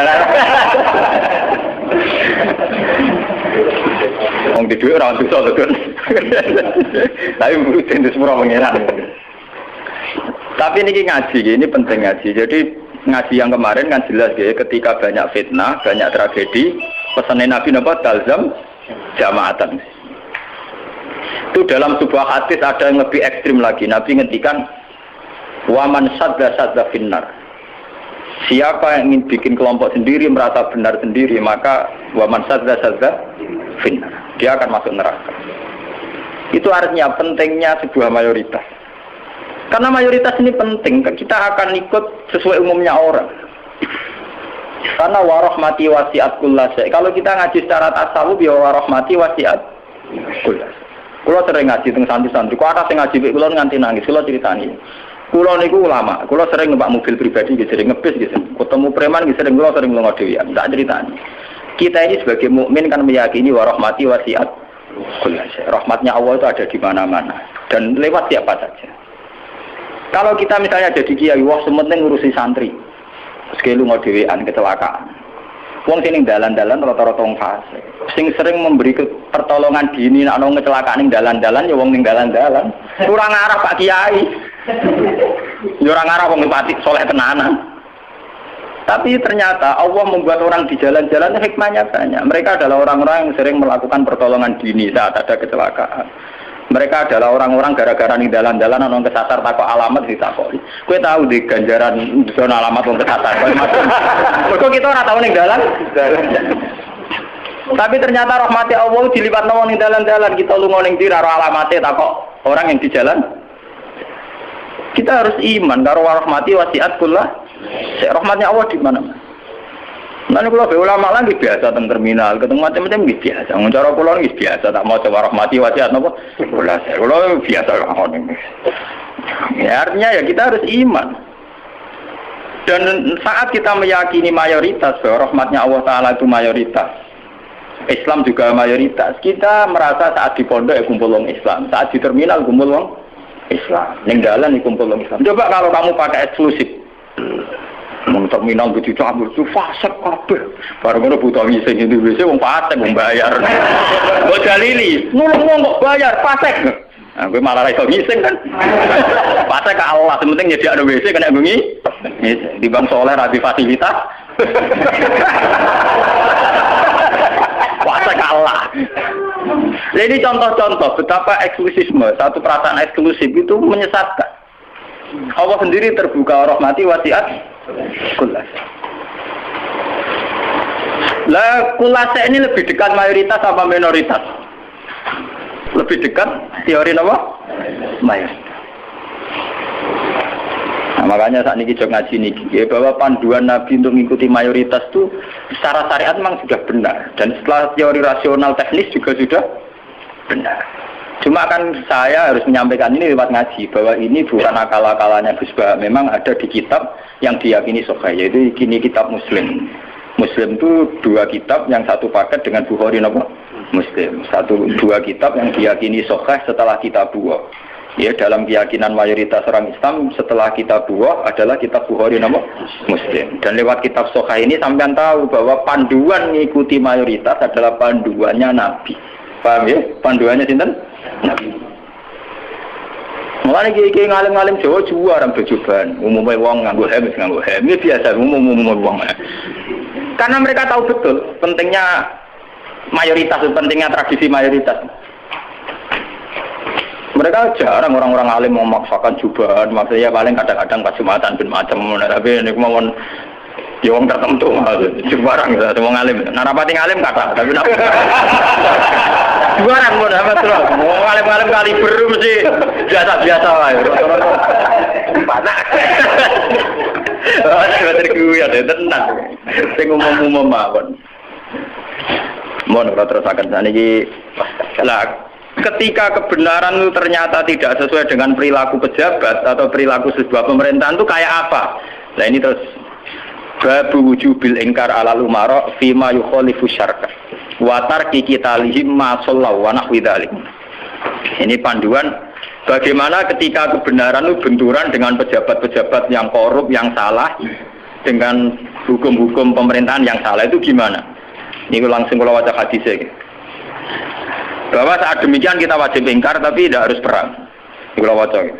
Wong di duwe ora dosa to, Gus. Tapi urusan di sepuro pangeran. Tapi ini ngaji, ini penting ngaji. Jadi ngaji yang kemarin kan jelas ya, ketika banyak fitnah, banyak tragedi, pesan Nabi napa talzam jamaatan. Itu dalam sebuah hadis ada yang lebih ekstrim lagi. Nabi ngendikan waman sadda finnar. Siapa yang ingin bikin kelompok sendiri, merasa benar sendiri, maka waman sadda finnar. Dia akan masuk neraka. Itu artinya pentingnya sebuah mayoritas. Karena mayoritas ini penting, kita akan ikut sesuai umumnya orang. Karena warahmati wasiat kullase. Kalau kita ngaji secara tasawuf, ya warahmati wasiat kullase. Kalau sering ngaji teng santri-santri, kok ada sing ngaji kula nganti nangis, kula ceritani. Kula niku ulama, kula sering numpak mobil pribadi, sering ngebis gitu. Ketemu preman sering kula sering lunga dhewean, tak ceritani. Kita ini sebagai mukmin kan meyakini warahmati wasiat kullase. Rahmatnya Allah itu ada di mana-mana dan lewat siapa saja. Kalau kita misalnya jadi kiai, wah sementing ngurusi santri, sekali lunga dhewean kecelakaan. Wong sing ning dalan-dalan rata-rata wong fasik. Sing sering memberi pertolongan dini nek ana kecelakaan ning dalan-dalan ya wong ning dalan-dalan. Ora ngarah Pak Kiai. Ya ora ngarah wong pati saleh tenanan. Tapi ternyata Allah membuat orang di jalan-jalan hikmahnya banyak. Mereka adalah orang-orang yang sering melakukan pertolongan dini saat ada kecelakaan. Mereka adalah orang-orang gara-gara ning dalan-dalan ana kesasar takok alamat ditakoki. Kowe tahu di ganjaran zona alamat wong kesasar. Kok kita ora tahu ning dalan? Tapi ternyata rahmati Allah diliwatno wong ning dalan-dalan, kita lunga ning ndi karo alamate takok orang yang di jalan. Kita harus iman karo rahmati wasiat kullah. Rahmatnya Allah di mana-mana. Nanti kalau ulama lagi biasa tentang terminal, ketemu macam-macam biasa. Cara pulau ini biasa, tak mau coba rahmati wasiat nopo. Kalau biasa lah. Ya artinya ya kita harus iman. Dan saat kita meyakini mayoritas bahwa rahmatnya Allah Taala itu mayoritas, Islam juga mayoritas. Kita merasa saat di pondok ya kumpul orang Islam, saat di terminal kumpul orang Islam, ninggalan ya kumpul orang Islam. Coba kalau kamu pakai eksklusif. Terminal begitu cabut itu fasek kabeh. Bareng ngono butuh ngising itu wis wong fasek wong bayar. Kok dalili, nulung kok bayar fasek. Nah, kowe malah iso ngising kan. Fasek ka Allah, penting nyediakno WC kena bengi. Di Bang Soleh ra di fasilitas. Fasek ka Allah. Jadi contoh-contoh betapa eksklusisme, satu perasaan eksklusif itu menyesatkan. Allah sendiri terbuka rahmati wasiat kulas. Lah kulase ini lebih dekat mayoritas apa minoritas? Lebih dekat teori apa? Mayoritas. Nah, makanya saat ini kita ngaji nih, ya, bahwa panduan Nabi untuk mengikuti mayoritas itu secara syariat memang sudah benar, dan setelah teori rasional teknis juga sudah benar. Cuma kan saya harus menyampaikan ini lewat ngaji, bahwa ini bukan akal-akalannya Gus Bah, memang ada di kitab yang diyakini sahih, yaitu ini kitab Muslim. Muslim itu 2 kitab, yang satu paket dengan Bukhari apa? Muslim. 2 kitab yang diyakini sahih setelah kitab Bukhari. Ya, dalam keyakinan mayoritas orang Islam setelah kitab Bukhari adalah kitab Bukhari nama Muslim. Dan lewat kitab sahih ini sampean tahu bahwa panduan mengikuti mayoritas adalah panduannya Nabi. Paham ya? Panduannya sinten? Nabi. Mulane iki ngalim-ngalim Jawa juara bejoban. Umumnya wong nganggo hem, ini biasa umum wong. Karena mereka tahu betul pentingnya mayoritas, pentingnya tradisi mayoritas. Mereka jarang orang-orang alim memaksakan jubahan, maksudnya paling kadang-kadang pas Jumatan bin macam, tapi ini kemauan ya orang tertentu, jubarang gitu, semua ngalim. Narapati ngalim kata, tapi apa? Jubarang pun apa terus? Mau ngalim-ngalim kali beru mesti biasa-biasa lah. Panas. Ada terkuat ya tenang. Saya ngomong-ngomong mawon. Mohon kalau terus akan sana ini lah. Ketika kebenaran itu ternyata tidak sesuai dengan perilaku pejabat atau perilaku sebuah pemerintahan itu kayak apa? Nah ini terus babu wujubil ingkar alal umara fima yukhalifu syar'a wa tarki qitalihim ma sallallahu wa nahwi dzalik. Ini panduan bagaimana ketika kebenaran itu benturan dengan pejabat-pejabat yang korup, yang salah, dengan hukum-hukum pemerintahan yang salah itu gimana? Ini langsung kalau baca hadisnya gitu. Bahwa saat demikian kita wajib ingkar tapi tidak harus perang. Kalau baca gitu.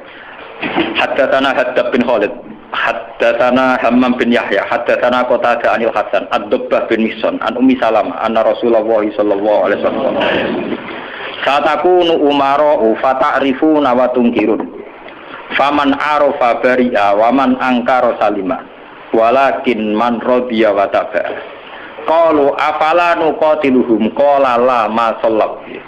Haddatsana Haddad bin Khalid, haddatsana Hammam bin Yahya, haddatsana Qatadah anil Hasan, Ad-Dubbah bin Mihsan, an Ummi Salamah, anna Rasulullah sallallahu alaihi wasallam. Satakunu umara'u fata'rifuna wa tunkirun. Faman arafa bari'a wa man angkara salima. Walakin man radiya wa taba'a. Qalu afala nuqatiluhum qala la ma sallallahu.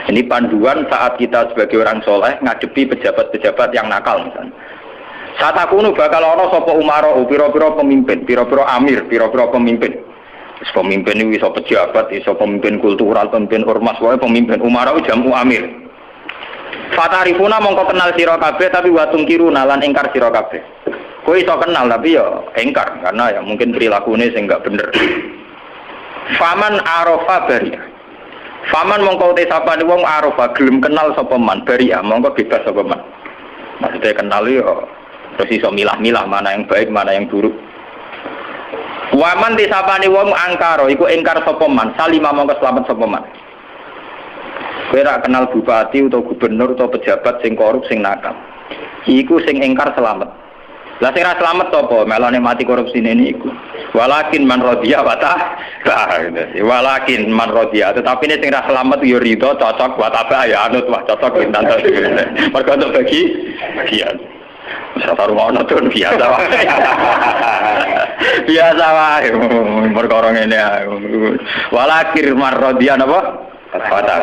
Ini panduan saat kita sebagai orang soleh ngadepi pejabat-pejabat yang nakal misalnya. Saat aku bakal ono sapa umaro, pira-pira pemimpin, pira-pira amir, pira-pira pemimpin. Pemimpin ini bisa pejabat, bisa pemimpin kultural, pemimpin ormas, wae pemimpin umaro jamu amir. Fatarifuna mongko kenal sira kabeh tapi watung kiruna lan ingkar sira kabeh. Kowe iso kenal tapi ya ingkar karena ya mungkin perilakune sing enggak bener. Faman arafa bari'a. Faman mongko te sapane wong arafa gelem kenal sapa man bari'a mongko bebas sapa man. Maksudnya kenal ya terus iso milah-milah mana yang baik, mana yang buruk. Waman te sapane wong angkara iku ingkar sapa man, salima mongko slamet sapa man. Kowe ra kenal bupati utawa gubernur utawa pejabat sing korup sing nakal. Iku sing ingkar slamet. Lah sing ra slamet sapa? Melane mati korupsi ini iku. Walakin man radiya wa ta. Walakin man radiya, tetapi ini sing ra slamet yo ridho cocok wa ta ya anut wah cocok pinten. Mergo untuk bagi bagian. Wis ora ono ton biasa wae. Biasa wae perkara ngene ae. Walakin man radiya napa? Wa ta.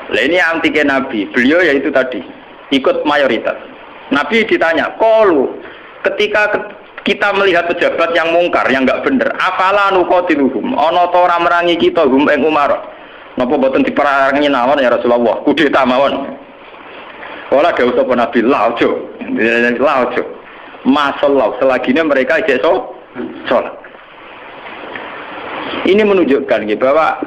Lah ini antike Nabi, beliau yaitu tadi ikut mayoritas. Nabi ditanya, "Qalu ketika kita melihat pejabat yang mungkar, yang enggak bener, afala nuqatiluhum? Ana ta ora merangi kita hum ing Umar? Napa boten diperangi mawon ya Rasulullah? Kudeta mawon." Ora dawuh sapa Nabi, "La ojo." La ojo. Masallahu selagine mereka iso salat. Ini menunjukkan bahwa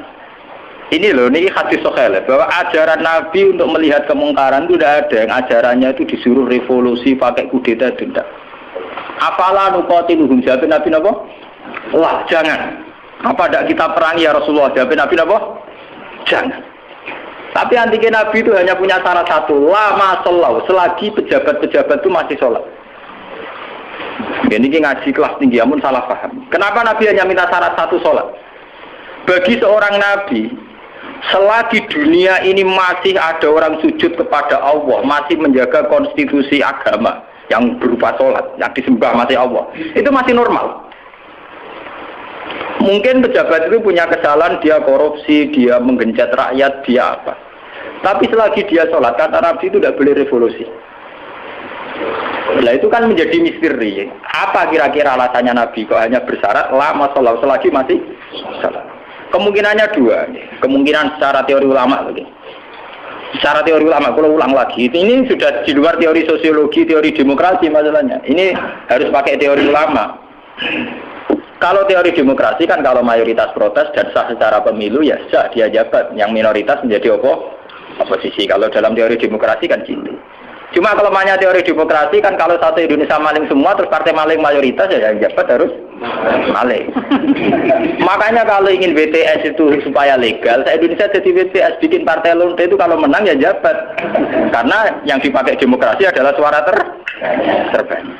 ini loh, ini hadis sahih bahwa ajaran Nabi untuk melihat kemungkaran itu tidak ada, yang ajarannya itu disuruh revolusi pakai kudeta itu tidak. Apalah nuqatiluhum, jawab Nabi napa? Wah, jangan. Apa tidak kita perangi ya Rasulullah? Jawab Nabi napa? Jangan. Tapi antike Nabi itu hanya punya syarat satu, lama sholat, selagi pejabat-pejabat itu masih sholat. Ini ngaji kelas tinggi, amun salah paham. Kenapa Nabi hanya minta syarat satu sholat? Bagi seorang Nabi, selagi dunia ini masih ada orang sujud kepada Allah, masih menjaga konstitusi agama yang berupa sholat, yang disembah masih Allah, itu masih normal. Mungkin pejabat itu punya kesalahan, dia korupsi, dia menggencet rakyat, dia apa. Tapi selagi dia sholat, kata Nabi itu tidak boleh revolusi. Nah itu kan menjadi misteri. Apa kira-kira alasannya Nabi kok hanya bersyarat lama sholat selagi masih sholat? Kemungkinannya dua. Kemungkinan secara teori ulama lagi. Secara teori ulama, kalau ulang lagi, ini sudah di luar teori sosiologi, teori demokrasi masalahnya. Ini harus pakai teori ulama. Kalau teori demokrasi kan kalau mayoritas protes dan sah secara pemilu ya sah dia jabat, yang minoritas menjadi oposisi. Kalau dalam teori demokrasi kan gitu. Cuma kalau banyak teori demokrasi kan kalau satu Indonesia maling semua terus partai maling mayoritas ya yang jabat harus maling. Makanya kalau ingin BTS itu supaya legal, Indonesia jadi BTS bikin partai lonte itu kalau menang ya jabat. Karena yang dipakai demokrasi adalah suara terbanyak.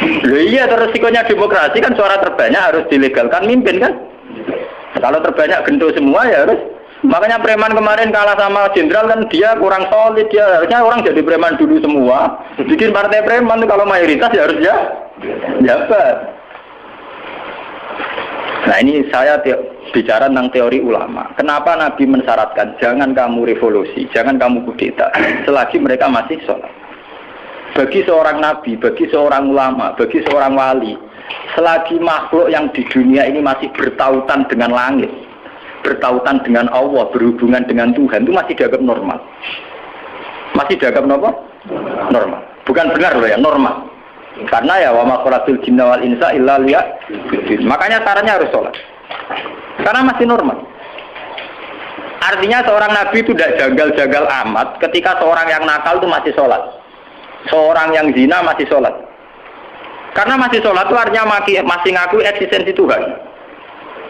Loh iya, terus resikonya demokrasi kan suara terbanyak harus dilegalkan mimpin kan. Kalau terbanyak gento semua ya harus. Makanya preman kemarin kalah sama jenderal kan dia kurang solid, dia harusnya orang jadi preman dulu semua. Bikin partai preman itu kalau mayoritas ya harus ya jabat. Nah ini saya bicara tentang teori ulama. Kenapa Nabi mensyaratkan jangan kamu revolusi, jangan kamu kudeta selagi mereka masih sholat. Bagi seorang nabi, bagi seorang ulama, bagi seorang wali, selagi makhluk yang di dunia ini masih bertautan dengan langit, bertautan dengan Allah, berhubungan dengan Tuhan, itu masih dianggap normal. Masih dianggap apa? Normal. Bukan benar loh ya, normal. Karena ya wa ma khalaqtul jinna wal insa illa liya'budun. Makanya caranya harus sholat. Karena masih normal. Artinya seorang nabi itu tidak jagal-jagal amat ketika seorang yang nakal itu masih sholat. Seorang yang zina masih sholat. Karena masih sholat itu artinya masih ngaku eksistensi Tuhan.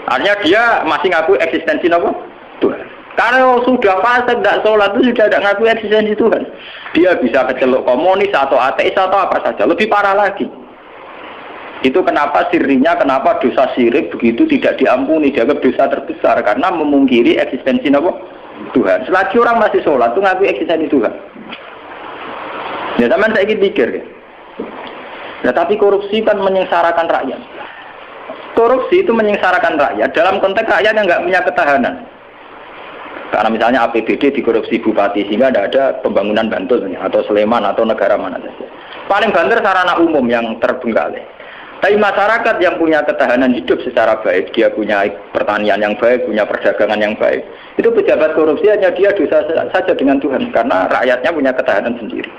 Artinya dia masih ngaku eksistensi apa? Tuhan. Kalau sudah fasik tidak sholat itu sudah tidak ngaku eksistensi Tuhan. Dia bisa keceluk komunis atau ateis atau apa saja. Lebih parah lagi. Itu kenapa sirinya, kenapa dosa syirik begitu tidak diampuni, dianggap dosa terbesar karena memungkiri eksistensi apa? Tuhan. Selagi orang masih sholat itu ngaku eksistensi Tuhan. Ya teman saya ingin pikir ya. Nah, tapi korupsi kan menyengsarakan rakyat. Korupsi itu menyengsarakan rakyat dalam konteks rakyat yang nggak punya ketahanan. Karena misalnya APBD dikorupsi bupati sehingga tidak ada pembangunan Bantul atau Sleman atau negara mana saja. Paling banter sarana umum yang terbengkalai. Tapi masyarakat yang punya ketahanan hidup secara baik, dia punya pertanian yang baik, punya perdagangan yang baik. Itu pejabat korupsi hanya dia dosa saja dengan Tuhan karena rakyatnya punya ketahanan sendiri.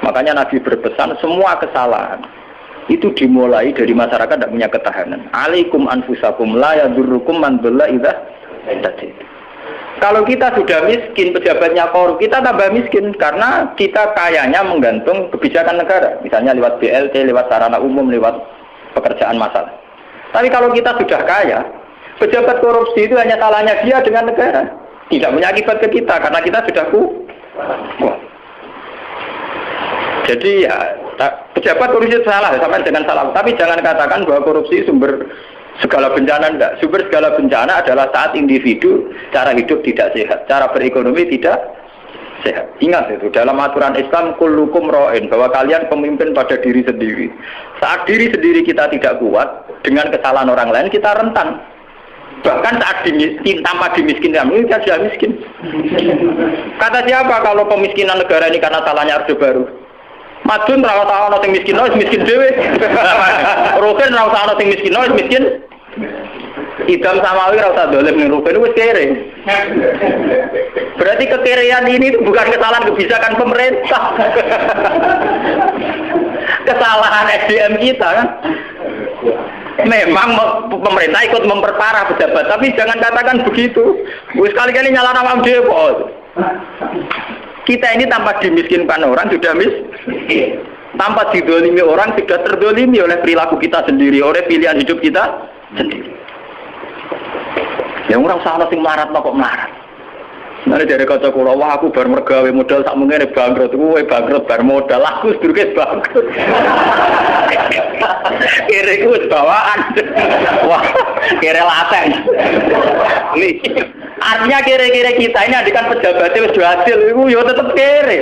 Makanya Nabi berpesan semua kesalahan itu dimulai dari masyarakat tidak punya ketahanan. Alaikum anfusakum la yadurrukum man dhalla idza ihtadaytum. Kalau kita sudah miskin, pejabatnya korup, kita tambah miskin karena kita kayanya menggantung kebijakan negara, misalnya lewat BLT, lewat sarana umum, lewat pekerjaan massal. Tapi kalau kita sudah kaya, pejabat korupsi itu hanya salahnya dia dengan negara, tidak punya akibat ke kita karena kita sudah kuat. Jadi ya pejabat korupsi salah, sama dengan salah. Tapi jangan katakan bahwa korupsi sumber segala bencana, enggak. Sumber segala bencana adalah saat individu cara hidup tidak sehat, cara berekonomi tidak sehat. Ingat itu dalam aturan Islam kullukum ra'in, bahwa kalian pemimpin pada diri sendiri. Saat diri sendiri kita tidak kuat dengan kesalahan orang lain kita rentan. Bahkan saat tanpa dimiskinkan, kita sudah miskin. Kata siapa kalau pemiskinan negara ini karena salahnya Orde Baru? Madun ora usah ana sing miskin, miskin dhewe. Roken ora usah ana sing miskin, miskin. Idam Samawi ora usah dolim ning Roken wis kere. Berarti kekerean ini bukan kesalahan kebijakan pemerintah. Kesalahan SDM kita kan. Memang pemerintah ikut memperparah pejabat, tapi jangan katakan begitu. Wis kali-kali nyalahno awake dhewe kok. Kita ini tanpa dimiskinkan orang sudah miskin. Tanpa didolimi orang sudah terdolimi oleh perilaku kita sendiri, oleh pilihan hidup kita sendiri. Ya orang salah sing melarat kok melarat. Nanti dari kata kula, wah aku bar mergawe modal sak mungkin bangkrut, kowe bangkrut bar modal, aku sedurunge bangkrut. Kere ku wis bawaan. Wah, kere lateng. Nih, artinya kere-kere kita ini adikan pejabatnya wis hasil, itu ya tetap kere.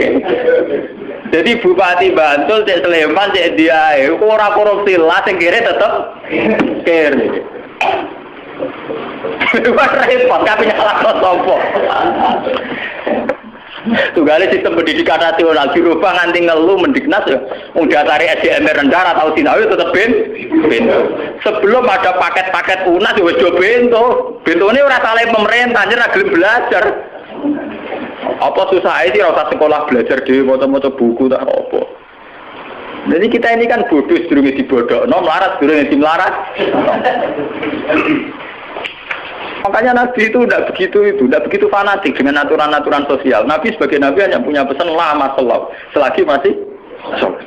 Jadi Bupati Bantul, Cek Sleman, Cek Diae, ora korupsi lah, sing kere tetep kere. Wah repot, tapi nyalahno sapa? Tunggale sistem pendidikan nasional dirubah nganti ngelu Mendiknas ya. Wong dasare SDM rendah ra tau sinau tetep bento. Sebelum ada paket-paket UNAS ya wis do bento. Bentone ora salah pemerintah, nyer ra gelem belajar. Apa susah sih ora usah sekolah belajar dhewe maca-maca buku tak apa. Jadi kita ini kan bodoh sedurunge dibodhokno, melarat sedurunge dimelarat. Makanya Nabi itu tidak begitu fanatik dengan aturan-aturan sosial. Nabi sebagai Nabi hanya punya pesan lama sholat, selagi masih sholat.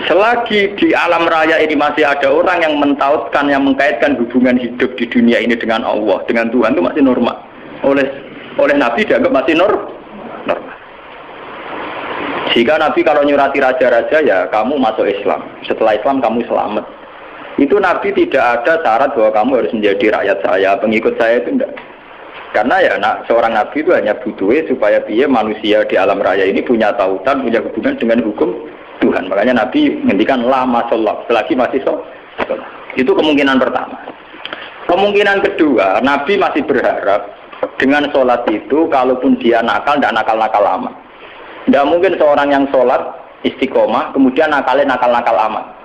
Selagi di alam raya ini masih ada orang yang mentautkan, yang mengkaitkan hubungan hidup di dunia ini dengan Allah, dengan Tuhan itu masih normal. Oleh Nabi dianggap masih normal. Jika Nabi kalau nyurati raja-raja ya kamu masuk Islam, setelah Islam kamu selamat. Itu Nabi tidak ada syarat bahwa kamu harus menjadi rakyat saya, pengikut saya itu enggak. Karena ya seorang Nabi itu hanya butuh supaya dia manusia di alam raya ini punya tautan, punya hubungan dengan hukum Tuhan. Makanya Nabi ngendikan lama sholat, selagi masih sholat. Itu kemungkinan pertama. Kemungkinan kedua, Nabi masih berharap dengan sholat itu, kalaupun dia nakal, tidak nakal-nakal amat. Tidak mungkin seorang yang sholat istiqomah, kemudian nakalnya nakal-nakal amat.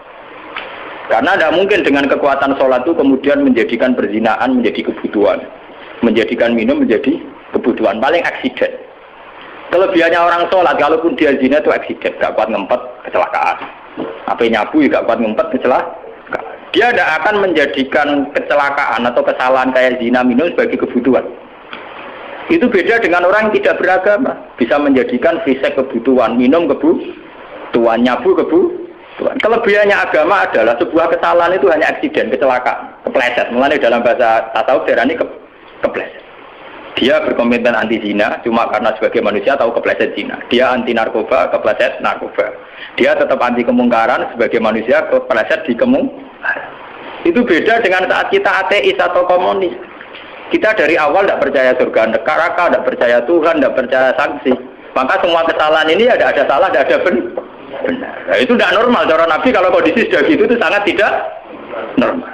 Karena tidak mungkin dengan kekuatan sholat itu kemudian menjadikan perzinaan menjadi kebutuhan, menjadikan minum menjadi kebutuhan, paling aksiden. Kelebihannya orang sholat, kalaupun dia zina itu aksiden, gak kuat ngempet, kecelakaan. Apa nyabu gak kuat ngempet, kecelakaan. Dia tidak akan menjadikan kecelakaan atau kesalahan kayak zina minum sebagai kebutuhan. Itu beda dengan orang yang tidak beragama, bisa menjadikan fisik kebutuhan, minum kebutuhan, nyabu kebutuhan. Kelebihannya agama adalah sebuah kesalahan itu hanya aksiden, kecelakaan, kepleset. Mulanya dalam bahasa tasawuf darani kepleset. Dia berkomitmen anti zina cuma karena sebagai manusia tahu kepleset zina. Dia anti narkoba, kepleset narkoba. Dia tetap anti kemungkaran sebagai manusia, kepleset di kemungkaran. Itu beda dengan saat kita ateis atau komunis. Kita dari awal tidak percaya surga neraka, tidak percaya Tuhan, tidak percaya sanksi. Maka semua kesalahan ini ada salah, ada benar. Nah, itu tidak normal. Cara Nabi kalau kondisi sudah gitu itu sangat tidak normal.